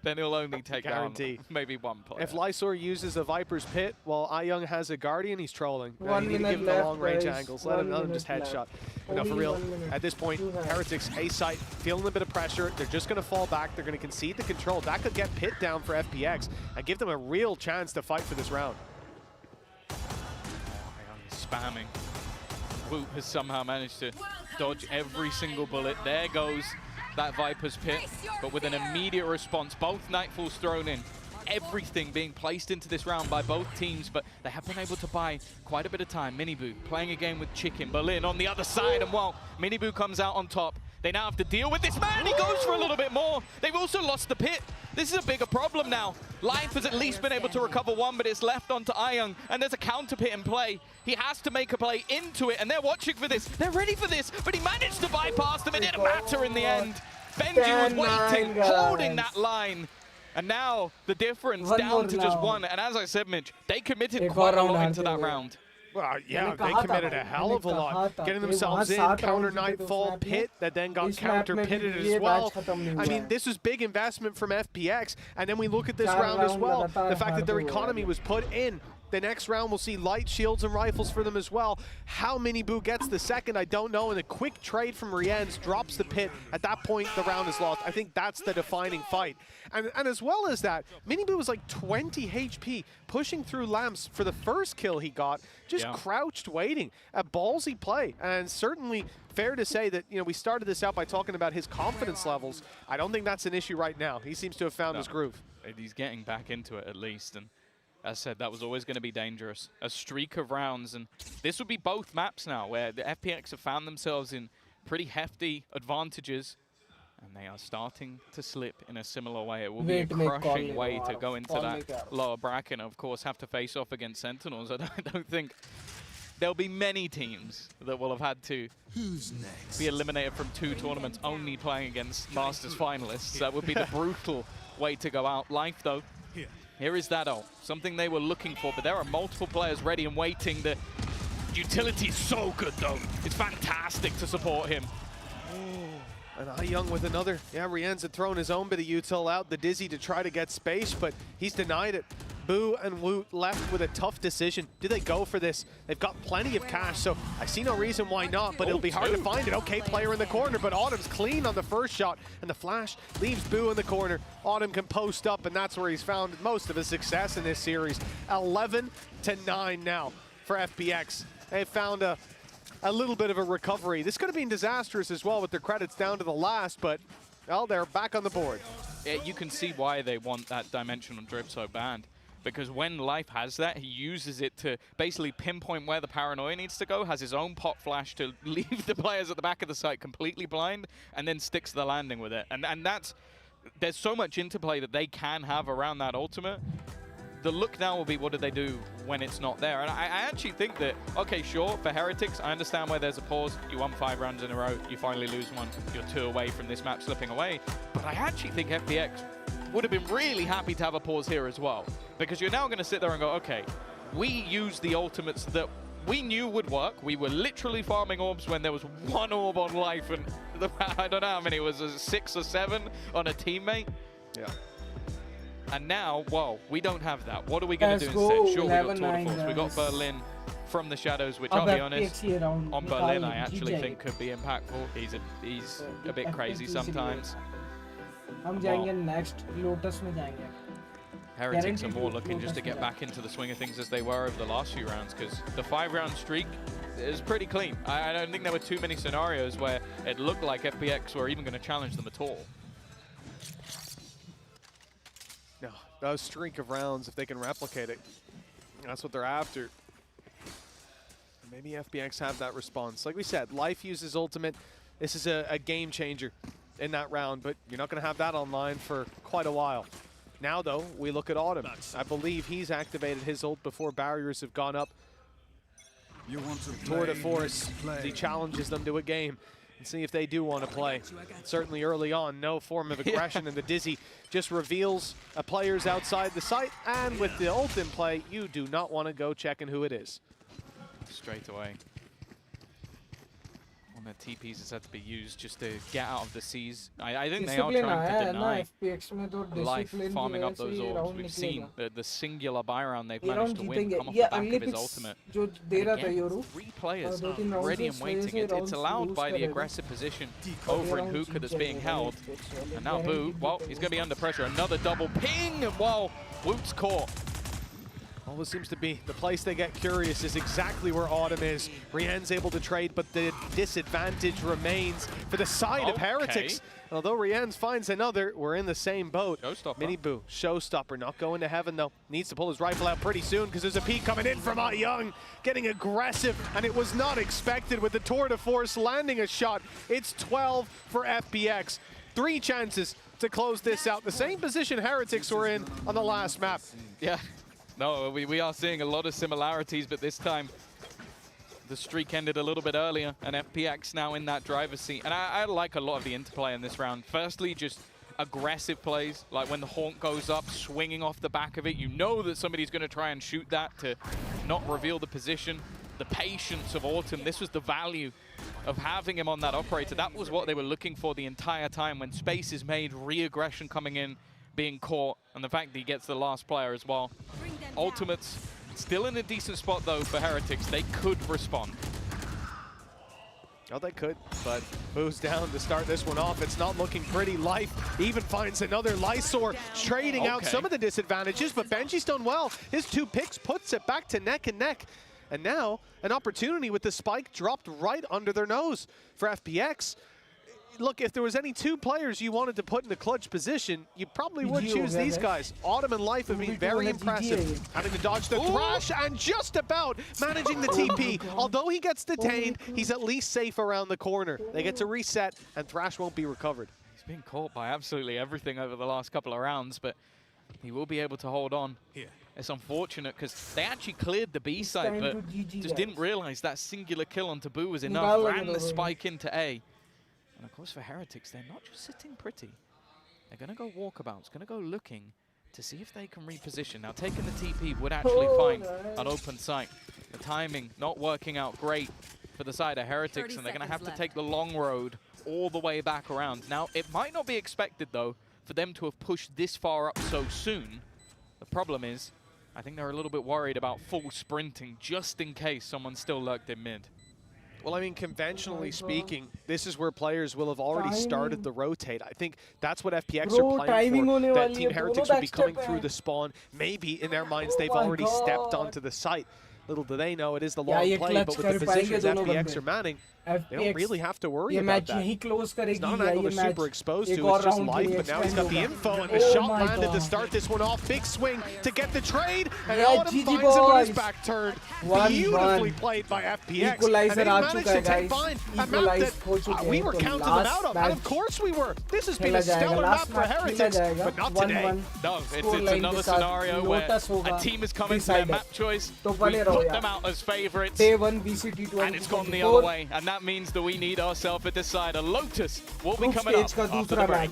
Then he'll only take down maybe one player. If Lysor uses a Viper's Pit while Iyoung has a Guardian, he's trolling. 1 you need to minute give him the left, long-range guys. angles. Let him just headshot. No, for real, at this point, Heretics A-site, feeling a bit of pressure. They're just going to fall back. They're going to concede the control. That could get Pit down for FPX and give them a real chance to fight for this round. He's spamming. Woot has somehow managed to dodge every single bullet. There goes that Viper's Pit, but with an immediate response. Both Nightfalls thrown in. Everything being placed into this round by both teams, but they have been able to buy quite a bit of time. Miniboo playing a game with Chicken. Berlin on the other side, and while Miniboo comes out on top, they now have to deal with this man. He goes for a little bit more. They've also lost the Pit. This is a bigger problem now. Life has at least been able to recover one, but it's left onto Iyoung, and there's a counter Pit in play. He has to make a play into it, and they're watching for this. They're ready for this, but he managed to bypass them. It didn't matter in the end. Benji was waiting, holding that line. And now the difference down to just 1. And as I said, Mitch, they committed quite a lot into that round. Well, yeah, they committed a hell of a lot. Getting themselves in, counter Nightfall, Pit, that then got counter-pitted as well. I mean, this was big investment from FPX. And then we look at this round as well. The fact that their economy was put in. The next round we'll see light shields and rifles for them as well. How Miniboo gets the second, I don't know. And a quick trade from Rienz drops the Pit. At that point, the round is lost. I think that's the defining fight. And as well as that, Miniboo was like 20 HP, pushing through lamps for the first kill he got, just crouched waiting. A ballsy play, and certainly fair to say that, you know, we started this out by talking about his confidence levels. I don't think that's an issue right now. He seems to have found his groove. He's getting back into it at least, and as I said, that was always going to be dangerous. A streak of rounds, and this would be both maps now, where the FPX have found themselves in pretty hefty advantages, and they are starting to slip in a similar way. It will be a crushing way to go into that lower bracket, and of course have to face off against Sentinels. I don't think there'll be many teams that will have had to be eliminated from 2 tournaments only playing against Masters finalists. That would be the brutal way to go out. Life, though. Here is that ult, something they were looking for, but there are multiple players ready and waiting. The utility is so good, though. It's fantastic to support him. And Iyoung with another. Yeah, Rienz had thrown his own bit of util out, the Dizzy, to try to get space, but he's denied it. Boo and Woot left with a tough decision. Do they go for this? They've got plenty of cash, so I see no reason why not, but it'll be hard to find it. Okay, player in the corner, but Autumn's clean on the first shot, and the flash leaves Boo in the corner. Autumn can post up, and that's where he's found most of his success in this series. 11-9 now for FPX. They found a little bit of a recovery. This could have been disastrous as well with their credits down to the last, but, well, they're back on the board. You can see why they want that dimensional drip so bad. Because when Life has that, he uses it to basically pinpoint where the paranoia needs to go, has his own pop flash to leave the players at the back of the site completely blind, and then sticks the landing with it. And that's, there's so much interplay that they can have around that ultimate. The look now will be, what do they do when it's not there? And I actually think that, okay, sure, for Heretics, I understand where there's a pause. You won 5 rounds in a row, you finally lose one, you're 2 away from this map slipping away. But I actually think FPX would have been really happy to have a pause here as well. Because you're now going to sit there and go, okay, we used the ultimates that we knew would work. We were literally farming orbs when there was 1 orb on Life, and I don't know how many, it was 6 or 7 on a teammate. Yeah. And now, well, we don't have that. What are we going to do instead? Sure, we got Tour de Force. We got Berlin from the shadows, which I'll be honest, on Berlin I actually think could be impactful. He's a bit crazy sometimes. हम जाएंगे next Lotus में जाएंगे. Heretics are more looking just to get back into the swing of things as they were over the last few rounds, because the 5-round streak is pretty clean. I don't think there were too many scenarios where it looked like FPX were even going to challenge them at all. No, that streak of rounds, if they can replicate it, that's what they're after. Maybe FPX have that response. Like we said, Life uses ultimate. This is a game changer in that round, but you're not going to have that online for quite a while. Now, though, we look at Autumn. I believe he's activated his ult before barriers have gone up. You want to Tour de Force, he challenges them to a game and see if they do want to play. Certainly early on, no form of aggression, and the Dizzy just reveals a player's outside the site, and with the ult in play, you do not want to go checking who it is. Straight away. One of the TPs is had to be used just to get out of the seas. I think they are trying to deny Life farming up those orbs. We've seen the singular buy round they've managed to win come off the back of his ultimate. Again, 3 players ready and waiting. It's allowed by the aggressive position over in Hookah that's being held. And now Boo, well, he's going to be under pressure. Another double ping, and well, Woot's caught. Always seems to be the place they get curious is exactly where Autumn is. Rienne's able to trade, but the disadvantage remains for the side of Heretics. Although Rienne finds another, we're in the same boat. Showstopper. Mini Boo, showstopper, not going to heaven though. Needs to pull his rifle out pretty soon because there's a peek coming in from Young, getting aggressive, and it was not expected with the Tour de Force landing a shot. It's 12 for FPX. 3 chances to close this out. The same position Heretics were in on the last map. Yeah. No, we are seeing a lot of similarities, but this time the streak ended a little bit earlier, and FPX now in that driver's seat. And I like a lot of the interplay in this round. Firstly, just aggressive plays, like when the Haunt goes up, swinging off the back of it. You know that somebody's going to try and shoot that to not reveal the position. The patience of Autumn, this was the value of having him on that operator. That was what they were looking for the entire time. When space is made, re-aggression coming in, being caught, and the fact that he gets the last player as well. Ultimates still in a decent spot though for Heretics. They could respond. Oh, they could, but Boo's down to start this one off. It's not looking pretty. Life even finds another Lysor, trading out some of the disadvantages, but Benji's done well. His 2 picks puts it back to neck and neck. And now an opportunity with the spike dropped right under their nose for FPX. Look, if there was any 2 players you wanted to put in the clutch position, you probably would choose these guys. Autumn and Life have been very impressive, having to dodge the thrash and just about managing the TP. Although he gets detained, he's at least safe around the corner. They get to reset, and Thrash won't be recovered. He's been caught by absolutely everything over the last couple of rounds, but he will be able to hold on. It's unfortunate because they actually cleared the B side, but just didn't realize that singular kill on Taboo was enough. Ran the spike into A. And of course for Heretics, they're not just sitting pretty. They're going to go walkabouts, going to go looking to see if they can reposition. Now taking the TP would actually find an open site. The timing not working out great for the side of Heretics, and they're going to have to take the long road all the way back around. Now it might not be expected though for them to have pushed this far up so soon. The problem is, I think they're a little bit worried about full sprinting just in case someone still lurked in mid. Well, I mean, conventionally speaking, this is where players will have already started the rotate. I think that's what FPX are playing for, that Team Heretics would be coming through the spawn. Maybe in their minds they've already stepped onto the site. Little do they know it is the long play, but with the positions FPX are manning, they don't really have to worry about that. It's not an angle they're super exposed to, it's just Life, but now he's got the info, and the shot landed to start this one off. Big swing to get the trade, and Autumn finds him on his back turn. Beautifully played by FPX, and they managed to take fine a map that we were counting them out of, and of course we were. This has been a stellar map for Heretics, but not today. No, it's another scenario where a team is coming to their map choice, we put them out as favorites, and it's gone the other way, and that means that we need ourselves a decider. Lotus will be coming up after the break.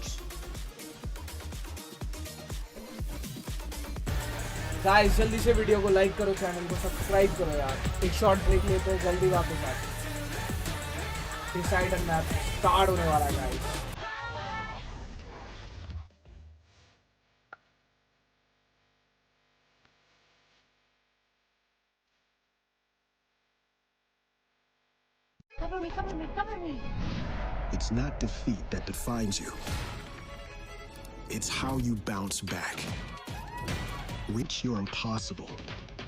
Guys जल्दी से video को like करो, channel को subscribe करो यार. एक short break लेते हैं, जल्दी वापस आते हैं. डिसाइडर मैप स्टार्ट होने वाला है guys. Cover me, cover me, cover me. It's not defeat that defines you. It's how you bounce back. Reach your impossible.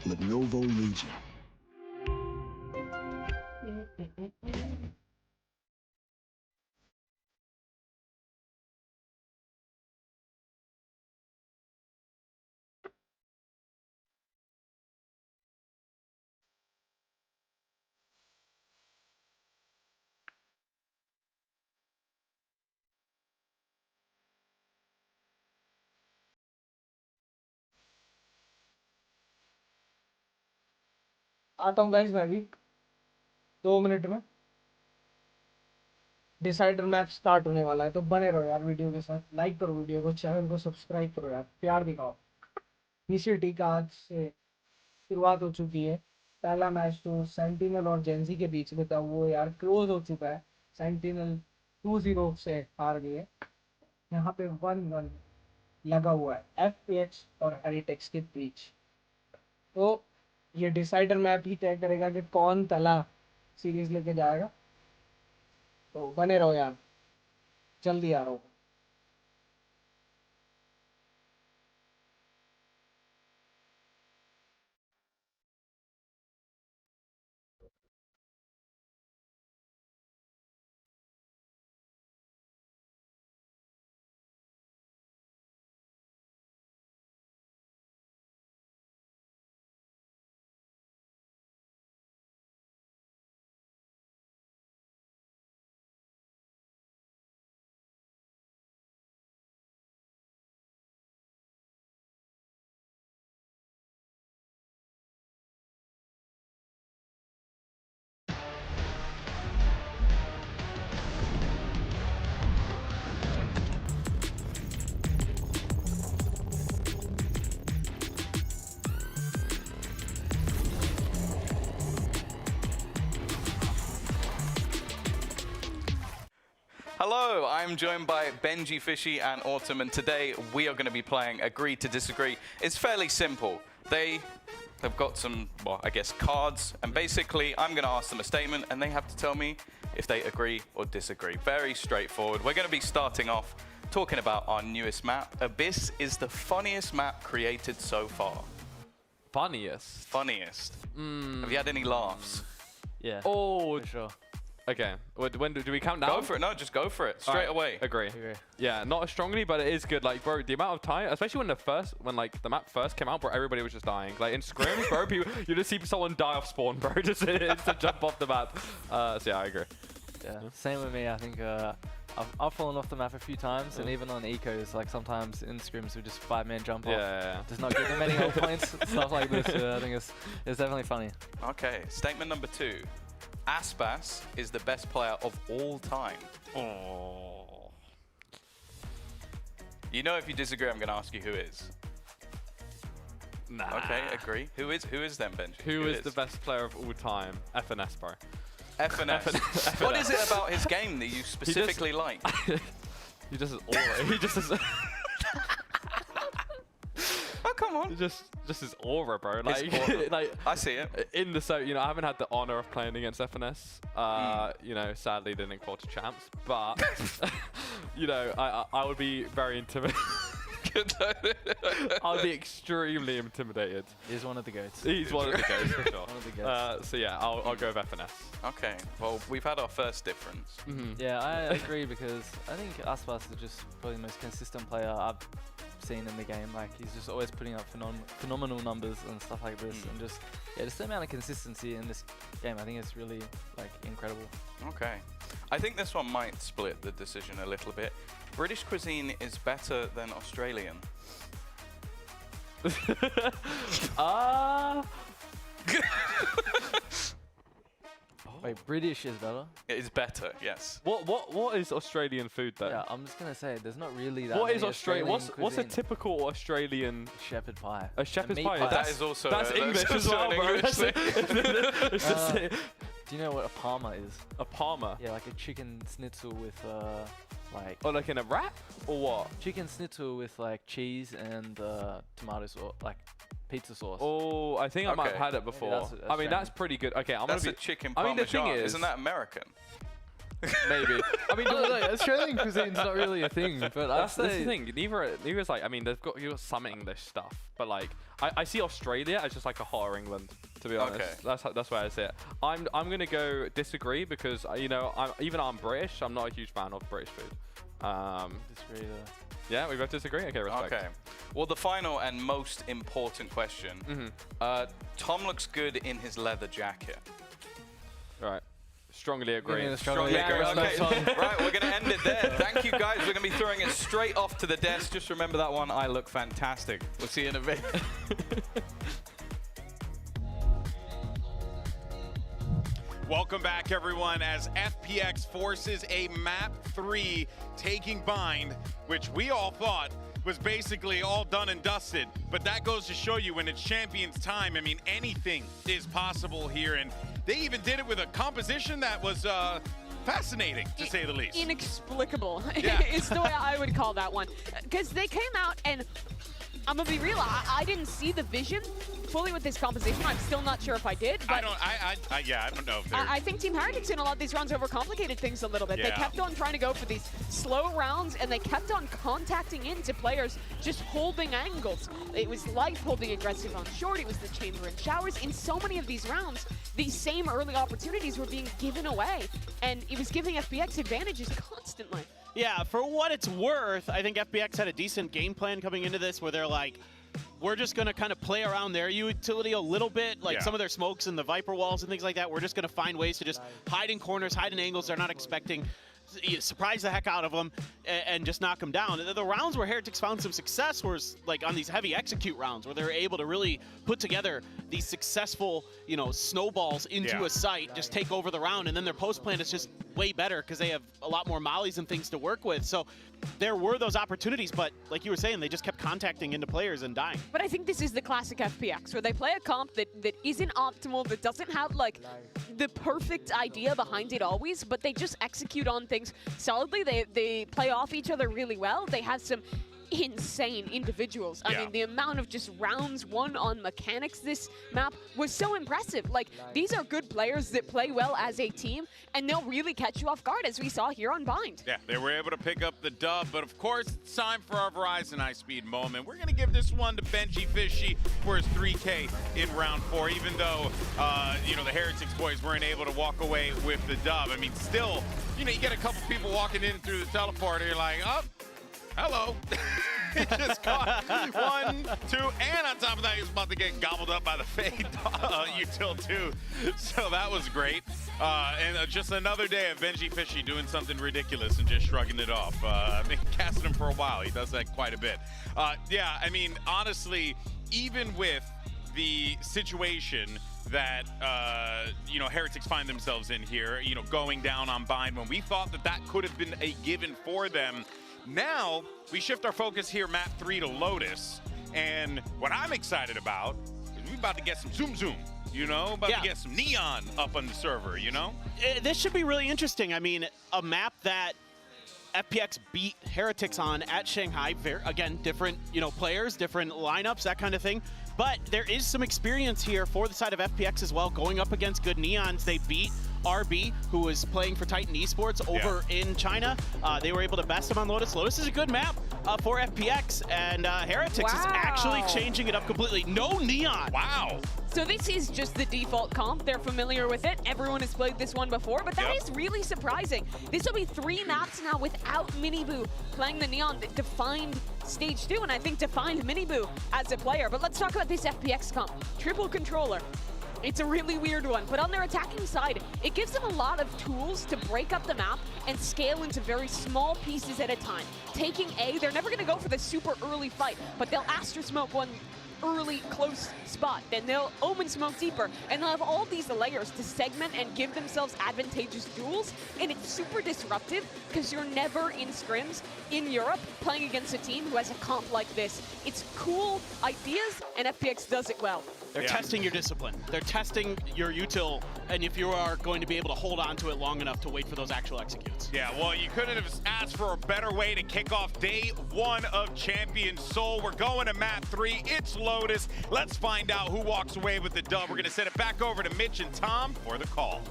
Lenovo Legion. आता हूँ गाइस मैं भी 2 मिनट में डिसाइडर मैच स्टार्ट होने वाला है, तो बने रहो यार वीडियो के साथ। लाइक करो वीडियो को, चैनल को सब्सक्राइब करो यार, प्यार दिखाओ। वीसीटी का आज से शुरुआत हो चुकी है। पहला मैच तो सेंटिनल और जेंजी के बीच में था, वो यार क्लोज हो चुका है। सेंटिनल 2-0 से हार गई है। यहाँ पे 1-1 लगा हुआ है एफपीएक्स और हेरिटेक्स के बीच। तो ये डिसाइडर मैप ही तय करेगा कि कौन तला सीरीज लेके जाएगा। तो बने रहो यार, जल्दी आ रहा हूँ। Hello, I'm joined by Benji, Fishy, and Autumn, and today we are going to be playing Agree to Disagree. It's fairly simple. They've got some, well, I guess, cards, and basically I'm going to ask them a statement, and they have to tell me if they agree or disagree. Very straightforward. We're going to be starting off talking about our newest map. Abyss is the funniest map created so far. Funniest? Funniest. Have you had any laughs? Yeah. Oh, for sure. Okay, when do we count down? Go for it. No, just go for it. Straight away. Agree. Yeah, not as strongly, but it is good. Like, bro, the amount of time, especially when like the map first came out, bro, everybody was just dying. Like in scrims, bro, you just see someone die off spawn, bro, just to jump off the map. So yeah, I agree. Yeah, same with me. I think I've fallen off the map a few times, and even on ecos, like sometimes in scrims we just 5-man jump off. Does not give them any health points, stuff like this. I think it's definitely funny. Okay, statement number 2. Aspas is the best player of all time. Oh. You know, if you disagree, I'm going to ask you who is. Nah. Okay, agree. Who is them, Benji? Who is the best player of all time? FNS, bro. FNS. What is it about his game that you specifically like? He just has aura. He just has... Oh, come on. Just his aura, bro. Like, aura. like I see it. In the I haven't had the honor of playing against FNS. You know, sadly didn't qualify champs, but you know, I would be very intimidated. I'd be extremely intimidated. He's one of the goats. He's one of the goats for sure. One of the goats. So yeah, I'll go with FNS. Okay. Well, we've had our first difference. Yeah, I agree because I think Aspas is just probably the most consistent player I've seen in the game. Like he's just always putting up phenomenal numbers and stuff like this, and just the amount of consistency in this game, I think it's really like incredible. Okay, I think this one might split the decision a little bit. British cuisine is better than Australian. Wait, British is better? It is better, yes. What is Australian food though? Yeah, I'm just gonna say there's not really that. What many is Australian? What's a typical Australian shepherd pie? A shepherd's pie. Pie. That is also that's English as well, bro. Do you know what a parma is? A parma? Yeah, like a chicken schnitzel with like. Oh, like in a wrap or what? Chicken schnitzel with like cheese and tomato sauce, like pizza sauce. Oh, I think I might have had it before. I mean, that's pretty good. Okay, I'm that's gonna a chicken I parmesan. mean, the thing is, isn't that American? Maybe. I mean, like, Australian cuisine's not really a thing, but that's the thing. Neither is like, I mean, you've got some English stuff, but like, I see Australia as just like a hotter England, to be honest. Okay. That's where I see it. I'm gonna go disagree because you know, I'm British. I'm not a huge fan of British food. Disagree there. Yeah, we both disagree. Okay, respect. Okay. Well, the final and most important question. Tom looks good in his leather jacket. Right. Strongly agree. Strongly agree. Okay. Right, we're going to end it there. Thank you, guys. We're going to be throwing it straight off to the desk. Just remember that one. I look fantastic. We'll see you in a bit. Welcome back, everyone, as FPX forces a map 3 taking Bind, which we all thought was basically all done and dusted. But that goes to show you when it's Champions time, I mean, anything is possible here. And they even did it with a composition that was fascinating, to say the least. Inexplicable Yeah. is the way I would call that one. Because they came out and, I'm gonna be real, I didn't see the vision fully with this composition. I'm still not sure if I did. But I don't know if they're... I think Team Heretics in a lot of these rounds overcomplicated things a little bit. They kept on trying to go for these slow rounds, and they kept on contacting into players, just holding angles. It was Life holding aggressive on short. It was the Chamber and Showers. In so many of these rounds, these same early opportunities were being given away, and it was giving FPX advantages constantly. Yeah, for what it's worth, I think FPX had a decent game plan coming into this where they're like, we're just going to kind of play around their utility a little bit, like some of their smokes and the Viper walls and things like that. We're just going to find ways to just hide in corners, hide in angles they're not expecting, surprise the heck out of them, and just knock them down. The rounds where Heretics found some success was like on these heavy execute rounds where they were able to really put together these successful, you know, snowballs into a site, just take over the round, and then their post plan is just way better because they have a lot more mollies and things to work with. So there were those opportunities, but like you were saying, they just kept contacting into players and dying. But I think this is the classic FPX, where they play a comp that isn't optimal, that doesn't have like the perfect idea behind it always, but they just execute on things solidly. They play off each other really well. They have some insane individuals. I mean, the amount of just rounds won on mechanics this map was so impressive. Like, these are good players that play well as a team, and they'll really catch you off guard, as we saw here on Bind. Yeah, they were able to pick up the dub, but of course, it's time for our Verizon high-speed moment. We're going to give this one to Benji Fishy for his 3K in round 4, even though, you know, the Heretics boys weren't able to walk away with the dub. I mean, still, you know, you get a couple people walking in through the teleporter, you're like, oh, hello. He just caught 1, 2, and on top of that, he was about to get gobbled up by the Fade util too. So that was great. And just another day of Benji Fishy doing something ridiculous and just shrugging it off. I've been casting him for a while. He does that quite a bit. Yeah, I mean, honestly, even with the situation that, you know, Heretics find themselves in here, you know, going down on Bind, when we thought that that could have been a given for them, now we shift our focus here, map 3 to Lotus. And what I'm excited about is we're about to get some zoom, you know, about to get some neon up on the server, you know? This should be really interesting. I mean, a map that FPX beat Heretics on at Shanghai, again, different, you know, players, different lineups, that kind of thing. But there is some experience here for the side of FPX as well, going up against good Neons. They beat RB, who was playing for Titan Esports over in China. They were able to best him on Lotus. Lotus is a good map for FPX, and Heretics is actually changing it up completely. No Neon. Wow. So this is just the default comp. They're familiar with it. Everyone has played this one before, but that is really surprising. This will be 3 maps now without Miniboo playing the Neon that defined Stage 2, and I think defined Miniboo as a player. But let's talk about this FPX comp. Triple controller. It's a really weird one, but on their attacking side, it gives them a lot of tools to break up the map and scale into very small pieces at a time. Taking A, they're never going to go for the super early fight, but they'll Astra smoke one early close spot, then they'll Omen smoke deeper, and they'll have all these layers to segment and give themselves advantageous duels, and it's super disruptive because you're never in scrims in Europe playing against a team who has a comp like this. It's cool ideas, and FPX does it well. They're testing your discipline. They're testing your util, and if you are going to be able to hold on to it long enough to wait for those actual executes. Yeah, well, you couldn't have asked for a better way to kick off day 1 of Champions Soul. We're going to map 3. It's Lotus. Let's find out who walks away with the dub. We're going to send it back over to Mitch and Tom for the call.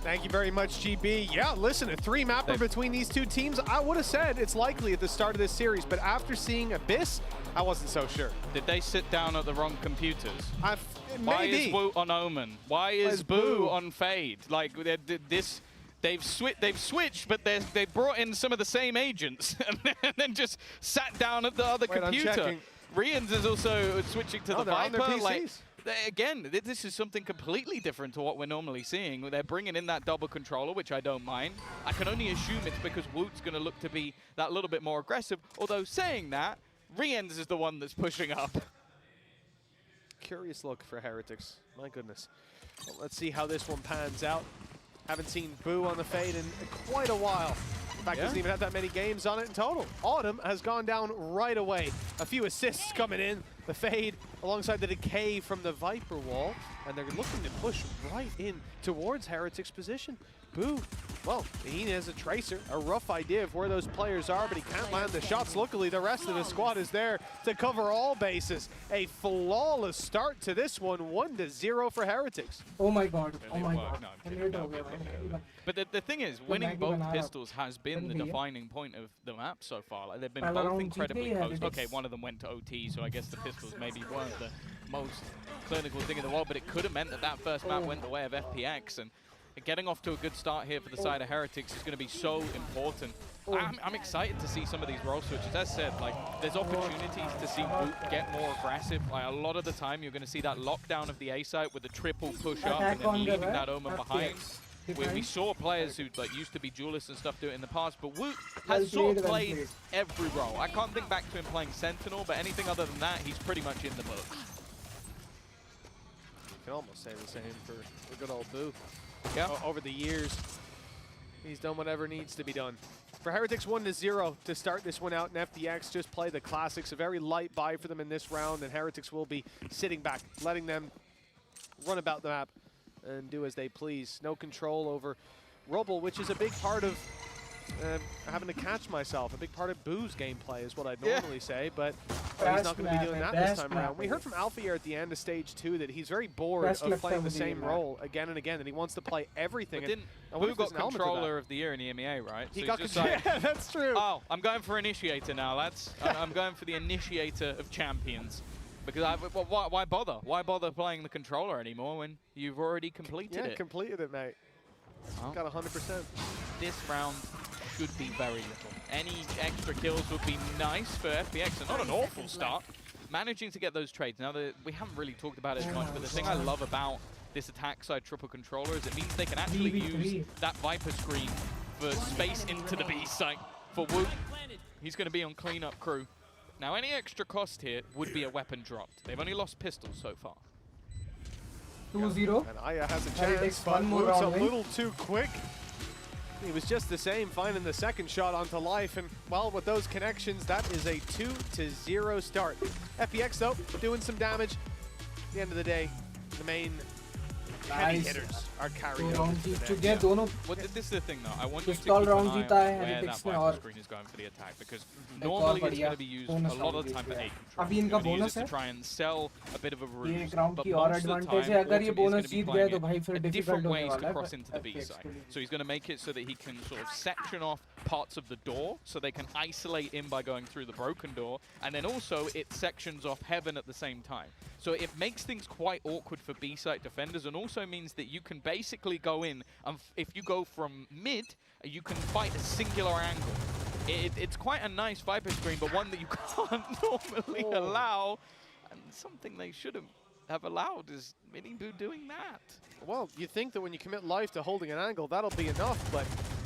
Thank you very much, GB. Yeah, listen, a 3-mapper between these two teams, I would have said it's likely at the start of this series, but after seeing Abyss, I wasn't so sure. Did they sit down at the wrong computers? Maybe. Why is Wu on Omen? Why is Boo on Fade? Like, they've switched, but they brought in some of the same agents and then just sat down at the other computer. Rians is also switching to the Viper. Like, again, this is something completely different to what we're normally seeing. They're bringing in that double controller, which I don't mind. I can only assume it's because Woot's going to look to be that little bit more aggressive. Although saying that, Rians is the one that's pushing up. Curious look for Heretics. My goodness. Well, let's see how this one pans out. Haven't seen Boo on the Fade in quite a while. In fact, doesn't even have that many games on it in total. Autumn has gone down right away. A few assists coming in. The Fade alongside the decay from the Viper wall. And they're looking to push right in towards Heretics' position. Boo, well, he has a tracer, a rough idea of where those players are, but he can't land the shots. Luckily, the rest of the squad is there to cover all bases. A flawless start to this one, 1-0 for Heretics. Oh my god, oh my god. But the thing is, winning both pistols has been the defining point of the map so far. Like, they've been both incredibly close. Okay, one of them went to OT, so I guess the pistols maybe weren't the most clinical thing in the world, but it could have meant that that first map went the way of FPX. And getting off to a good start here for the side of Heretics is going to be so important. I'm excited to see some of these role switches. As said, like, there's opportunities to see Woot get more aggressive. Like, a lot of the time, you're going to see that lockdown of the A site with a triple push up and then leaving that Omen behind. We saw players who used to be duelists and stuff do it in the past, but Woot has sort of played every role. I can't think back to him playing Sentinel, but anything other than that, he's pretty much in the book. You can almost say the same for the good old Boo. Yeah. Over the years, he's done whatever needs to be done. For Heretics, 1-0 to start this one out, and FPX just play the classics. A very light buy for them in this round, and Heretics will be sitting back, letting them run about the map and do as they please. No control over Rubble, which is a big part of having to catch myself. A big part of Boo's gameplay is what I'd normally say, but he's not going to be doing that this time around. We heard from Alfier at the end of stage 2 that he's very bored of playing the same role again and again, and he wants to play everything. But Boo got Controller of the Year in EMEA, right? He got Controller. Yeah, that's true. Oh, I'm going for Initiator now, lads. I'm going for the Initiator of Champions. Because why bother? Why bother playing the Controller anymore when you've already completed it? Yeah, completed it, mate. Oh. Got 100%. This round should be very little. Any extra kills would be nice for FPX, and not an awful start. Managing to get those trades. Now, we haven't really talked about it as much, but the thing I love about this attack side triple controller is it means they can actually use that Viper screen for space into the B site. For Woot, he's going to be on cleanup crew. Now, any extra cost here would be a weapon dropped. They've only lost pistols so far. 2-0. And Aya has a chance, but Woot's a little too quick. He was just the same, finding the second shot onto life, and well, with those connections, that is a 2-0 start. FPX, though, doing some damage. At the end of the day, the main heavy hitters are carried over. Well, this is the thing, though. I want you to keep an eye on where that Viper screen is going for the attack, because normally it's going to be used a lot of the time for A control. You're going to use it to try and sell a bit of a ruse, but most of the time, Autumn is going to be playing different ways to cross into the B side. So he's going to make it so that he can sort of section off parts of the door, so they can isolate in by going through the broken door, and then also it sections off heaven at the same time. So it makes things quite awkward for B-site defenders, and also means that you can basically go in, and if you go from mid, you can fight a singular angle. It's quite a nice Viper screen, but one that you can't normally allow, and something they shouldn't have allowed is Miniboo doing that. Well, you think that when you commit life to holding an angle, that'll be enough, but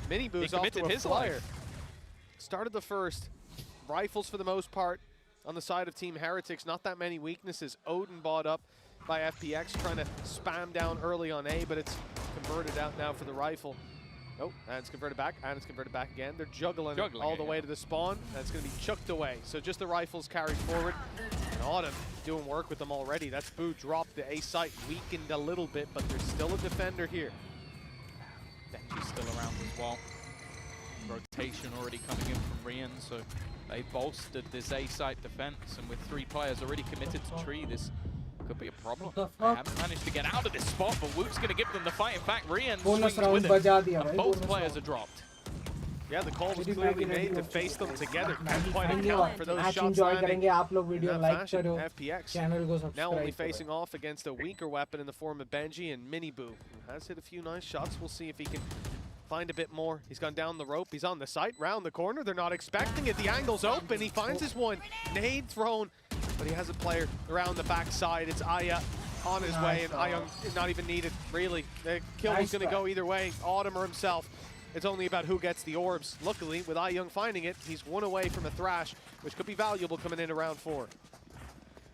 Miniboo's off to a flyer. Started the first, rifles for the most part. On the side of Team Heretics, not that many weaknesses. Odin bought up by FPX, trying to spam down early on A, but it's converted out now for the rifle. Oh, and it's converted back, and it's converted back again. They're juggling all the way to the spawn, and it's going to be chucked away. So just the rifles carried forward. And Autumn doing work with them already. That's Boo dropped the A site, weakened a little bit, but there's still a defender here. Benji's still around as well. Rotation already coming in from Rian, so they bolstered this A site defense, and with 3 players already committed to tree, this could be a problem. They haven't managed to get out of this spot, but Woot's going to give them the fight. In fact, Rian swings with it, and both players are dropped. Yeah, the call was clearly made to face them together. Can't quite account for those shots landing. FPX now only facing off against a weaker weapon in the form of Benji and Miniboo, who has hit a few nice shots. We'll see if he can find a bit more. He's gone down the rope. He's on the site, round the corner. They're not expecting it. The angle's open. He finds his one. Nade thrown, but he has a player around the backside. It's Aya on his way, and Ayung is not even needed, really. The kill was going to go either way, Autumn or himself. It's only about who gets the orbs. Luckily, with Ayung finding it, he's one away from a thrash, which could be valuable coming into round 4.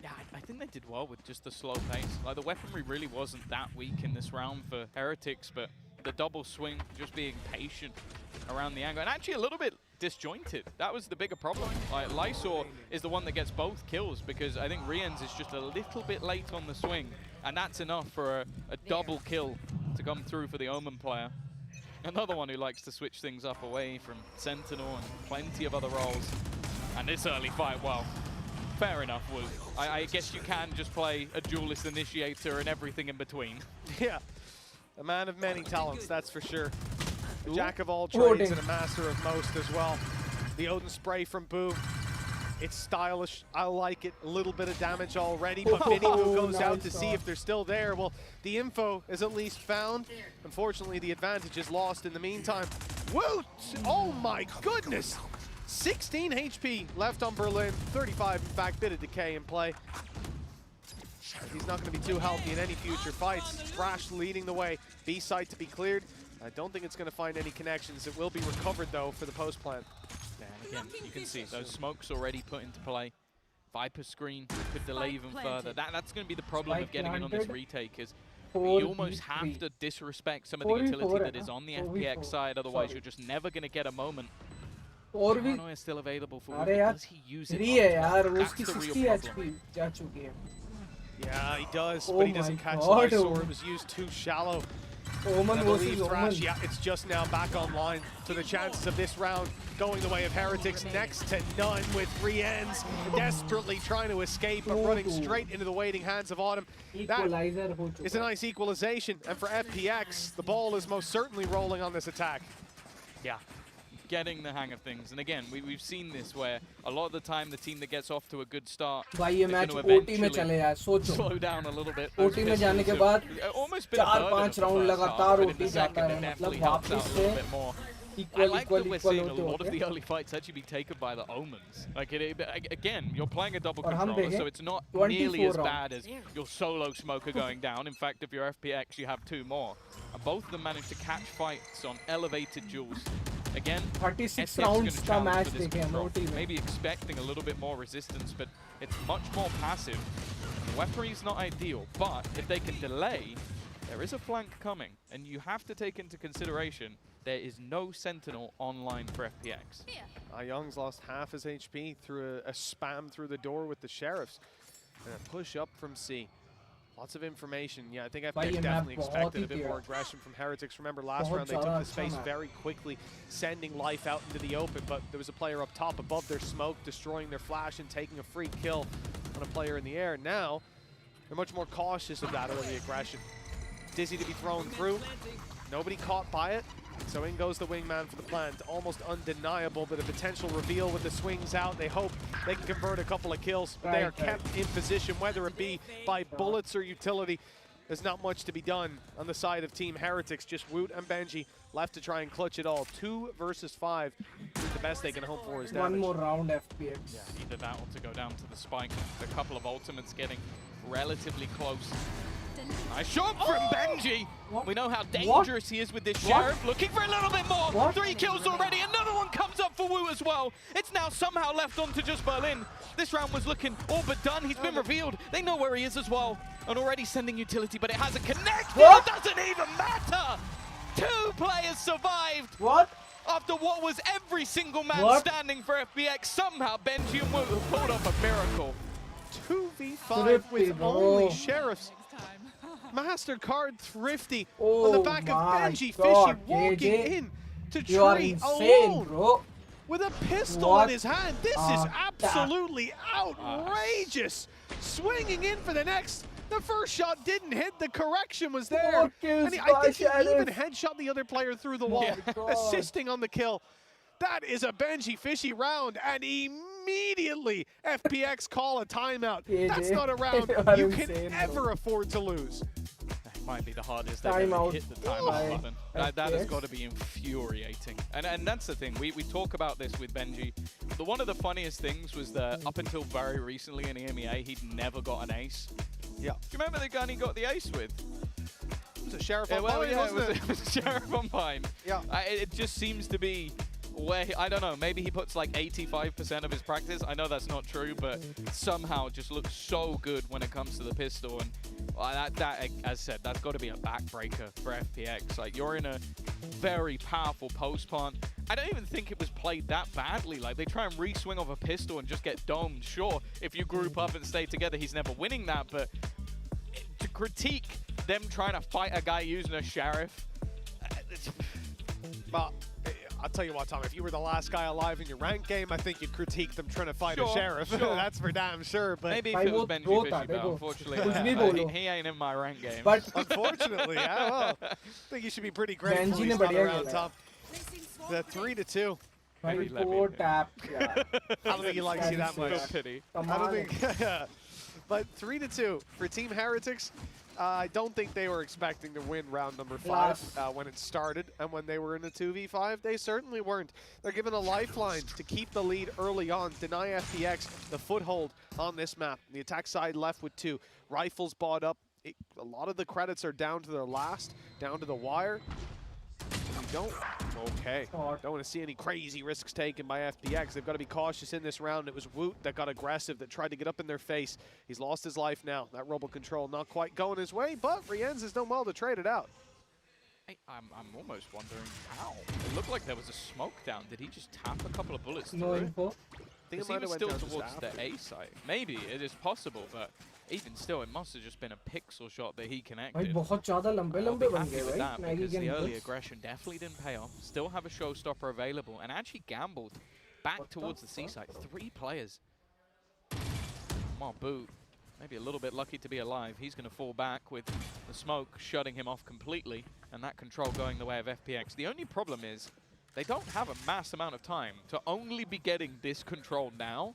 Yeah, I think they did well with just the slow pace. Like, the weaponry really wasn't that weak in this round for Heretics, but the double swing, just being patient around the angle, and actually a little bit disjointed. That was the bigger problem. Like, Lysor is the one that gets both kills, because I think Rian's is just a little bit late on the swing, and that's enough for a double kill to come through for the Omen player. Another one who likes to switch things up away from Sentinel and plenty of other roles. And this early fight, well, fair enough, Wu. I guess you can just play a duelist initiator and everything in between. Yeah, a man of many talents, that's for sure. A jack of all trades and a master of most as well. The Odin spray from Boo. It's stylish. I like it. A little bit of damage already, but Miniboo goes out to see if they're still there. Well, the info is at least found. Unfortunately, the advantage is lost in the meantime. Woot! Oh my goodness! 16 HP left on Berlin. 35, in fact, bit of decay in play. He's not going to be too healthy in any future fights. Thrash leading the way. B site to be cleared. I don't think it's going to find any connections. It will be recovered, though, for the post plant. Again, you can see those smokes already put into play. Viper screen could delay even further. That's going to be the problem of getting in on this retake, is you almost have to disrespect some of the utility that is on the FPX side, otherwise you're just never going to get a moment. Paranoia is still available for Woot. Does he use it? That's the real problem. Yeah, he does, but he doesn't catch Lysor. It was used too shallow. Omen versus Thrash, yeah, it's just now back online. So the chances of this round going the way of Heretics next to none, with Rien's desperately trying to escape but running straight into the waiting hands of Autumn. That is a nice equalization, and for FPX, the ball is most certainly rolling on this attack. Yeah, getting the hang of things. And again, we've seen this where a lot of the time the team that gets off to a good start is going to eventually slow down a little bit. OT में जाने के बाद 4-5 round लगातार OT जाता है, मतलब वापस से I like that we're seeing a lot of the early fights actually be taken by the Omens. Like, again, you're playing a double controller, so it's not nearly as bad as your solo smoker going down. In fact, if you're FPX, you have 2 more. And both of them managed to catch fights on elevated duels. Again, 36 rounds का match देखे हम OT में. Maybe expecting a little bit more resistance, but it's much more passive. The weaponry is not ideal, but if they can delay, there is a flank coming, and you have to take into consideration there is no Sentinel online for FPX. Young's lost half his HP through a spam through the door with the Sheriffs. And a push up from C. Lots of information. Yeah, I think FPX definitely expected a bit more aggression from Heretics. Remember, last round they took the space very quickly, sending life out into the open, but there was a player up top above their smoke, destroying their flash and taking a free kill on a player in the air. Now, they're much more cautious of that early aggression. Dizzy to be thrown through. Nobody caught by it. So in goes the wingman for the plant. Almost undeniable, but a potential reveal with the swings out. They hope they can convert a couple of kills, but they are kept in position, whether it be by bullets or utility. There's not much to be done on the side of Team Heretics. Just Woot and Benji left to try and clutch it all. 2 versus 5. The best they can hope for is damage. One more round, FPX. Yeah, either that or to go down to the spike. A couple of ultimates getting relatively close. Nice shot from Benji. We know how dangerous he is with this Sheriff. Looking for a little bit more. 3 kills already. Another one comes up for Wu as well. It's now somehow left on to just Berlin. This round was looking all but done. He's been revealed. They know where he is as well. And already sending utility, but it hasn't connected. It doesn't even matter. 2 players survived. After what was every single man standing for FPX, somehow Benji and Wu pulled off a miracle. 2v5 with only Sheriffs. MasterCard Thrifty on the back of Benji Fishy walking in to tree alone with a pistol in his hand. This is absolutely outrageous. Swinging in for the next The first shot didn't hit. The correction was there. And I think he even headshot the other player through the wall, assisting on the kill. That is a Benji Fishy round, and immediately FPX call a timeout. That's not a round you can ever afford to lose. That might be the hardest they've ever hit the timeout button. That has got to be infuriating. And that's the thing, we talk about this with Benji. One of the funniest things was that up until very recently in EMEA, he'd never got an ace. Yeah. Do you remember the gun he got the ace with? It was a Sheriff on Pine, wasn't it? It was a Sheriff on Pine. Yeah. It just seems to be where, I don't know, maybe he puts like 85% of his practice. I know that's not true, but somehow just looks so good when it comes to the pistol. And that as said, that's got to be a backbreaker for FPX. Like, you're in a very powerful post plant. I don't even think it was played that badly. Like, they try and re-swing off a pistol and just get domed. Sure, if you group up and stay together, he's never winning that, but to critique them trying to fight a guy using a Sheriff, but I'll tell you what, Tom, if you were the last guy alive in your rank game, I think you'd critique them trying to fight a Sheriff. That's for damn sure. But maybe if it was Benji Fishy, but unfortunately, he ain't in my rank game. But unfortunately, well, I think you should be pretty grateful he's not around, Tom. The 3-2. Tap. I don't think he likes you that much. Pity. I don't think. But 3-2 for Team Heretics. I don't think they were expecting to win round number 5 when it started, and when they were in the 2v5, they certainly weren't. They're given a lifeline to keep the lead early on, deny FPX the foothold on this map. The attack side left with 2. Rifles bought up. A lot of the credits are down to their last, down to the wire. Don't want to see any crazy risks taken by FPX. They've got to be cautious in this round. It was Woot that got aggressive, that tried to get up in their face. He's lost his life now. That robo control not quite going his way, but Rienz has done well to trade it out. I'm almost wondering how. It looked like there was a smoke down. Did he just tap a couple of bullets No through? info. I think he was still towards the A site. Maybe, it is possible, but even still, it must have just been a pixel shot that he connected. बहुत ज़्यादा लंबे बन गए भाई. That, because the early aggression definitely didn't pay off. Still have a showstopper available, and actually gambled back towards the C site. 3 players. Come on, Boo. Maybe a little bit lucky to be alive. He's going to fall back with the smoke shutting him off completely, and that control going the way of FPX. The only problem is they don't have a mass amount of time to only be getting this control now.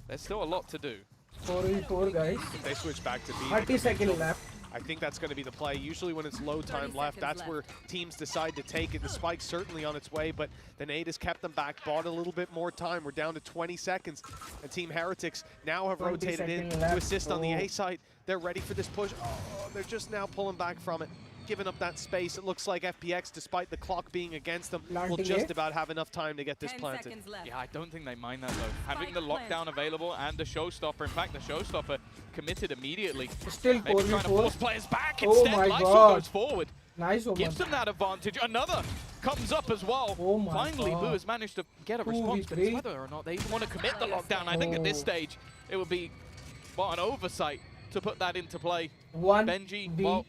There's still a lot to do. 4v4 guys. If they switch back to B, 30 seconds left. I think that's going to be the play. Usually when it's low time left, that's where teams decide to take it. The spike's certainly on its way, but the nade has kept them back, bought a little bit more time. We're down to 20 seconds, and Team Heretics now have rotated in to assist on the A site. They're ready for this push. Oh, they're just now pulling back from it, giving up that space. It looks like FPX, despite the clock being against them, will just about have enough time to get this planted. Yeah, I don't think they mind that though. Having the lockdown available and the showstopper. In fact, the showstopper committed immediately. Still maybe trying to force players back. Oh Instead, my Lysol God. goes forward. Nice one. Gives them that advantage. Another comes up as well. Oh my Finally, God. Boo has managed to get a response, but it's whether or not they even want to commit the lockdown. I think at this stage, it would be an oversight to put that into play. Benji, well,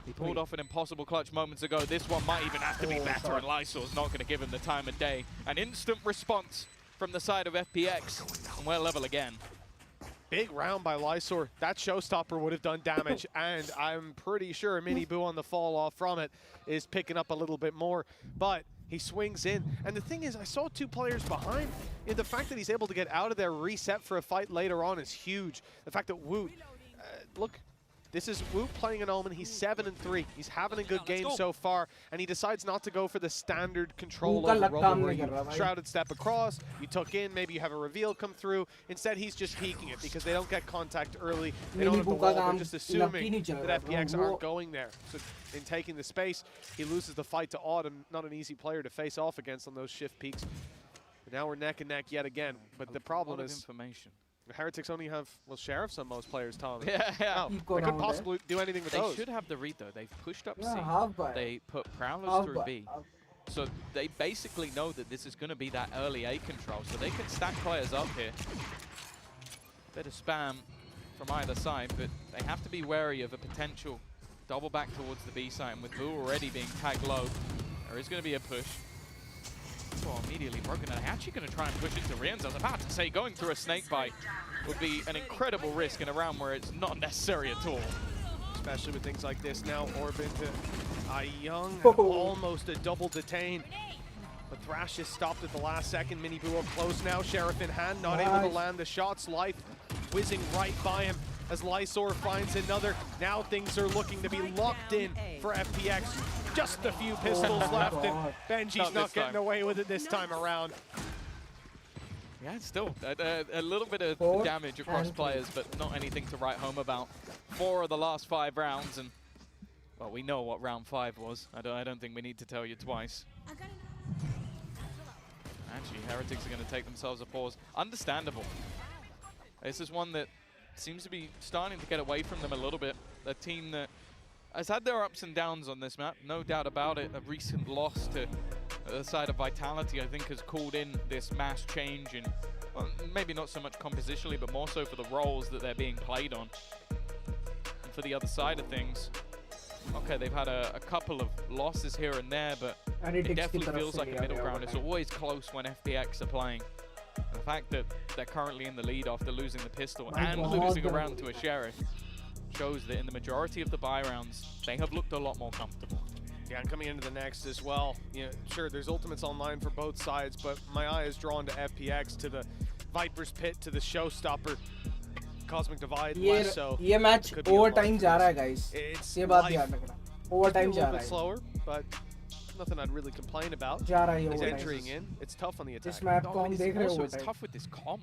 he pulled off an impossible clutch moments ago. This one might even have to be better, and Lysol's not going to give him the time of day. An instant response from the side of FPX, and we're level again. Big round by Lysor. That showstopper would have done damage, and I'm pretty sure Mini Boo on the fall off from it is picking up a little bit more, but he swings in. And the thing is, I saw 2 players behind, and the fact that he's able to get out of there, reset for a fight later on is huge. The fact that Woot, look, this is Woot playing an Omen. He's 7-3. He's having a good game so far, and he decides not to go for the standard control over Robo where you shrouded step across, you tuck in, maybe you have a reveal come through. Instead, he's just peeking it because they don't get contact early. They don't have the wall. They're just assuming that FPX aren't going there. So in taking the space, he loses the fight to Autumn. Not an easy player to face off against on those shift peaks. But now we're neck and neck yet again. But the problem is Heretics only have, well, Sheriffs on most players, Tom. Yeah. No, they couldn't possibly do anything with those. They should have the read, though. They've pushed up C. Yeah, They put Prowlers through B. So they basically know that this is going to be that early A control. So they can stack players up here. Bit of spam from either side, but they have to be wary of a potential double back towards the B side. And with Boo already being tagged low, there is going to be a push. Well, immediately broken, and actually going to try and push it to Rians. I was about to say, going through a snake bite would be an incredible risk in a round where it's not necessary at all. Especially with things like this now. Orb into Young, Oh. almost a double detain. But Thrash is stopped at the last second. Miniboo up close now. Sheriff in hand, not able to land the shots. Life whizzing right by him as Lysor finds another. Now things are looking to be locked in for FPX. Just a few pistols left, and Benji's not getting away with it this time around. Yeah, it's still a little bit of damage across players, but not anything to write home about. 4 of the last 5 rounds, and well, we know what round 5 was. I don't think we need to tell you twice. Actually, Heretics are going to take themselves a pause. Understandable. This is one that seems to be starting to get away from them a little bit. A team that has had their ups and downs on this map, no doubt about it. A recent loss to the side of Vitality, I think, has called in this mass change in, well, maybe not so much compositionally, but more so for the roles that they're being played on. And for the other side of things, okay, they've had a couple of losses here and there, but it definitely feels like a middle ground. It's always close when FPX are playing. The fact that they're currently in the lead after losing the pistol and losing a round to a Sheriff shows that in the majority of the buy rounds, they have looked a lot more comfortable. Yeah, and coming into the next as well, you know, sure, there's ultimates online for both sides, but my eye is drawn to FPX, to the Viper's Pit, to the Showstopper. Cosmic Divide, less so. ये match overtime जा रहा है, guys. It's ये बात ध्यान रखना. Overtime जा a little रहा bit है. slower, but nothing I'd really complain about. जा रहा है ये He's overtime. entering in. It's tough on the attack. This map को हम देख रहे हैं Also, it's overtime. tough with this comp.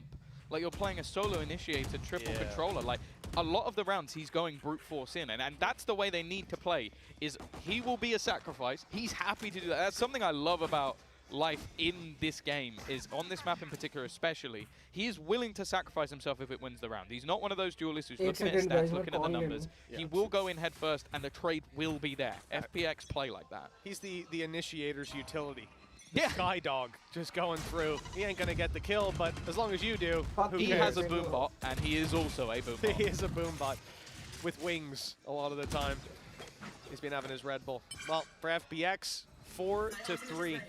Like, you're playing a solo initiator, triple controller. Like, a lot of the rounds he's going brute force in, and that's the way they need to play, is he will be a sacrifice. He's happy to do that. That's something I love about Life in this game, is on this map in particular especially, he is willing to sacrifice himself if it wins the round. He's not one of those duelists who's looking at his stats, looking at the numbers. He will go in head first, and the trade will be there. FPX play like that. He's the initiator's utility. Yeah. Sky Dog just going through. He ain't going to get the kill, but as long as you do, who He cares? has a boom bot, and he is also a boom bot. He is a boom bot with wings a lot of the time. He's been having his Red Bull. Well, for FPX, 4-3.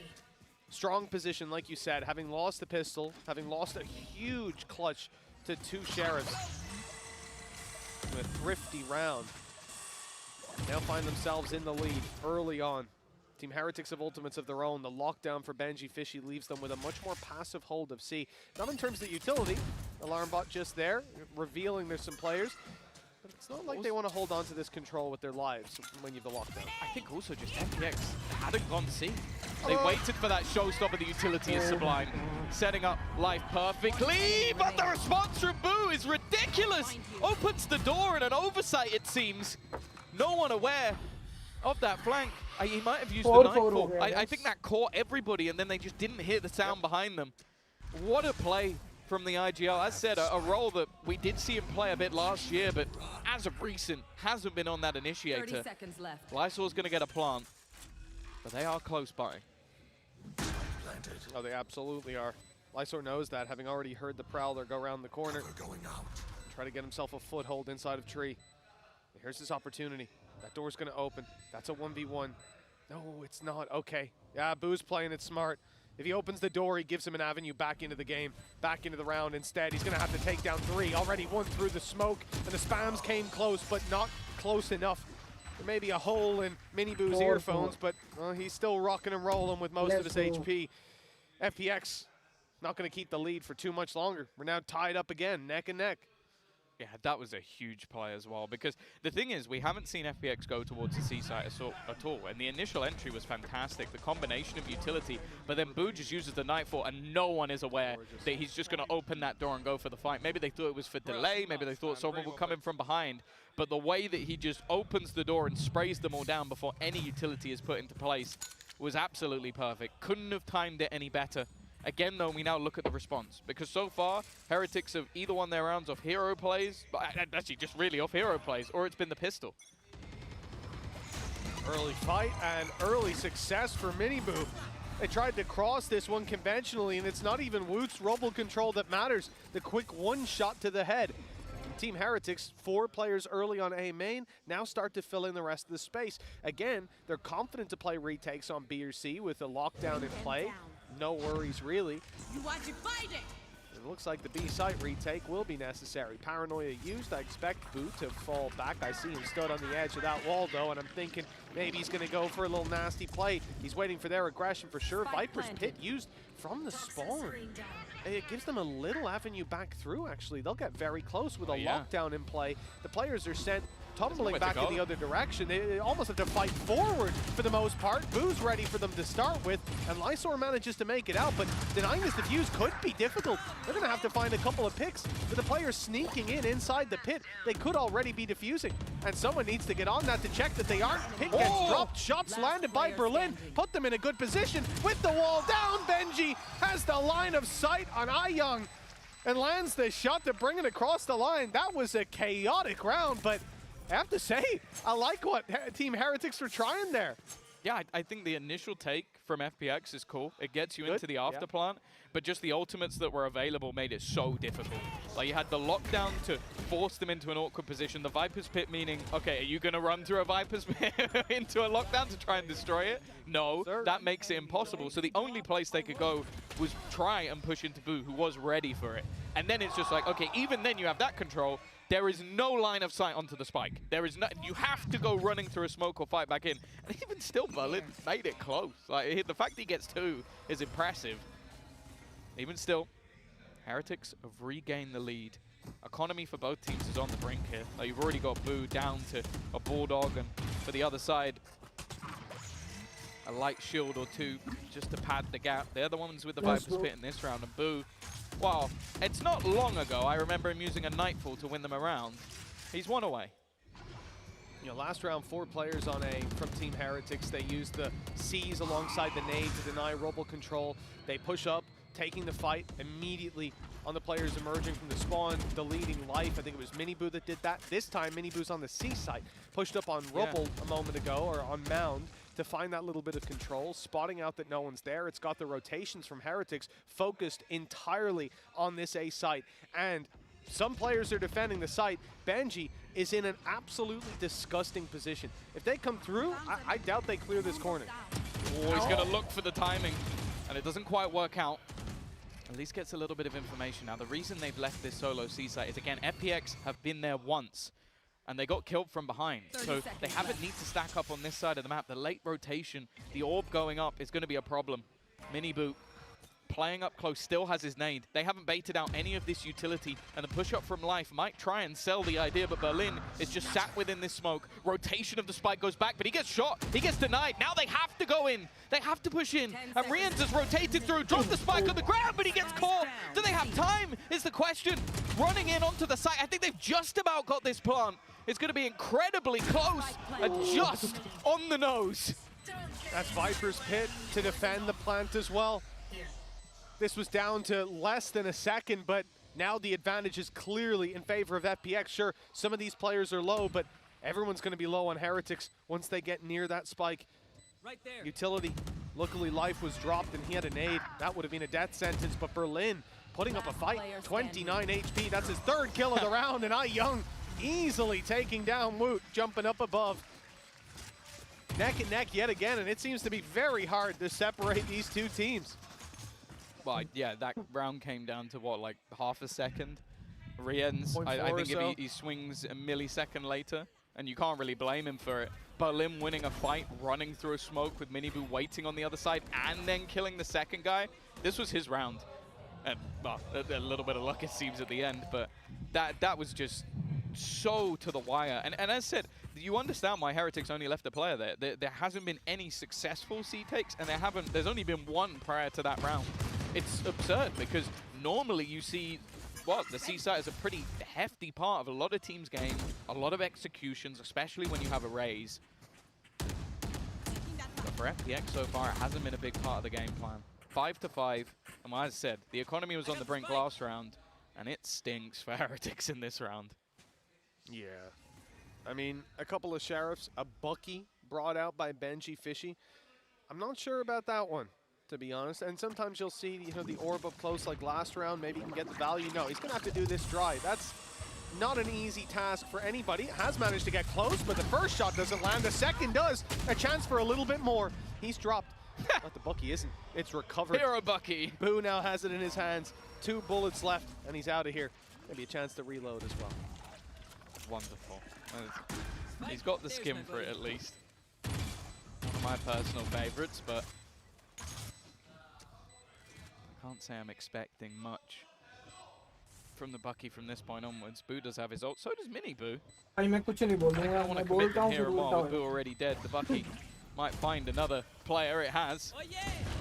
Strong position, like you said, having lost the pistol, having lost a huge clutch to 2 Sheriffs. A thrifty round. Now find themselves in the lead early on. Team Heretics have ultimates of their own. The lockdown for Benji Fishy leaves them with a much more passive hold of C. Not in terms of the utility. Alarm bot just there, revealing there's some players. But it's not like they want to hold on to this control with their lives when you have the lockdown. I think also just FPX hadn't gone C. They waited for that showstopper. The utility is Sublime, setting up Life perfectly, but the response from Boo is ridiculous. Opens the door in an oversight, it seems. No one aware of that flank. He might have used the Nightfall. I think that caught everybody, and then they just didn't hear the sound behind them. What a play from the IGL. As said, a role that we did see him play a bit last year, but as of recent, hasn't been on that initiator. 30 seconds left. Lysor's going to get a plant, but they are close by. Oh, they absolutely are. Lysor knows that, having already heard the Prowler go around the corner. Try to get himself a foothold inside of Tree. Here's his opportunity. That door's going to open. That's a 1v1. No, it's not. Okay. Yeah, Boo's playing it smart. If he opens the door, he gives him an avenue back into the game, back into the round. Instead, he's going to have to take down 3. Already 1 through the smoke, and the spams came close, but not close enough. There may be a hole in Miniboo's earphones, but he's still rocking and rolling with most of his HP. FPX not going to keep the lead for too much longer. We're now tied up again, neck and neck. Yeah, that was a huge play as well, because the thing is, we haven't seen FPX go towards the C site at all, and the initial entry was fantastic, the combination of utility, but then Boo just uses the Nightfall, and no one is aware that he's just going to open that door and go for the fight. Maybe they thought it was for delay, maybe they thought someone would come in from behind, but the way that he just opens the door and sprays them all down before any utility is put into place was absolutely perfect. Couldn't have timed it any better. Again, though, we now look at the response, because so far, Heretics have either won their rounds off hero plays, but actually just really off hero plays, or it's been the pistol. Early fight and early success for Miniboo. They tried to cross this one conventionally, and it's not even Woot's rumble control that matters. The quick one shot to the head. Team Heretics, 4 players early on A main, now start to fill in the rest of the space. Again, they're confident to play retakes on B or C with a lockdown in play. no worries really. You want to fight it? It looks like the B site retake will be necessary. Paranoia used. I expect Boo to fall back. I see him stood on the edge of that wall though, and I'm thinking maybe he's gonna go for a little nasty play. He's waiting for their aggression for sure. Viper's Pit used from the spawn. It gives them a little avenue back through actually. They'll get very close with a lockdown in play. The players are sent tumbling back in the other direction. They almost have to fight forward for the most part. Boo's ready for them to start with, and Lysor manages to make it out, but denying this defuse could be difficult. They're going to have to find a couple of picks. With the players sneaking in inside the pit, they could already be defusing, and someone needs to get on that to check that they aren't. Pit gets dropped, shots landed by Berlin, put them in a good position. With the wall down, Benji has the line of sight on iYoung and lands the shot to bring it across the line. That was a chaotic round, but I have to say, I like what Team Heretics were trying there. Yeah, I think the initial take from FPX is cool. It gets you into the afterplant, but just the ultimates that were available made it so difficult. Like, you had the lockdown to force them into an awkward position. The Viper's Pit meaning, okay, are you going to run through a Viper's Pit into a lockdown to try and destroy it? No, that makes it impossible. So the only place they could go was try and push into Boo, who was ready for it. And then it's just like, okay, even then you have that control. There is no line of sight onto the spike. There is no, you have to go running through a smoke or fight back in. And even still, Berlin made it close. Like, the fact that he gets 2 is impressive. Even still, Heretics have regained the lead. Economy for both teams is on the brink here. Like, you've already got Boo down to a Bulldog, and for the other side, a light shield or 2 just to pad the gap. They're the ones with the Viper's Pit in this round, and Boo, well, it's not long ago I remember him using a Nightfall to win them around. He's 1 away. You know, last round 4 players on A from Team Heretics. They used the C's alongside the nade to deny Robo control. They push up, taking the fight immediately on the players emerging from the spawn, deleting life. I think it was Miniboo that did that. This time, Miniboo's on the C site, pushed up on Rubble a moment ago, or on Mound, to find that little bit of control, spotting out that no one's there. It's got the rotations from Heretics focused entirely on this A site, and some players are defending the site. Benji is in an absolutely disgusting position. If they come through, I doubt they clear this corner. Oh, he's going to look for the timing, and it doesn't quite work out. At least gets a little bit of information. Now, the reason they've left this solo C site is, again, FPX have been there once, and they got killed from behind. So they haven't need to stack up on this side of the map. The late rotation, the orb going up is going to be a problem. Miniboo playing up close, still has his nade. They haven't baited out any of this utility, and the push up from Life might try and sell the idea, but Berlin is just sat within this smoke. Rotation of the spike goes back, but he gets shot. He gets denied. Now they have to go in. They have to push in. And Rians has rotated through, dropped the spike on the ground, but he gets caught. Do they have time is the question. Running in onto the site. I think they've just about got this plant. It's going to be incredibly close and just on the nose. That's Viper's Pit to defend the plant as well. This was down to less than a second, but now the advantage is clearly in favor of FPX. Sure, some of these players are low, but everyone's going to be low on Heretics once they get near that spike. Right there. Utility. Luckily, Life was dropped and he had a nade. That would have been a death sentence, but Berlin putting up a fight. 29 HP. That's his 3rd kill of the round, and iYoung easily taking down Woot, jumping up above. Neck and neck yet again, and it seems to be very hard to separate these two teams. Well, yeah, that round came down to what, like half a second? Rians, I think if he swings a millisecond later, and you can't really blame him for it. Berlin winning a fight, running through a smoke with Miniboo waiting on the other side, and then killing the second guy. This was his round. And, well, a little bit of luck it seems at the end, but that was just so to the wire. And as I said, you understand why Heretics only left a player there. There hasn't been any successful C takes, and there's only been one prior to that round. It's absurd because normally you see, the C site is a pretty hefty part of a lot of teams' game, a lot of executions, especially when you have a raise. But for FPX so far, it hasn't been a big part of the game plan. 5-5, and as I said, the economy was on the brink last round, and it stinks for Heretics in this round. Yeah. I mean, a couple of sheriffs, a Bucky brought out by Benji Fishy. I'm not sure about that one, to be honest. And sometimes you'll see, the orb up close like last round. Maybe he can get the value. No, he's going to have to do this dry. That's not an easy task for anybody. Has managed to get close, but the first shot doesn't land. The second does. A chance for a little bit more. He's dropped But the Bucky isn't. It's recovered. Hero Bucky. Boo now has it in his hands. 2 bullets left, and he's out of here. Maybe a chance to reload as well. Wonderful. He's got the skin for it at least. One of my personal favorites, but can't say I'm expecting much from the Bucky from this point onwards. Boo does have his ult, so does Mini Boo. मैं कुछ नहीं बोल I रहा don't want मैं to commit बोलता हूँ here फिर and बोलता more with हूँ Boo already dead. The Bucky might find another player. It has.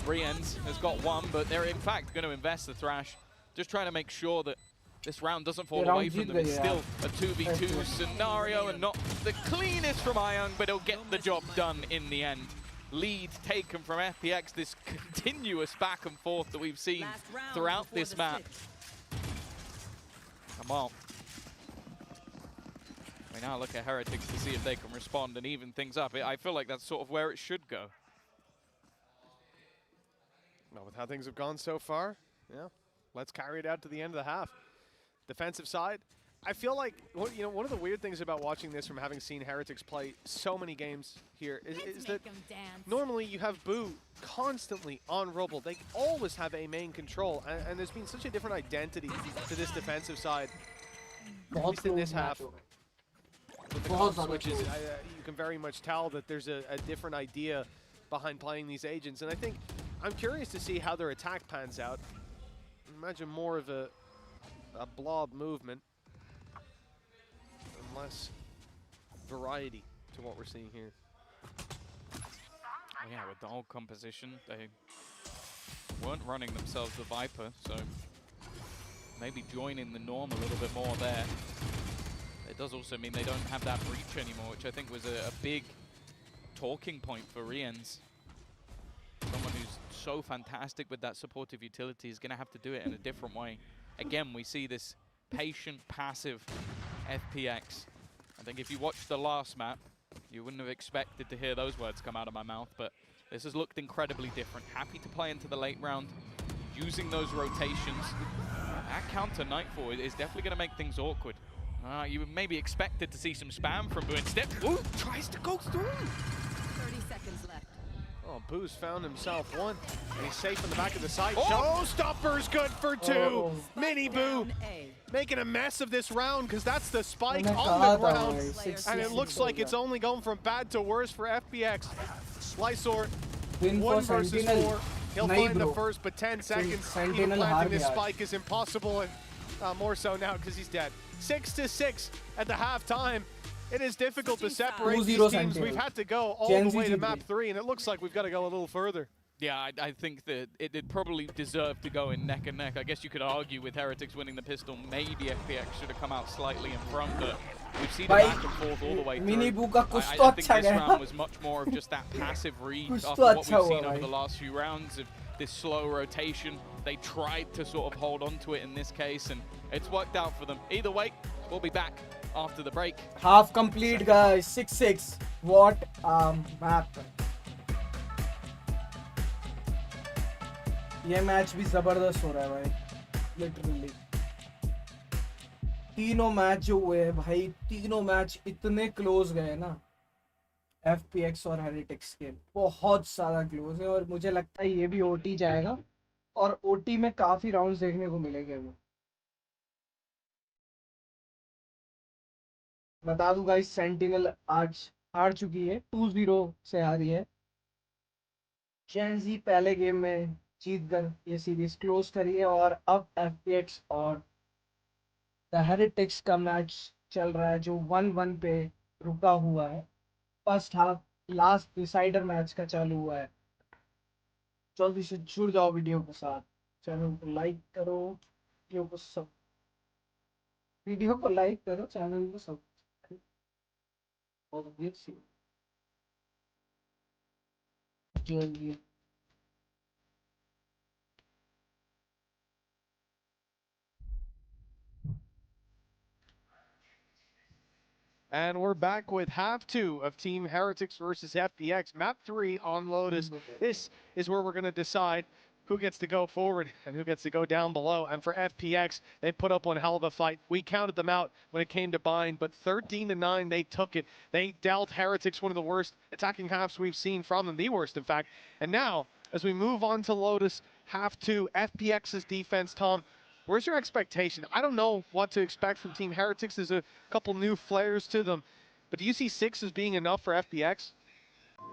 Riens has got one, but they're in fact going to invest the Thrash. Just trying to make sure that this round doesn't fall away from them. It's still a 2v2 scenario and not the cleanest from Ayang, but he'll get the job done in the end. Lead taken from FPX, this continuous back and forth that we've seen throughout this map. Come on. We now look at Heretics to see if they can respond and even things up. I feel like that's sort of where it should go. Well, with how things have gone so far, yeah, let's carry it out to the end of the half. Defensive side, I feel like one of the weird things about watching this from having seen Heretics play so many games here is that normally you have Boo constantly on Rubble. They always have a main control, and there's been such a different identity to this defensive side, at least in this half. With the comp switches, you can very much tell that there's a different idea behind playing these agents, and I think I'm curious to see how their attack pans out. Imagine more of a blob movement and less variety to what we're seeing here. Yeah, with the whole composition, they weren't running themselves the Viper, so maybe joining the norm a little bit more there. It does also mean they don't have that breach anymore, which I think was a big talking point for Riens. Someone who's so fantastic with that supportive utility is going to have to do it in a different way. Again, we see this patient, passive FPX. I think if you watched the last map, you wouldn't have expected to hear those words come out of my mouth, but this has looked incredibly different. Happy to play into the late round, using those rotations. That counter Nightfall is definitely going to make things awkward. You maybe expected to see some spam from Boo. Instead, Boo tries to go through. 30 seconds left. Oh, Boo's found himself one, and he's safe in the back of the site. Showstopper's good for 2. Mini Boo making a mess of this round because that's the spike on the ground, and it looks like it's only going from bad to worse for FPX. Lysor, 1 versus 4. He'll find the first, but 10 seconds. Even planting this spike is impossible, and more so now because he's dead. 6-6 at the halftime. It is difficult to separate these teams. We've had to go all the way to map 3, and it looks like we've got to go a little further. Yeah, I think that it probably deserved to go in neck and neck. I guess you could argue with Heretics winning the pistol, maybe FPX should have come out slightly in front, but we've seen it back and forth all the way through. I think this round was much more of just that passive read after what we've seen over the last few rounds of this slow rotation. They tried to sort of hold on to it in this case, and it's worked out for them. Either way, we'll be back after the break. Half complete, guys. 6-6. What map. ये match भी जबरदस्त हो रहा है भाई, literally. तीनों match जो हुए हैं भाई, तीनों मैच इतने क्लोज गए ना, FPX और हेरिटिक्स के बहुत ज्यादा क्लोज है, और मुझे लगता है ये भी OT जाएगा, और OT में काफी राउंड्स देखने को मिलेंगे अभी। बता दूं गाइस, सेंटिनल आज हार चुकी है, 2-0 से हारी है। चेंजी पहले गेम में जीत कर ये सीरीज क्लोज करी है, और अब FPX और द हेरिटिक्स का मैच चल रहा है जो 1-1 पे रुका हुआ है। First half last decider match का चालू हुआ है। जल्दी से जुड़ जाओ वीडियो के साथ, चैनल को लाइक करो, वीडियो को लाइक करो, चैनल को सब्सक्राइब जल्दी। And we're back with half 2 of Team Heretics versus FPX. Map 3 on Lotus. This is where we're going to decide who gets to go forward and who gets to go down below. And for FPX, they put up one hell of a fight. We counted them out when it came to bind, but 13-9, they took it. They dealt Heretics one of the worst attacking halves we've seen from them, the worst, in fact. And now, as we move on to Lotus, half 2, FPX's defense, Tom, where's your expectation? I don't know what to expect from Team Heretics. There's a couple new flares to them, but do you see 6 as being enough for FPX?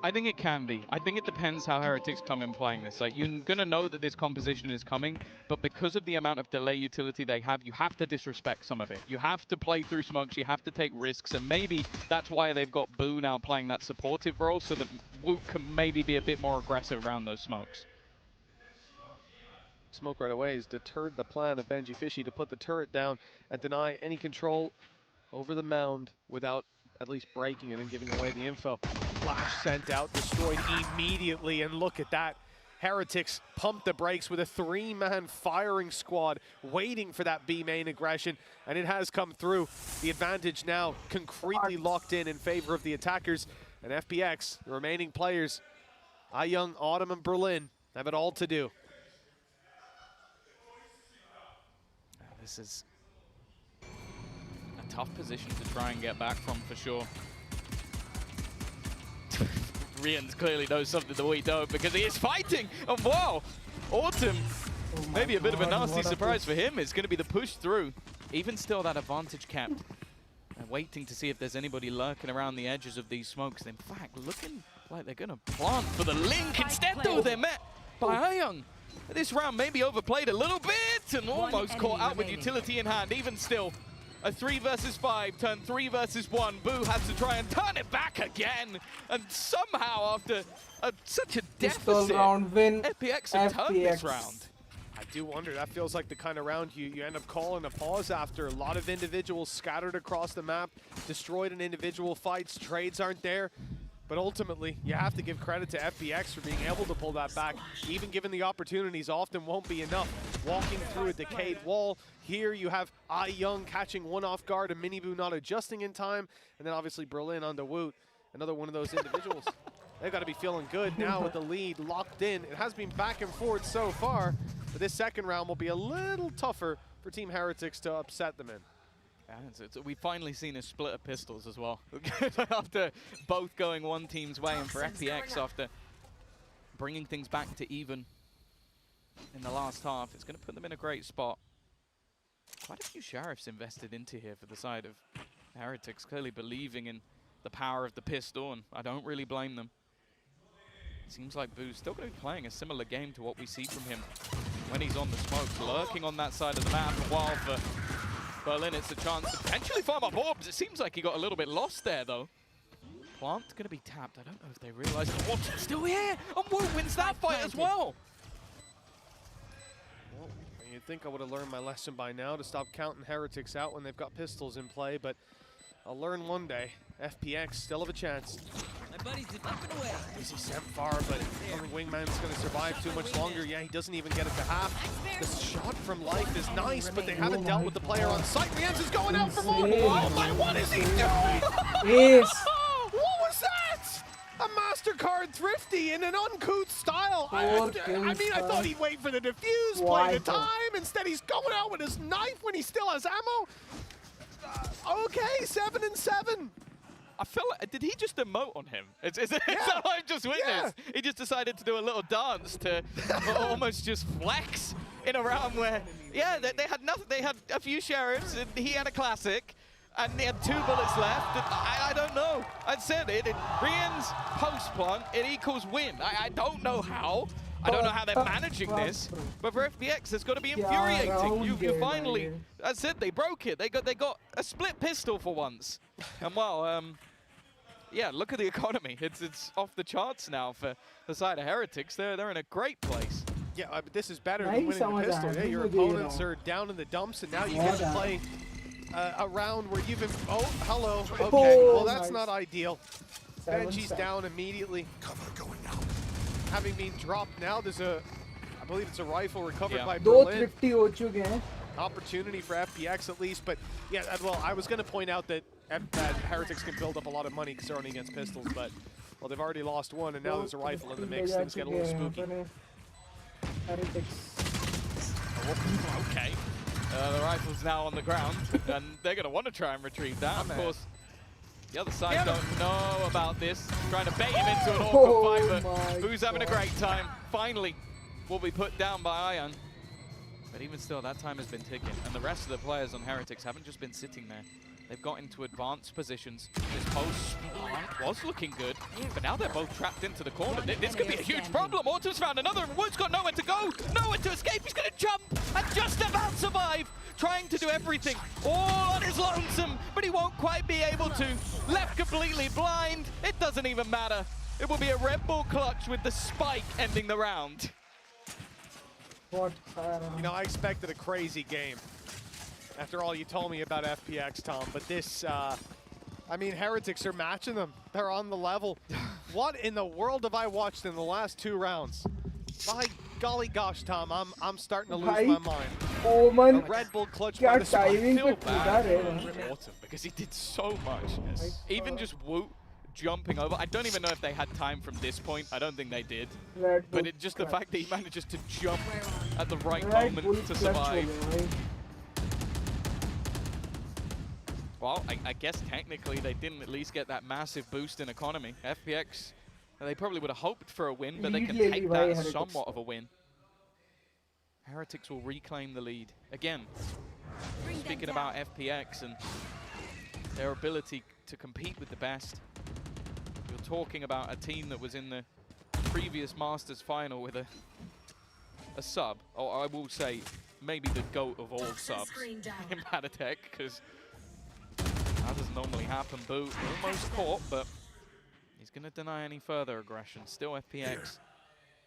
I think it can be. I think it depends how Heretics come in playing this. Like, you're going to know that this composition is coming, but because of the amount of delay utility they have, you have to disrespect some of it. You have to play through smokes, you have to take risks, and maybe that's why they've got Boo now playing that supportive role, so that Woot can maybe be a bit more aggressive around those smokes. Smoke right away has deterred the plan of Benji Fishy to put the turret down and deny any control over the mound without at least breaking it and giving away the info. Flash sent out, destroyed immediately, and look at that. Heretics pumped the brakes with a 3-man firing squad waiting for that B main aggression, and it has come through. The advantage now concretely locked in favor of the attackers, and FPX, the remaining players, Young, Autumn, and Berlin, have it all to do. This is a tough position to try and get back from, for sure. Rians clearly knows something that we don't, because he is fighting. And wow, Autumn, maybe a bit of a nasty surprise for him. It's going to be the push through. Even still, that advantage kept. And waiting to see if there's anybody lurking around the edges of these smokes. In fact, looking like they're going to plant for the link. Instead, though, they're met by Young. This round maybe overplayed a little bit and almost caught out with utility in hand. Even still, a 3 versus 5 turned 3 versus 1. Boo has to try and turn it back again. And somehow, after such a deficit, round win, FPX have turned this round. I do wonder, that feels like the kind of round you end up calling a pause after. A lot of individuals scattered across the map, destroyed in individual fights, trades aren't there. But ultimately, you have to give credit to FPX for being able to pull that back. Even given the opportunities, often won't be enough. Walking through a decayed wall. Here you have Young catching one off guard, and Miniboo not adjusting in time. And then obviously Berlin on the Woot, another one of those individuals. They've got to be feeling good now with the lead locked in. It has been back and forth so far, but this second round will be a little tougher for Team Heretics to upset them in. We've finally seen a split of pistols as well. After both going one team's way, and for FPX, after bringing things back to even in the last half, it's going to put them in a great spot. Quite a few sheriffs invested into here for the side of Heretics, clearly believing in the power of the pistol, and I don't really blame them. Seems like Boo's still going to be playing a similar game to what we see from him when he's on the smokes, lurking on that side of the map. And while for Berlin, it's a chance to potentially farm up orbs. It seems like he got a little bit lost there, though. Plant going to be tapped. I don't know if they realize the orbs are still here. And Woot wins that fight as well. Well, you'd think I would have learned my lesson by now to stop counting Heretics out when they've got pistols in play, but I'll learn one day. FPX still have a chance. My buddy's up and away. Easy sent far, but I don't think Wingman's going to survive too much longer. Yeah, he doesn't even get it to half. The shot from Life is nice, but they haven't dealt with the player on site. Rienz is going out for more. Oh my, what is he doing? Yes. What was that? A MasterCard Thrifty in an uncouth style. I mean, I thought he'd wait for the defuse, play the time. Instead, he's going out with his knife when he still has ammo. Okay, 7 and 7. I feel like, did he just emote on him? Is that what I've just witnessed? Yeah. He just decided to do a little dance to almost just flex in a round where, yeah, they had nothing. They had a few sheriffs, and he had a classic, and they had 2 bullets left. And I don't know. I said it. Rian's post plant, it equals win. I don't know how. I don't know how they're managing this, but for FPX, it's got to be infuriating. You finally, I said, they broke it. They got a split pistol for once, and well, yeah, look at the economy. It's off the charts now for the side of Heretics. They're in a great place. Yeah, but this is better than winning the pistol. Yeah, your opponents are down in the dumps, and now you get to play a round where you've been. Oh, hello. Okay, well that's not ideal. Benji's down immediately. Cover going out. Having been dropped now, there's I believe it's a rifle recovered by Berlin. Opportunity for FPX at least, but yeah, well, I was going to point out that Heretics can build up a lot of money because they're only against pistols, but well, they've already lost one, and now there's a rifle in the mix. Things get a little spooky. Okay. The rifle's now on the ground, and they're going to want to try and retrieve that. Of course, the other side don't know about this. Trying to bait him into an awkward fight, but who's having a great time? Finally will be put down by Ion. But even still, that time has been ticking. And the rest of the players on Heretics haven't just been sitting there. They've got into advanced positions. This post was looking good, but now they're both trapped into the corner. This could be a huge problem. Autumn's found another, and Wood's got nowhere to go, nowhere to escape. He's going to jump and just about survive, trying to do everything, all on his lonesome, but he won't quite be able to. Left completely blind. It doesn't even matter. It will be a Red Bull clutch with the spike ending the round. What? You know, I expected a crazy game. After all you told me about FPX, Tom, but this, I mean, Heretics are matching them. They're on the level. What in the world have I watched in the last 2 rounds? By golly gosh, Tom, I'm starting to lose my mind. Oh man, a Red Bull clutch by the spot. I feel bad for Autumn because he did so much. Even just Woot jumping over. I don't even know if they had time from this point. I don't think they did. But it just the fact that he manages to jump at the right moment to survive. Well, I guess technically they didn't at least get that massive boost in economy. FPX, they probably would have hoped for a win, but they can take that as somewhat of a win. Heretics will reclaim the lead. Again, speaking about FPX and their ability to compete with the best, you're talking about a team that was in the previous Masters final with a sub, or I will say maybe the GOAT of all subs in Battletech, because that doesn't normally happen. Boo almost caught, but he's going to deny any further aggression. Still FPX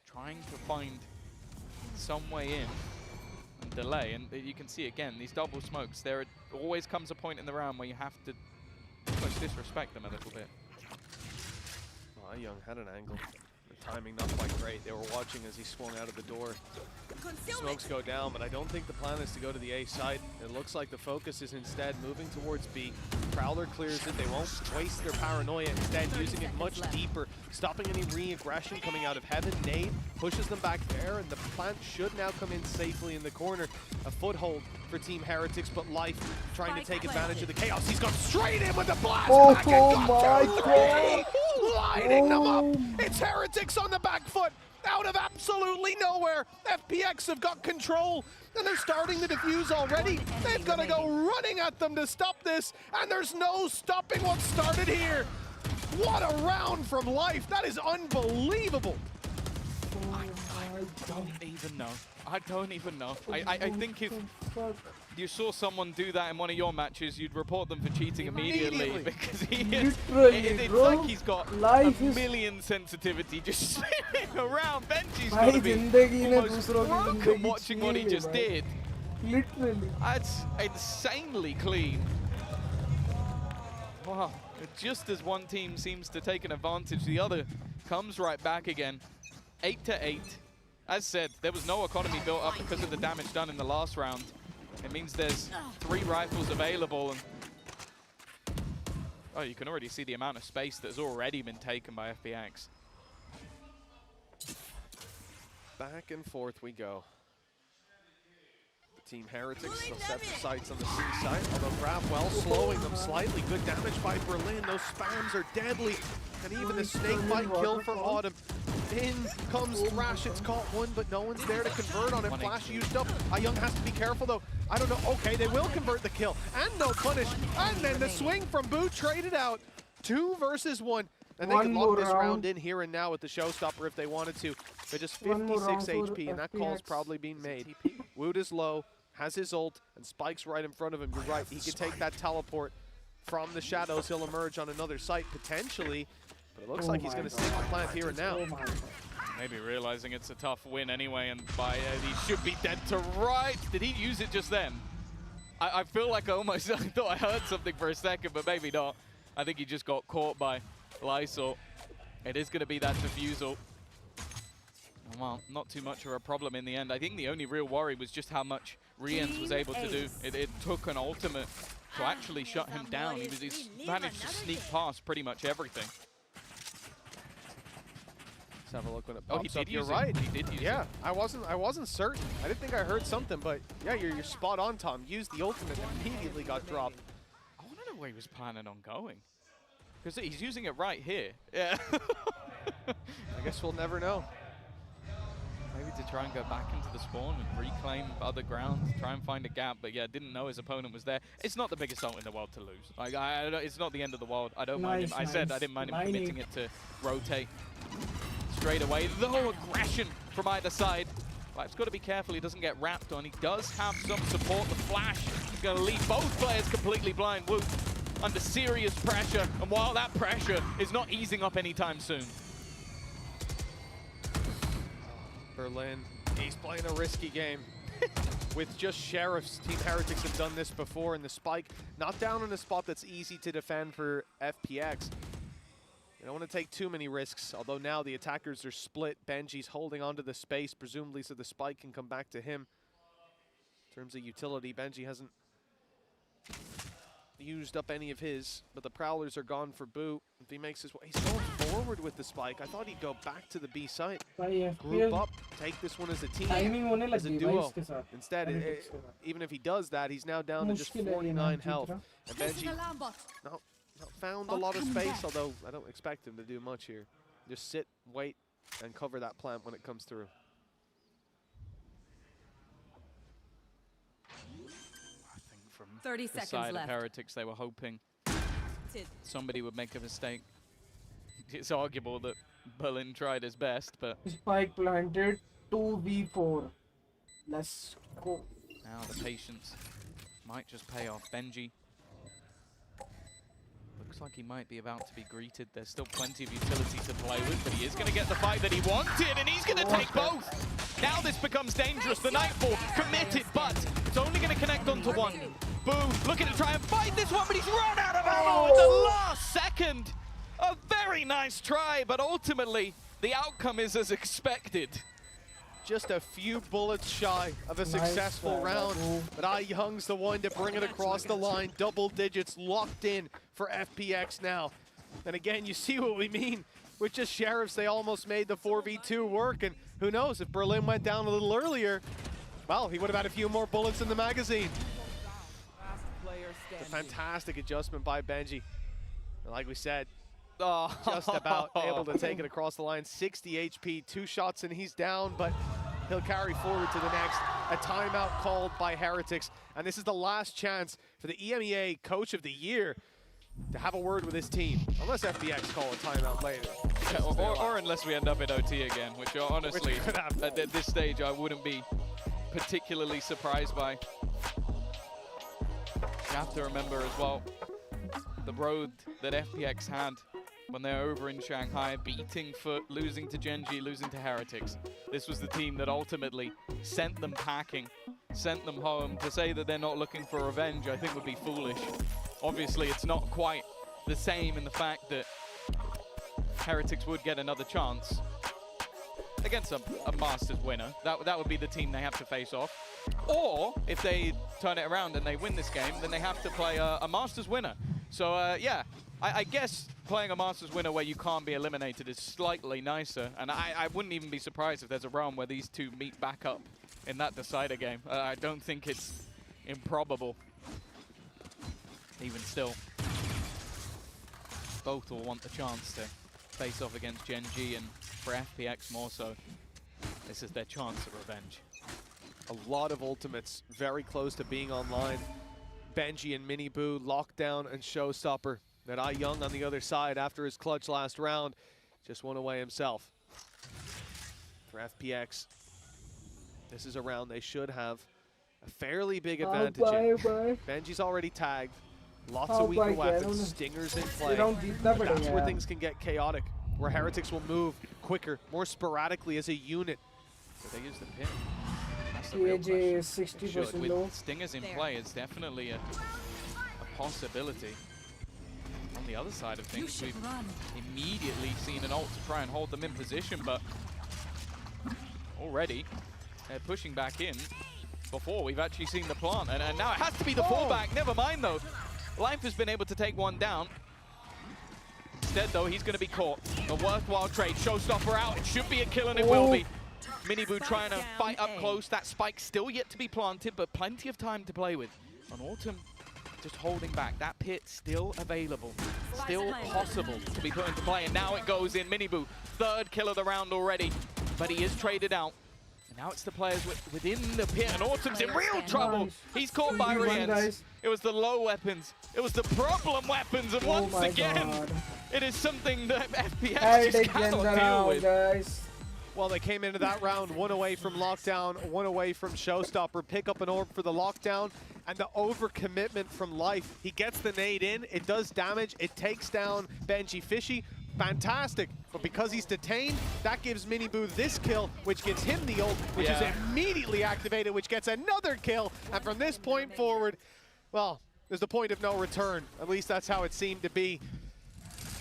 trying to find some way in and delay. And you can see again, these double smokes, there always comes a point in the round where you have to almost disrespect them a little bit. Well, Young had an angle. The timing not quite great. They were watching as he swung out of the door. Smokes go down, but I don't think the plan is to go to the A side. It looks like the focus is instead moving towards B. Prowler clears it. They won't waste their paranoia, instead using it much deeper, stopping any re-aggression coming out of heaven. Nade pushes them back there, and the plant should now come in safely in the corner. A foothold for Team Heretics, but Life trying to take advantage of the chaos. He's gone straight in with the blast back and got 3! Lighting them up! It's Heretics on the back foot! Out of absolutely nowhere, FPX have got control, and they're starting to defuse already. They've got to go running at them to stop this, and there's no stopping what started here. What a round from Life. That is unbelievable. I don't even know. I don't even know. I think if you saw someone do that in one of your matches, you'd report them for cheating immediately because it's like he's got a million sensitivity just spinning around. Benji's got to be almost broken watching what he just did. Literally. That's insanely clean. Wow. Just as one team seems to take an advantage, the other comes right back again. 8-8. As said, there was no economy built up because of the damage done in the last round. It means there's 3 rifles available. And oh, you can already see the amount of space that's already been taken by FPX. Back and forth we go. Team Heretics, they'll set the sights on the C side, although Grabwell slowing them slightly. Good damage by Berlin. Those spams are deadly. And even the snake bite kill for Autumn. In comes Thrash. It's caught one, but no one's there to convert on it. Flash used up. Young has to be careful, though. I don't know. Okay, they will convert the kill. And no punish. And then the swing from Boo traded out. 2 versus 1. And they can lock this round in here and now with the showstopper if they wanted to. They're just 56 HP, and that call's probably being made. Woot is low, has his ult, and Spike's right in front of him. You're right, he can take that teleport from the shadows. He'll emerge on another site, potentially. But it looks like he's going to stick the plant here and now. Maybe realizing it's a tough win anyway, and by he should be dead to right. Did he use it just then? I feel like I almost thought I heard something for a second, but maybe not. I think he just got caught by Lysol. It is going to be that defusal. Well, not too much of a problem in the end. I think the only real worry was just how much Riens was able to do. It took an ultimate to actually shut him down. He's managed to sneak past pretty much everything. have a look when it Oh, pops he up. did You're use right. it. He did use yeah, it. I wasn't certain. I didn't think I heard something, but yeah, you're spot on, Tom. Used the ultimate and immediately got dropped. I want to know where he was planning on going. Because he's using it right here. Yeah. I guess we'll never know. Maybe to try and go back into the spawn and reclaim other ground, try and find a gap. But yeah, didn't know his opponent was there. It's not the biggest ult in the world to lose. Like, it's not the end of the world. I don't mind him. I said I didn't mind him committing it to rotate straight away. Though aggression from either side. Life's got to be careful he doesn't get wrapped on. He does have some support. The flash is going to leave both players completely blind. Woot under serious pressure. And while that pressure is not easing up anytime soon. Berlin, he's playing a risky game. With just Sheriffs, Team Heretics have done this before, and the spike not down in a spot that's easy to defend for FPX. They don't want to take too many risks, although now the attackers are split. Benji's holding onto the space, presumably so the spike can come back to him. In terms of utility, Benji hasn't used up any of his, but the Prowlers are gone for Boo. If he makes his way, he's going forward with the spike. I thought he'd go back to the B site. Group up, take this one as a team, as a duo. Instead, even if he does that, he's now down to just 49 health. And Benji not found a lot of space, although I don't expect him to do much here. Just sit, wait, and cover that plant when it comes through. 30 The seconds side left. of Heretics, they were hoping somebody would make a mistake. It's arguable that Berlin tried his best, but Spike planted 2v4. Let's go. now the patience might just pay off. Benji looks like he might be about to be greeted. There's still plenty of utility to play with, but he is going to get the fight that he wanted, and he's going to take both. Now this becomes dangerous. The Nightfall committed, but it's only going to connect onto one. Boo looking to try and fight this one, but he's run out of ammo at the last second. A very nice try, but ultimately the outcome is as expected. Just a few bullets shy of a successful round, but Young's the one to bring it across the line. Double digits locked in for FPX now. And again, you see what we mean with just Sheriffs. They almost made the 4v2 work, and who knows, if Berlin went down a little earlier, well, he would have had a few more bullets in the magazine. It's a fantastic adjustment by Benji. And like we said, just about able to take it across the line. 60 HP, 2 shots and he's down, but he'll carry forward to the next. A timeout called by Heretics, and this is the last chance for the EMEA Coach of the Year to have a word with his team, unless FPX call a timeout later. Yeah, or unless we end up in OT again, which honestly, at this stage, I wouldn't be particularly surprised by. You have to remember as well, the road that FPX had when they were over in Shanghai, beating Foot, losing to Genji, losing to Heretics. This was the team that ultimately sent them packing, sent them home. To say that they're not looking for revenge, I think would be foolish. Obviously, it's not quite the same in the fact that Heretics would get another chance against a Masters winner. That would be the team they have to face off. Or, if they turn it around and they win this game, then they have to play a Masters winner. So, yeah, I guess playing a Masters winner where you can't be eliminated is slightly nicer. And I wouldn't even be surprised if there's a realm where these two meet back up in that decider game. I don't think it's improbable. Even still, both will want the chance to face off against Genji, and for FPX more so, this is their chance of revenge. A lot of ultimates very close to being online. Benji and Mini Boo, Lockdown and Showstopper. That Young on the other side after his clutch last round just won away himself. For FPX, this is a round they should have a fairly big advantage in. Benji's already tagged. Lots of weaker weapons, stingers in play. That's where things can get chaotic, where Heretics will move quicker, more sporadically as a unit. So they use the pin. That's the real question. 60% low. With stingers in play, it's definitely a possibility. On the other side of things, we've immediately seen an ult to try and hold them in position, but already they're pushing back in before we've actually seen the plant. And now it has to be the fallback. Never mind, though. Life has been able to take one down. Instead, though, he's going to be caught. A worthwhile trade. Showstopper out. It should be a kill, and it will be. Miniboo trying to fight up close. That spike still yet to be planted, but plenty of time to play with. And Autumn just holding back. That pit still available. Still possible to be put into play. And now it goes in. Miniboo, third kill of the round already. But he is traded out. And now it's the players within the pit. And Autumn's in real trouble. He's caught by Riens. It was the low weapons. It was the problem weapons. And once again, it is something that FPX just cannot deal with. Guys. Well, they came into that round 1 away from lockdown, 1 away from Showstopper. Pick up an orb for the lockdown, and the overcommitment from Life. He gets the nade in, it does damage, it takes down Benji Fishy. Fantastic, but because he's detained, that gives Miniboo this kill, which gives him the ult, which is immediately activated, which gets another kill. And from this point forward, well, there's the point of no return. At least that's how it seemed to be.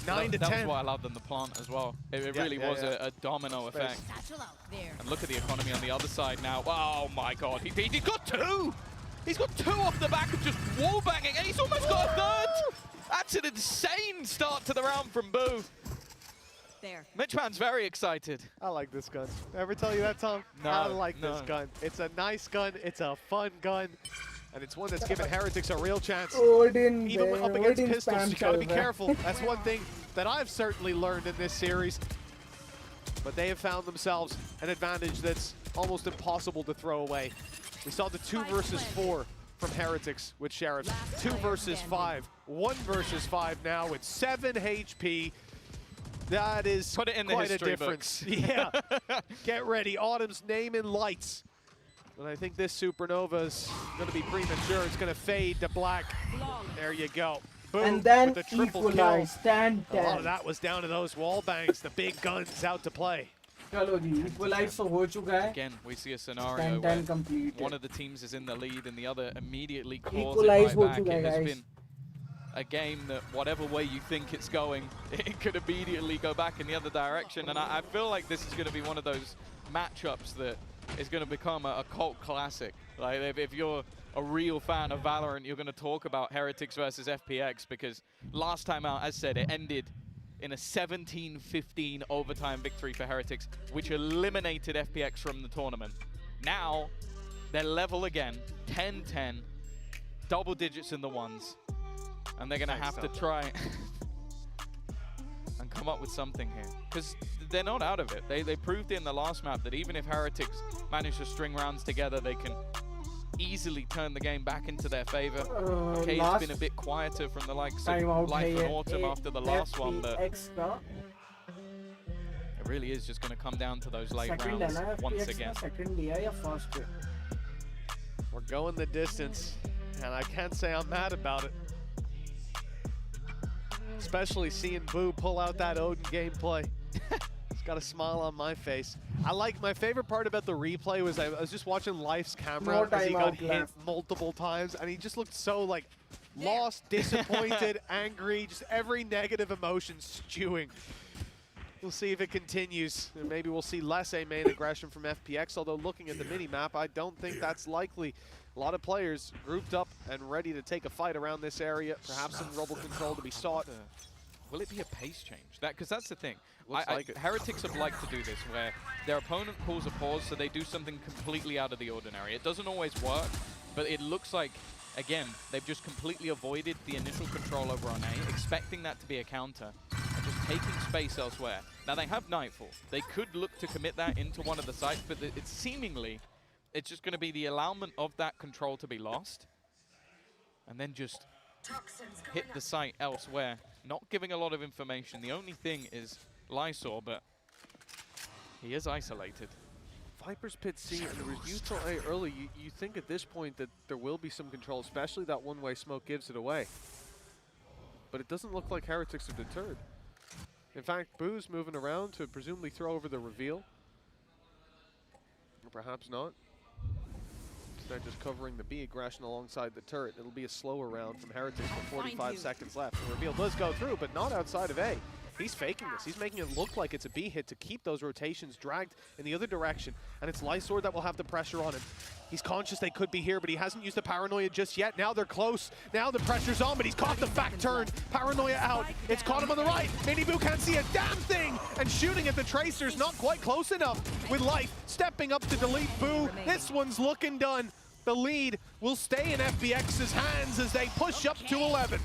9 to 10. That was why I loved on the plant as well. It really was a domino effect. And look at the economy on the other side now. Oh my god, he got 2! He's got 2 off the back of just wall banging, and he's almost got a third! That's an insane start to the round from Boo. Mitchman's very excited. I like this gun. Ever tell you that, Tom? No, I like this gun. It's a nice gun, it's a fun gun. And it's one that's given Heretics a real chance. Even up against pistols, you gotta be careful. That's one thing that I've certainly learned in this series. But they have found themselves an advantage that's almost impossible to throw away. We saw the 2 versus 4 from Heretics with Sheriffs. 2 versus 5. 1 versus 5 now with 7 HP. That is Put it in quite the a difference. Yeah. Get ready. Autumn's name in lights. But I think this supernova is going to be premature. It's going to fade to black. There you go. Boom. And then with the triple equalize, kill. 10-10. A lot of that was down to those wall bangs. The big guns out to play. चलो जी, equalize तो हो चुका है. Again, we see a scenario where one of the teams is in the lead and the other immediately claws it right back. It has been a game that whatever way you think it's going, it could immediately go back in the other direction. And I feel like this is going to be one of those matchups that is going to become a cult classic. Like if you're a real fan of Valorant, you're going to talk about Heretics versus FPX, because last time out, as said, it ended in a 17-15 overtime victory for Heretics, which eliminated FPX from the tournament. Now, they're level again, 10-10, double digits in the ones, and they're going to have to try and come up with something here. Because they're not out of it. They proved in the last map that even if Heretics manage to string rounds together, they can easily turn the game back into their favor. Okay, it's been a bit quieter from the likes of Life and Autumn after the last one, but it really is just going to come down to those late rounds once again. We're going the distance, and I can't say I'm mad about it. Especially seeing Boo pull out that Odin gameplay. It's got a smile on my face. My favorite part about the replay was I was just watching Life's camera as he got hit multiple times, and he just looked so like lost, disappointed, angry, just every negative emotion stewing. We'll see if it continues, and maybe we'll see less A-main aggression from FPX, although looking at the mini-map, I don't think that's likely. A lot of players grouped up and ready to take a fight around this area, perhaps some rubble control to be sought. Will it be a pace change? Because that's the thing. Heretics have liked to do this, where their opponent pulls a pause, so they do something completely out of the ordinary. It doesn't always work, but it looks like, again, they've just completely avoided the initial control over on A, expecting that to be a counter, and just taking space elsewhere. Now, they have Nightfall. They could look to commit that into one of the sites, but it's seemingly, it's just going to be the allowment of that control to be lost, and then just hit the site elsewhere, not giving a lot of information. The only thing is Lysor, but he is isolated. Viper's Pit C and the review till A early, you think at this point that there will be some control, especially that one-way smoke gives it away. But it doesn't look like Heretics are deterred. In fact, Boo's moving around to presumably throw over the reveal. Or perhaps not. They're just covering the B aggression alongside the turret. It'll be a slower round from Heretics with 45 seconds left. The reveal does go through, but not outside of A. He's faking this. He's making it look like it's a B hit to keep those rotations dragged in the other direction. And it's Lysor that will have the pressure on him. He's conscious they could be here, but he hasn't used the paranoia just yet. Now they're close. Now the pressure's on, but he's caught the back turn. Paranoia out. It's caught him on the right. Miniboo can't see a damn thing. And shooting at the Tracers, not quite close enough. With Life stepping up to delete Boo. This one's looking done. The lead will stay in FPX's hands as they push up to 11.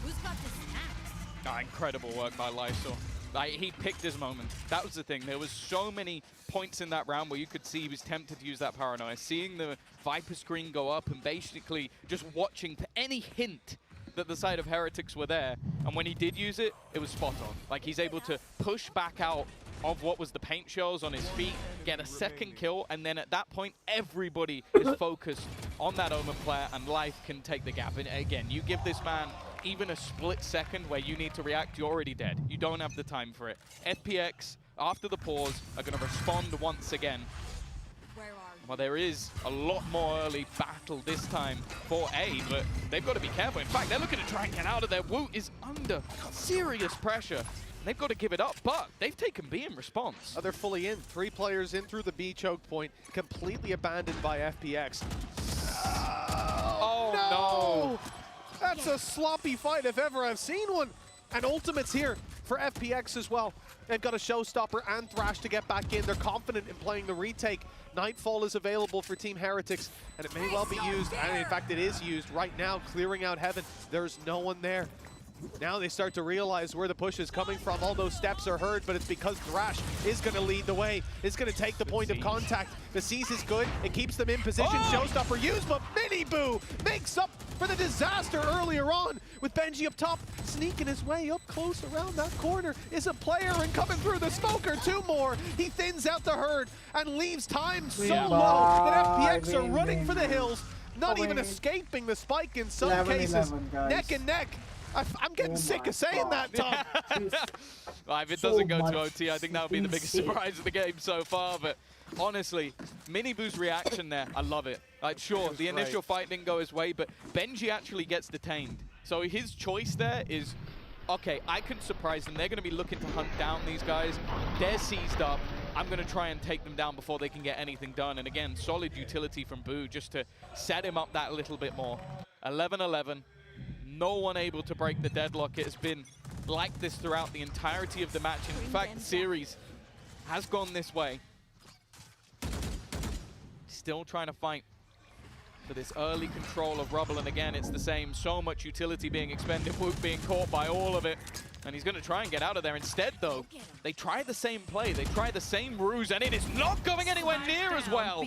Incredible work by Lysor. Like, he picked his moment. That was the thing. There was so many points in that round where you could see he was tempted to use that paranoia. Seeing the Viper screen go up and basically just watching for any hint that the side of Heretics were there. And when he did use it, it was spot on. Like, he's able to push back out of what was the paint shells on his feet, get a second kill, and then at that point, everybody is focused on that Omen player, and Life can take the gap. And again, you give this man even a split second where you need to react, you're already dead. You don't have the time for it. FPX, after the pause, are going to respond once again. Well, there is a lot more early battle this time for A, but they've got to be careful. In fact, they're looking to try and get out of there. Woot is under serious pressure. They've got to give it up, but they've taken B in response. Oh, they're fully in. 3 players in through the B choke point, completely abandoned by FPX. Oh, no! That's a sloppy fight if ever I've seen one. And Ultimate's here for FPX as well. They've got a Showstopper and Thrash to get back in. They're confident in playing the retake. Nightfall is available for Team Heretics, and it may well be used, and in fact it is used right now, clearing out Heaven. There's no one there. Now they start to realize where the push is coming from. All those steps are heard, but it's because Thrash is going to lead the way. Is going to take the point of contact. The seize is good. It keeps them in position. Showstopper used, but Miniboo makes up for the disaster earlier on with Benji up top, sneaking his way up close around that corner. Is a player and coming through the smoker. 2 more. He thins out the herd and leaves time so low that FPX are running for the hills, not even escaping the spike in some cases. Neck and neck. I'm getting sick of saying that, Tom. Well, if it doesn't go to OT, I think that would be the biggest surprise of the game so far. But honestly, Miniboo's reaction there, I love it. Like, sure, the initial fight didn't go his way, but Benji actually gets detained. So his choice there is, okay, I can surprise them. They're going to be looking to hunt down these guys. They're seized up. I'm going to try and take them down before they can get anything done. And again, solid utility from Boo just to set him up that little bit more. 11-11. No one able to break the deadlock. It has been like this throughout the entirety of the match. In fact, the series has gone this way. Still trying to fight for this early control of Rubble, and again, it's the same. So much utility being expended, Wook being caught by all of it. And he's going to try and get out of there. Instead, though, they try the same play. They try the same ruse, and it is not going anywhere near as well.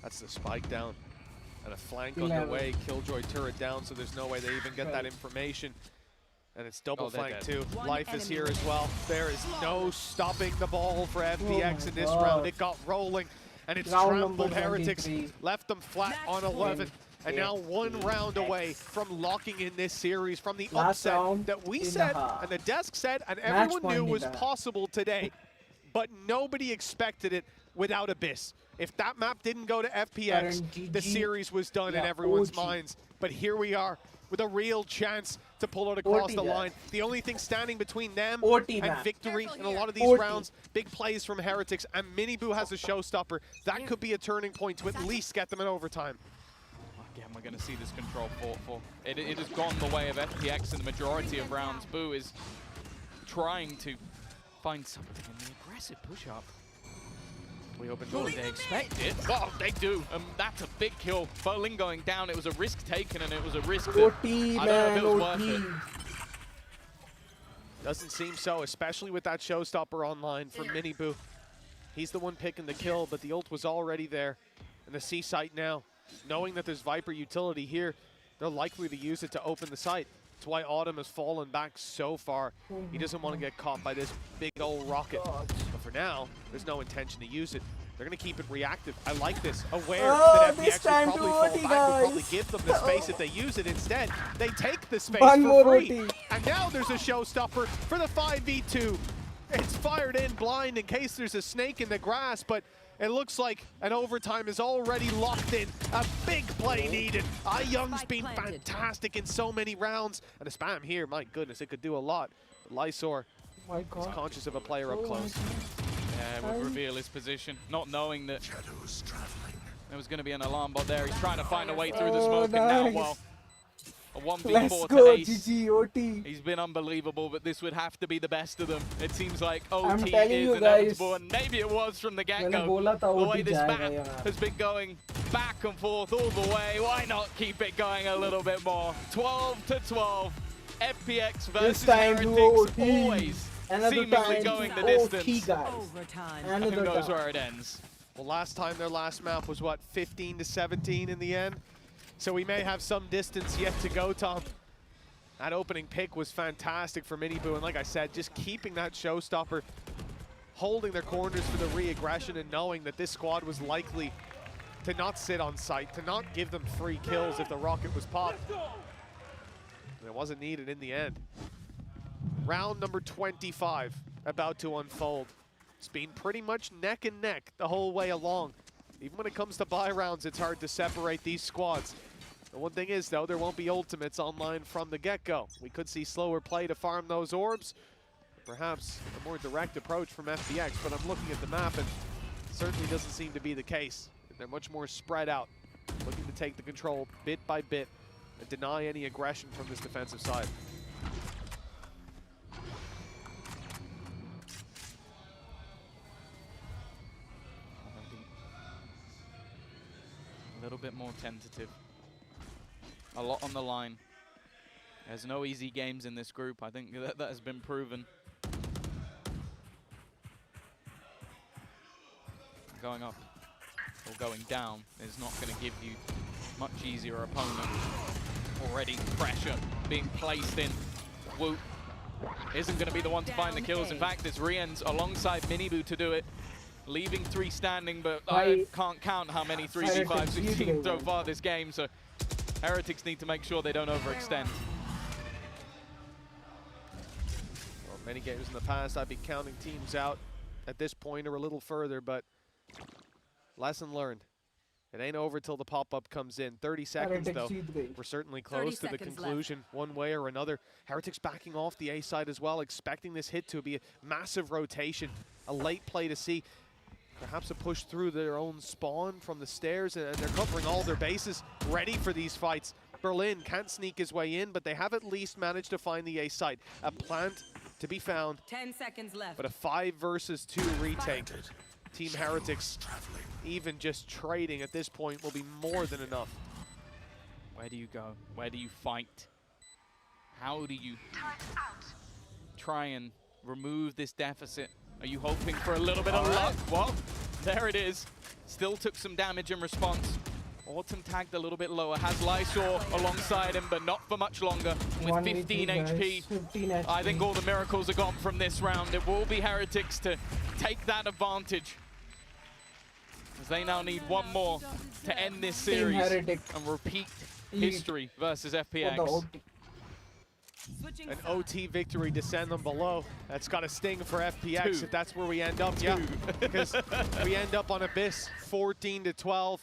That's the spike down. And a flank underway, Killjoy turret down, so there's no way they even get that information. And it's double flank too. Life is here as well. There is no stopping the ball for FPX in this round. It got rolling, and it's trampled Heretics, left them flat on 11. And now 1 round away from locking in this series, from the upset that we said, and the desk said, and everyone knew was possible today. But nobody expected it without Abyss. If that map didn't go to FPX, the series was done in everyone's minds. But here we are with a real chance to pull it across the line. The only thing standing between them and victory in a lot of these rounds, big plays from Heretics, and Miniboo has a showstopper. That could be a turning point to at least get them in overtime. Again, we're going to see this control fought for. It has gone the way of FPX in the majority of rounds. Boo is trying to find something in the aggressive push-up. We open door. They expect it. Oh, they do. That's a big kill. Berlin going down. It was a risk taken, and it was a risk that I don't know if it was worth it. Doesn't seem so, especially with that showstopper online for Miniboo. He's the one picking the kill, but the ult was already there. And the C site now, knowing that there's Viper utility here, they're likely to use it to open the site. That's why Autumn has fallen back so far. He doesn't want to get caught by this big old rocket. But for now, there's no intention to use it. They're going to keep it reactive. I like this. Aware that FPX will probably fall back, will probably give them the space if they use it. Instead, they take the space for free. And now there's a showstopper for the 5v2. It's fired in blind in case there's a snake in the grass, but It looks like an overtime is already locked in. A big play needed. Young's been fantastic in so many rounds. And a spam here, my goodness, it could do a lot. But Lysor is conscious of a player up close. Yeah, would reveal his position, not knowing that there was going to be an alarm bot there. He's trying to find a way through the smoke, and now, well, a 1v4 to Ace. GG, OT. He's been unbelievable, but this would have to be the best of them. It seems like I'm OT telling is you inevitable, guys, and maybe it was from the get-go. the way this map has been going back and forth all the way, why not keep it going a little bit more? 12-12, FPX versus Heretics, always seemingly going the distance. And who knows where it ends. Well, last time their last map was, what, 15-17 in the end? So we may have some distance yet to go, Tom. That opening pick was fantastic for Miniboo, and like I said, just keeping that showstopper, holding their corners for the re-aggression and knowing that this squad was likely to not sit on site, to not give them free kills if the rocket was popped. And it wasn't needed in the end. Round number 25 about to unfold. It's been pretty much neck and neck the whole way along. Even when it comes to buy rounds, it's hard to separate these squads. The one thing is, though, there won't be ultimates online from the get-go. We could see slower play to farm those orbs. Perhaps a more direct approach from FPX, but I'm looking at the map and it certainly doesn't seem to be the case. They're much more spread out, looking to take the control bit by bit and deny any aggression from this defensive side. A little bit more tentative. A lot on the line. There's no easy games in this group. I think that has been proven. Going up or going down is not going to give you much easier opponent. Already pressure being placed in. Woot isn't going to be the one to find the kills. In fact, it's Rien's alongside Miniboo to do it. Leaving 3 standing, but I can't count how many 3v5s we've seen so far this game, so Heretics need to make sure they don't overextend. Well, many games in the past, I've been counting teams out at this point or a little further, but lesson learned. It ain't over till the pop-up comes in. 30 seconds, though. We're certainly close to the conclusion one way or another. Heretics backing off the A side as well, expecting this hit to be a massive rotation, a late play to see. Perhaps a push through their own spawn from the stairs, and they're covering all their bases, ready for these fights. Berlin can't sneak his way in, but they have at least managed to find the A site. A plant to be found. 10 seconds left. But a 5 versus 2 retake. Team Heretics, even just trading at this point, will be more than enough. Where do you go? Where do you fight? How do you try and remove this deficit? Are you hoping for a little bit of luck? Well, there it is. Still took some damage in response. Autumn tagged a little bit lower. Has Lysor alongside him, but not for much longer. With 15 HP. 15 HP. I think all the miracles are gone from this round. It will be Heretics to take that advantage, as they now need one more to end this series and repeat history versus FPX. An OT victory to send them below. That's got a sting for FPX if that's where we end up. Yeah, because we end up on Abyss 14-12.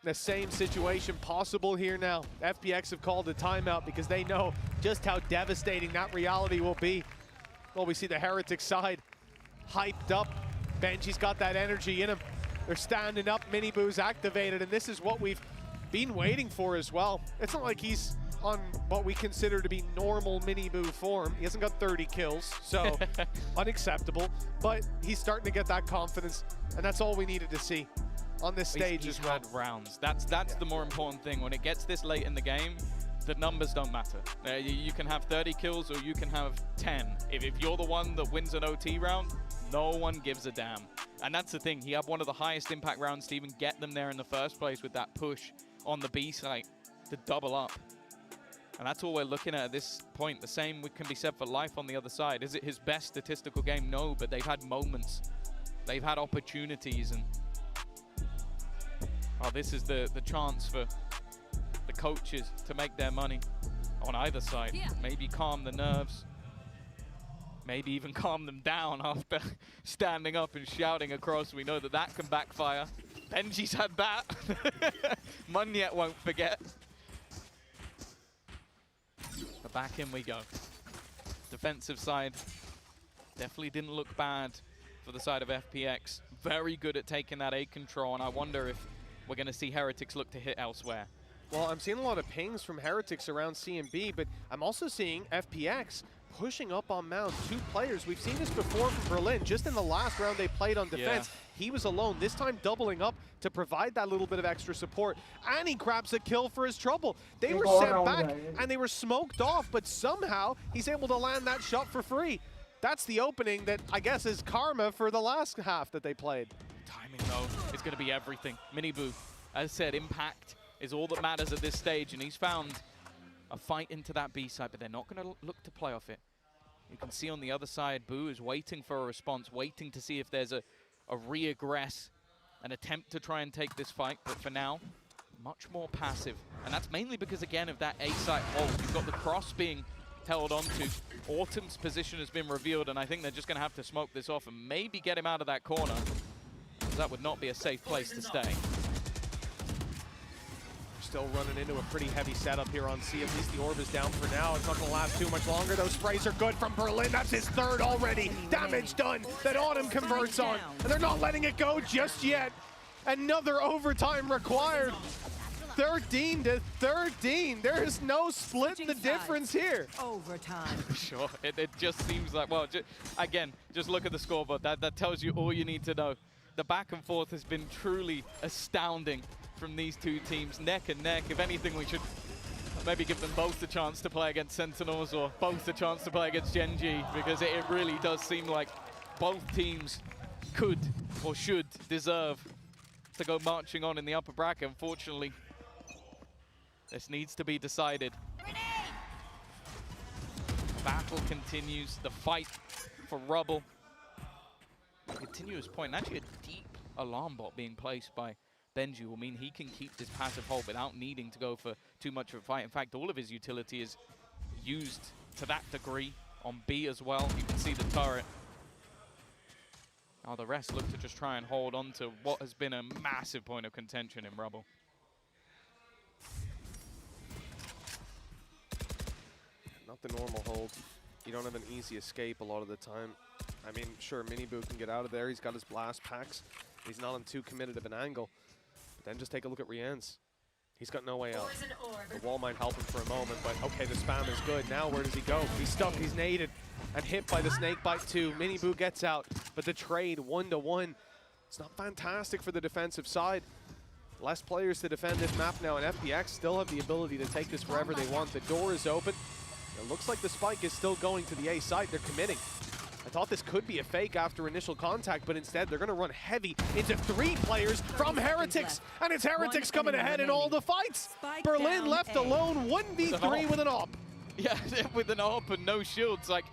The same situation possible here now. FPX have called a timeout because they know just how devastating that reality will be. Well, we see the Heretic side hyped up. Benji's got that energy in him. They're standing up, Miniboo's activated, and this is what we've been waiting for as well. It's not like he's on what we consider to be normal Miniboo form. He hasn't got 30 kills, so unacceptable, but he's starting to get that confidence, and that's all we needed to see on this stage as well. He's had rounds. That's the more important thing. When it gets this late in the game, the numbers don't matter. You can have 30 kills or you can have 10. If you're the one that wins an OT round, no one gives a damn. And that's the thing. He had one of the highest impact rounds to even get them there in the first place with that push on the B site to double up. And that's all we're looking at this point. The same can be said for Life on the other side. Is it his best statistical game? No, but they've had moments. They've had opportunities, and this is the chance for the coaches to make their money on either side. Maybe calm the nerves. maybe even calm them down after standing up and shouting across. We know that that can backfire. Benji's had that. Munyet won't forget. But back in we go. Defensive side definitely didn't look bad for the side of FPX. Very good at taking that A control, and I wonder if we're going to see Heretics look to hit elsewhere. Well, I'm seeing a lot of pings from Heretics around C and B, but I'm also seeing FPX pushing up on Mound. 2 players. We've seen this before from Berlin. Just in the last round they played on defense, he was alone. This time doubling up to provide that little bit of extra support. And he grabs a kill for his trouble. They were sent back and they were smoked off, but somehow he's able to land that shot for free. That's the opening that I guess is karma for the last half that they played. Timing though is going to be everything. Miniboo, as said, impact is all that matters at this stage, and he's found a fight into that B side, but they're not going to look to play off it. You can see on the other side, Boo is waiting for a response, waiting to see if there's a re-aggress, an attempt to try and take this fight, but for now, much more passive. And that's mainly because, again, of that A side hold. You've got the cross being held onto. Autumn's position has been revealed, and I think they're just going to have to smoke this off and maybe get him out of that corner, because that would not be a safe place to stay. Still running into a pretty heavy setup here on C. At least the orb is down for now. It's not going to last too much longer. Those sprays are good from Berlin. That's his 3rd already. Damage done that Autumn converts on. And they're not letting it go just yet. Another overtime required. 13 to 13. There is no split the difference here. Overtime. Sure, it just seems like, well, again, just look at the scoreboard. That tells you all you need to know. The back and forth has been truly astounding from these 2 teams, neck and neck. If anything, we should maybe give them both a chance to play against Sentinels, or both a chance to play against Gen.G, because it really does seem like both teams could or should deserve to go marching on in the upper bracket. Unfortunately, this needs to be decided. The battle continues, the fight for Rubble. A continuous point, actually a deep alarm bot being placed by Benji will mean he can keep this passive hold without needing to go for too much of a fight. In fact, all of his utility is used to that degree on B as well. You can see the turret. Now the rest look to just try and hold on to what has been a massive point of contention in Rubble. Not the normal hold. You don't have an easy escape a lot of the time. I mean, sure, Miniboo can get out of there. He's got his blast packs. He's not on too committed of an angle. But then just take a look at Rien's. He's got no way out. The wall might help him for a moment, but okay, the spam is good. Now where does he go? He's stuck, he's naded, and hit by the snake bite too. Miniboo gets out, but the trade 1-to-1. It's not fantastic for the defensive side. Less players to defend this map now, and FPX still have the ability to take this wherever they want. The door is open. It looks like the spike is still going to the A site. They're committing. I thought this could be a fake after initial contact, but instead they're going to run heavy into 3 players from Heretics. And it's Heretics coming ahead in all the fights. Berlin left alone, 1v3 with an AWP. Yeah, with an AWP and no shields. Like,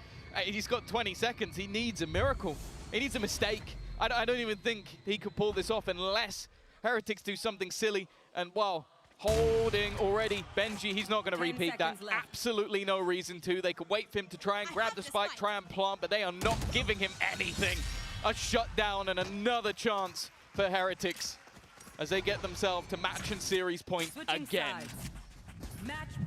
he's got 20 seconds. He needs a miracle. He needs a mistake. I don't even think he could pull this off unless Heretics do something silly. And, wow, holding already. Benji, he's not going to repeat that. Absolutely no reason to. They could wait for him to try and grab the spike, try and plant, but they are not giving him anything. A shutdown and another chance for Heretics as they get themselves to match and series point again.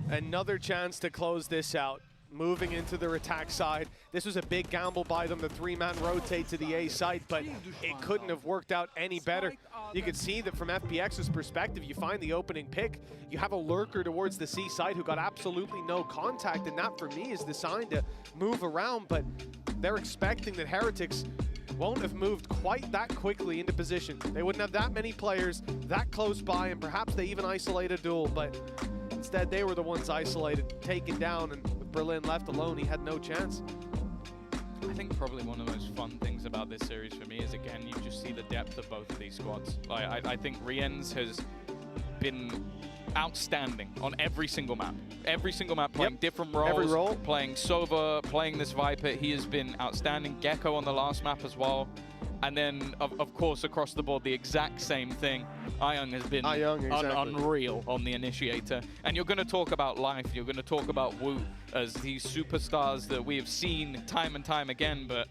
Another chance to close this out. Moving into their attack side. This was a big gamble by them, the 3-man rotate to the A site, but it couldn't have worked out any better. You can see that from FPX's perspective, you find the opening pick, you have a lurker towards the C side who got absolutely no contact, and that for me is the sign to move around, but they're expecting that Heretics won't have moved quite that quickly into position. They wouldn't have that many players that close by, and perhaps they even isolate a duel, but instead they were the ones isolated, taken down, and with Berlin left alone, he had no chance. I think probably one of the most fun things about this series for me is, again, you just see the depth of both of these squads. Like, I think Rien's has been outstanding on every single map. Every single map, playing different roles. Every role. Playing Sova, playing this Viper. He has been outstanding. Gecko on the last map as well. And then, of course, across the board, the exact same thing. Ayung has been exactly. unreal on the initiator. And you're going to talk about life, you're going to talk about Wu as these superstars that we have seen time and time again, but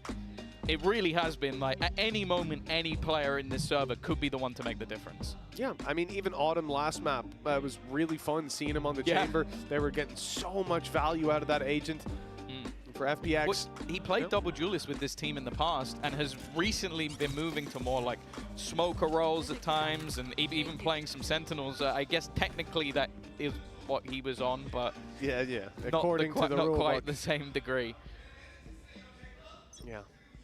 it really has been like at any moment, any player in this server could be the one to make the difference. Yeah, I mean, even Autumn last map was really fun seeing him on the chamber. They were getting so much value out of that agent. For FPX. Well, he played double duelist with this team in the past and has recently been moving to more like smoker roles at times and even playing some sentinels. I guess technically that is what he was on, but yeah, according to the not rule quite book. the same degree. Yeah.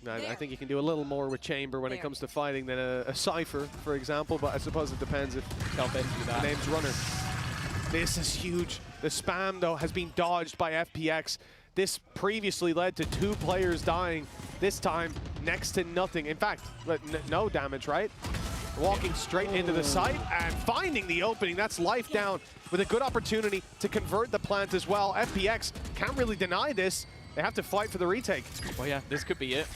I think you can do a little more with Chamber when it comes to fighting than a Cypher, for example, but I suppose it depends if the name's Runner. This is huge. The spam, though, has been dodged by FPX. This previously led to 2 players dying. This time, next to nothing. In fact, no damage, right? Walking straight into the site and finding the opening. That's life down with a good opportunity to convert the plant as well. FPX can't really deny this. They have to fight for the retake. Well, yeah, this could be it.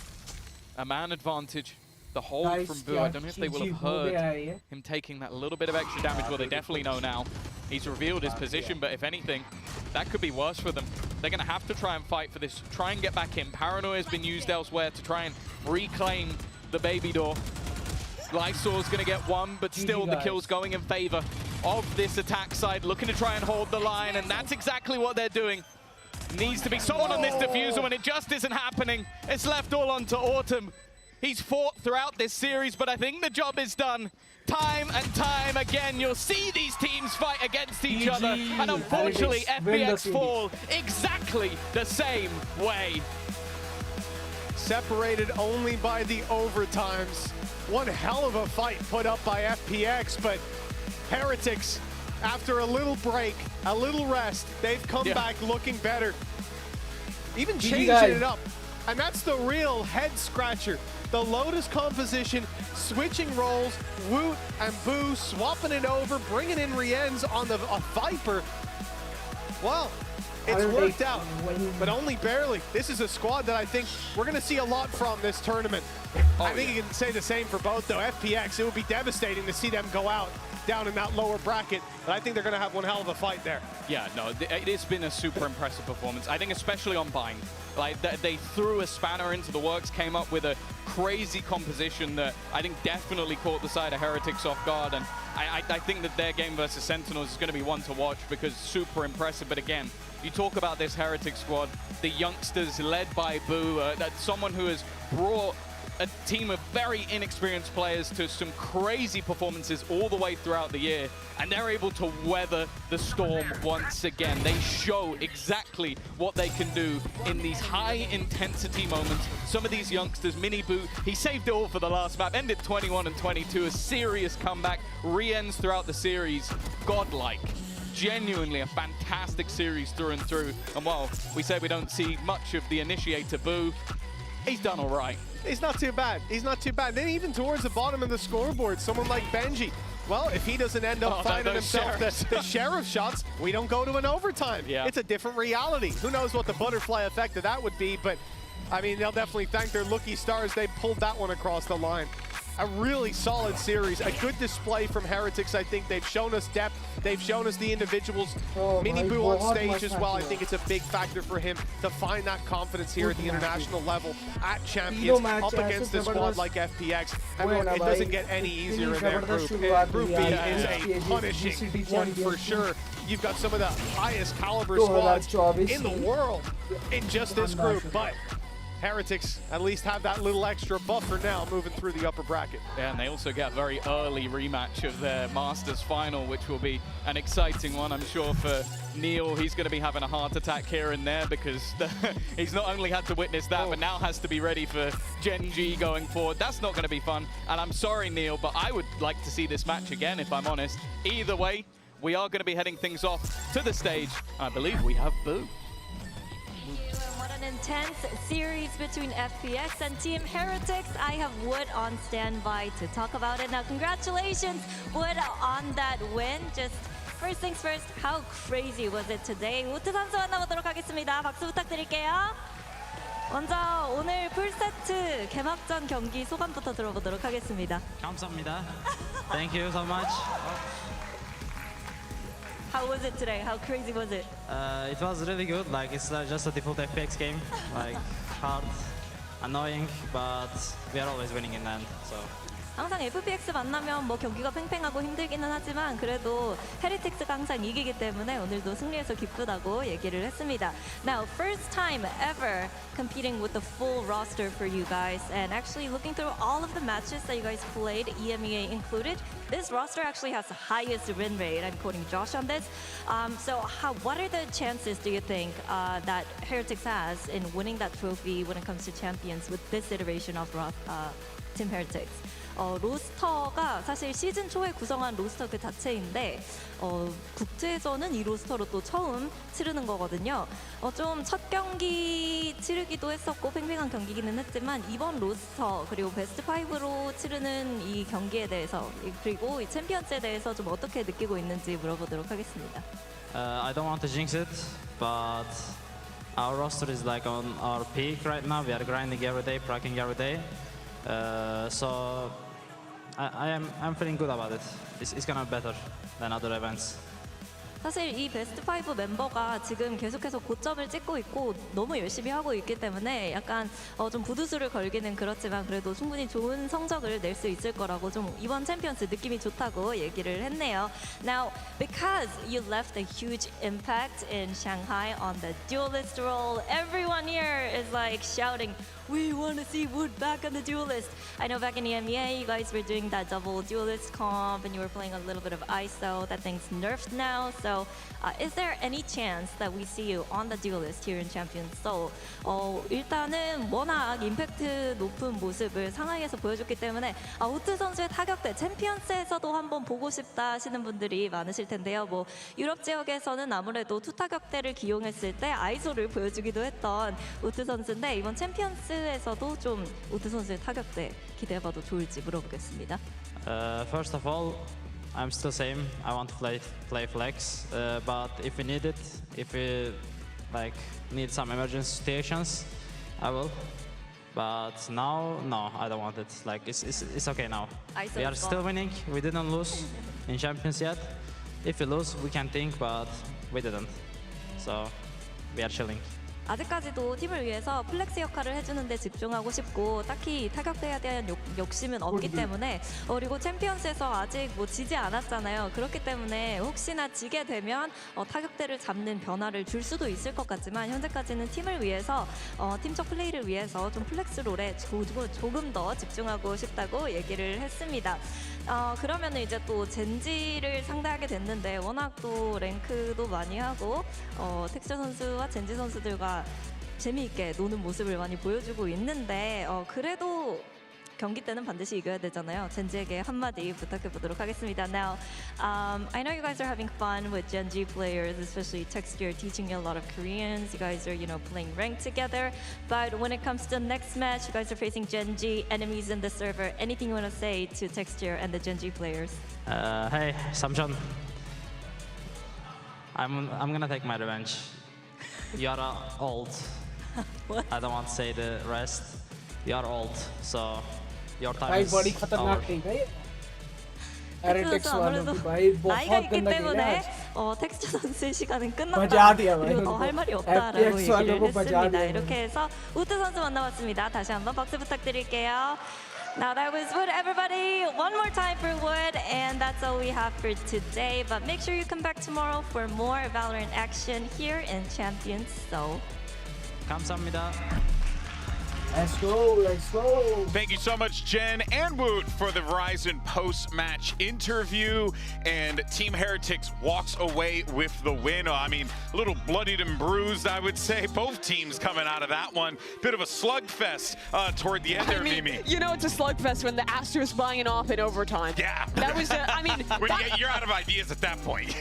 A man advantage. The hold from Boo. I don't know if they will have heard him taking that little bit of extra damage. Well, they definitely know now. He's revealed his position, but if anything, that could be worse for them. They're going to have to try and fight for this, try and get back in. Paranoia has been used elsewhere to try and reclaim the baby door. Lysaw's going to get one, but still the kill's going in favor of this attack side, looking to try and hold the line, and that's exactly what they're doing. Needs to be someone on this diffuser when it just isn't happening. It's left all onto Autumn. He's fought throughout this series, but I think the job is done. Time and time again, you'll see these teams fight against each other, and unfortunately, FPX fall exactly the same way. Separated only by the overtimes. One hell of a fight put up by FPX, but Heretics, after a little break, a little rest, they've come back looking better. Even changing it up. And that's the real head scratcher. The Lotus composition, switching roles, Woot and Boo swapping it over, bringing in Rienz on the Viper. Well, it's worked out, but only barely. This is a squad that I think we're going to see a lot from this tournament. I think you can say the same for both, though. FPX, it would be devastating to see them go out down in that lower bracket, but I think they're going to have one hell of a fight there. Yeah, no, it has been a super impressive performance. I think especially on Bind. Like, they threw a spanner into the works, came up with a crazy composition that I think definitely caught the side of Heretics off guard, and I think that their game versus Sentinels is going to be one to watch because super impressive. But again, you talk about this Heretic squad, the youngsters led by Boo, someone who has brought a team of very inexperienced players to some crazy performances all the way throughout the year, and they're able to weather the storm once again. They show exactly what they can do in these high-intensity moments. Some of these youngsters, Mini Boo, he saved it all for the last map, ended 21 and 22, a serious comeback, re-ends throughout the series, godlike. Genuinely a fantastic series through and through, and while we say we don't see much of the initiator Boo, he's done all right. He's not too bad. He's not too bad. Then even towards the bottom of the scoreboard, someone like Benji, well, if he doesn't end up finding himself the sheriff shots, we don't go to an overtime. Yeah. It's a different reality. Who knows what the butterfly effect of that would be, but I mean, they'll definitely thank their lucky stars they pulled that one across the line. A really solid series, a good display from Heretics. I think they've shown us depth, they've shown us the individuals. Mini Boo on stage as well. I think it's a big factor for him to find that confidence here at the international level at Champions up against a squad like FPX. And look, it doesn't get any easier in their group. Group B is a punishing one for sure. You've got some of the highest caliber squads in the world in just this group, but Heretics at least have that little extra buffer now moving through the upper bracket. Yeah, and they also get a very early rematch of their Masters final, which will be an exciting one, I'm sure, for Neil. He's going to be having a heart attack here and there because he's not only had to witness that, but now has to be ready for Gen G going forward. That's not going to be fun, and I'm sorry, Neil, but I would like to see this match again, if I'm honest. Either way, we are going to be heading things off to the stage. I believe we have Boo. What an intense series between FPX and Team Heretics. I have Wood on standby to talk about it. Now, congratulations, Wood, on that win. Just first things first, how crazy was it today? 우트 선수 만나보도록 하겠습니다. 박수 부탁드릴게요. 먼저 오늘 풀세트 개막전 경기 소감부터 들어보도록 하겠습니다. 감사합니다. Thank you so much. How was it today? How crazy was it? It was really good. Like it's just a default FPX game. Like hard, annoying, but we are always winning in the end. So. 항상 FPX 만나면 뭐 경기가 팽팽하고 힘들기는 하지만 그래도 헤리틱스가 항상 이기기 때문에 오늘도 승리해서 기쁘다고 얘기를 했습니다. Now, first time ever competing with the full roster for you guys and actually looking through all of the matches that you guys played, EMEA included, this roster actually has the highest win rate. I'm quoting Josh on this. So what are the chances, do you think, that Heretics has in winning that trophy when it comes to champions with this iteration of Team Heretics? 로스터가 사실 시즌 초에 구성한 로스터 그 자체인데 국제에서는 이 로스터로 또 처음 치르는 거거든요. 좀 첫 경기 치르기도 했었고 팽팽한 경기기는 했지만 이번 로스터 그리고 베스트 5로 치르는 이 경기에 대해서 그리고 이 챔피언스에 대해서 좀 어떻게 느끼고 있는지 물어보도록 하겠습니다. I don't want to jinx it, but our roster is like on our peak right now. We are grinding every day, practicing every day. So I'm feeling good about it. It's gonna be better than other events. 사실 이 베스트 5 멤버가 지금 계속해서 고점을 찍고 있고 너무 열심히 하고 있기 때문에 약간 좀 부두수를 걸기는 그렇지만 그래도 충분히 좋은 성적을 낼 수 있을 거라고 좀 이번 챔피언스 느낌이 좋다고 얘기를 했네요. Now, because you left a huge impact in Shanghai on the duelist role, everyone here is like shouting, we want to see Wood back on the duelist. I know back in EMEA, you guys were doing that double duelist comp and you were playing a little bit of ISO. That thing's nerfed now. So is there any chance that we see you on the duelist here in Champions Seoul? 일단은 워낙 임팩트 높은 모습을 상하이에서 보여줬기 때문에 우트 선수의 타격대 챔피언스에서도 한번 보고 싶다 하시는 분들이 많으실 텐데요. 뭐 유럽 지역에서는 아무래도 투타격대를 기용했을 때 아이소를 보여주기도 했던 우트 선수인데 이번 챔피언스에서도 좀 우트 선수의 타격대 기대해봐도 좋을지 물어보겠습니다. First of all, I'm still same. I want to play flex, but if we need it, if we like need some emergency situations, I will. But now, no, I don't want it. Like it's okay now. We are still winning. We didn't lose in champions yet. If we lose, we can think, but we didn't. So we are chilling. 아직까지도 팀을 위해서 플렉스 역할을 해주는 데 집중하고 싶고 딱히 타격대에 대한 욕심은 없기 때문에 그리고 챔피언스에서 아직 뭐 지지 않았잖아요. 그렇기 때문에 혹시나 지게 되면 타격대를 잡는 변화를 줄 수도 있을 것 같지만 현재까지는 팀을 위해서 팀적 플레이를 위해서 좀 플렉스 롤에 조금 더 집중하고 싶다고 얘기를 했습니다. 그러면 이제 또 젠지를 상대하게 됐는데 워낙 또 랭크도 많이 하고 텍스처 선수와 젠지 선수들과 재미있게 노는 모습을 많이 보여주고 있는데 그래도 경기 때는 반드시 이겨야 되잖아요. 젠지에게 한마디 부탁해 보도록 하겠습니다. Now, I know you guys are having fun with Gen G players, especially Texture teaching you a lot of Koreans. You guys are, playing ranked together. But when it comes to the next match, you guys are facing Gen G enemies in the server. Anything you want to say to Texture and the Gen G players? Hey, Samson. I'm gonna take my revenge. You are old. What? I don't want to say the rest. You are old, so your time भाई is बड़ी खतरनाक over. Team है ये heretics वालों की भाई 나이가 बहुत 있기 गंदा खेला 때문에 आज 텍스처 선수의 시간은 끝났다. बजा दिया भाई 그리고 더 할 말이 없다라고 FPX वालों 얘기를 को बजा 했습니다. दिया 이렇게 해서 우트 선수 만나봤습니다. 다시 한번 박수 부탁드릴게요. Now that was Wood, everybody. One more time for Wood, and that's all we have for today. But make sure you come back tomorrow for more Valorant action here in Champions Seoul. 감사합니다. Let's go, let's go. Thank you so much, Jen and Woot, for the Verizon post-match interview. And Team Heretics walks away with the win. I mean, a little bloodied and bruised, I would say. Both teams coming out of that one. Bit of a slugfest toward the end there, Mimi. You know it's a slugfest when the Astros buying off in overtime. Yeah. That was, You're out of ideas at that point.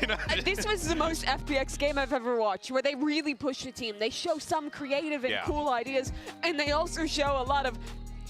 This was the most FPX game I've ever watched, where they really push the team. They show some creative and cool ideas, and they also show a lot of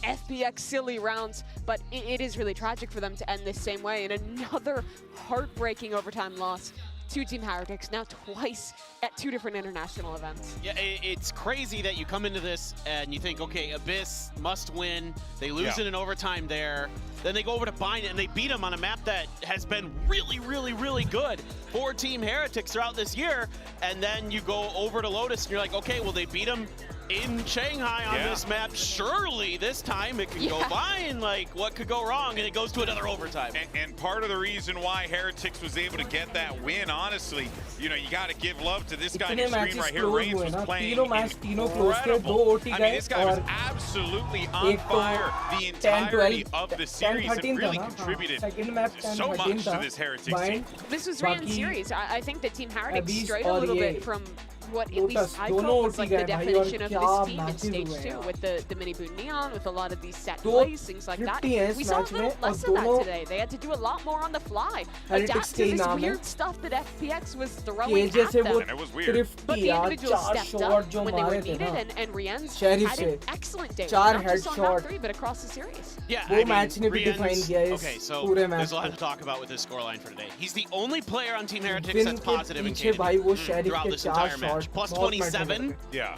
FPX silly rounds, but it is really tragic for them to end this same way in another heartbreaking overtime loss. to Team Heretics, now twice at 2 different international events. Yeah, it's crazy that you come into this and you think, okay, Abyss must win. They lose it in overtime there. Then they go over to Bind and they beat them on a map that has been really, really, really good for Team Heretics throughout this year. And then you go over to Lotus and you're like, okay, well, they beat them in Shanghai on this map. Surely this time it can go Bind. Like, what could go wrong? And it goes to another overtime. And part of the reason why Heretics was able to get that win, honestly, you know, you got to give love to this guy on your screen right here. Reigns was playing incredible. I mean, this guy was absolutely on fire the entirety of the series and really contributed so much to this Heretics team. This was Ryan's series. I think that Team Heretics strayed a little bit from what at least I thought was like the definition of this team in stage 2 with the mini boot neon, with a lot of these set plays, things like that. We saw a little less of that today. They had to do a lot more on the fly, adapt to this weird stuff that FPX was throwing at them. And it was weird. But the individuals stepped up when they were needed, and Rian's had an excellent day. Not just on map 3, but across the series. Yeah, I mean, Rian's, okay, so there's a lot to talk about with this scoreline for today. He's the only player on Team Heretics that's positive in KD throughout this entire match. Plus 27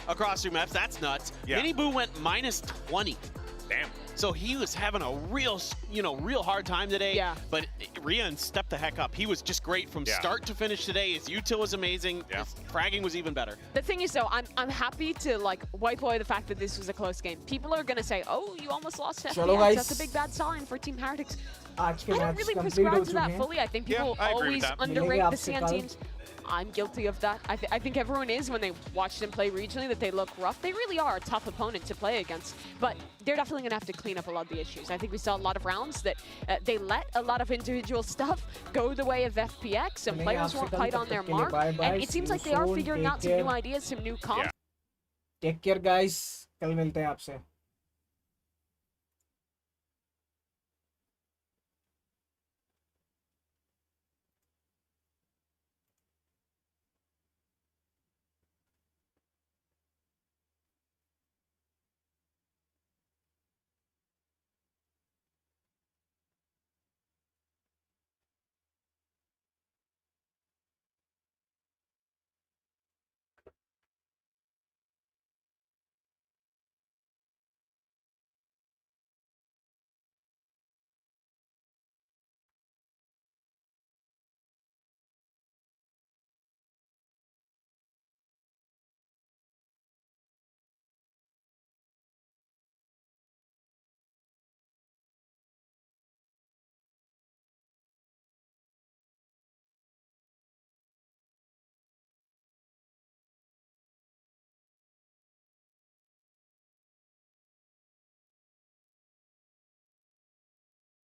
across 3 maps. That's nuts. Mini Boo went minus 20. Damn. So he was having a real, real hard time today. Yeah. But Rian stepped the heck up. He was just great from start to finish today. His util was amazing. His fragging was even better. The thing is, though, I'm happy to like wipe away the fact that this was a close game. People are gonna say, "Oh, you almost lost to FPX. That's a big bad sign for Team Heretics." I don't really prescribe to that fully. I think people always underrate the CN teams. I'm guilty of that. I think everyone is when they watch them play regionally, that they look rough. They really are a tough opponent to play against, but they're definitely going to have to clean up a lot of the issues. I think we saw a lot of rounds that they let a lot of individual stuff go the way of FPX, and players weren't quite on their mark, and it seems like they are figuring out some new ideas, some new comps. Take care, guys. कल मिलते हैं आपसे.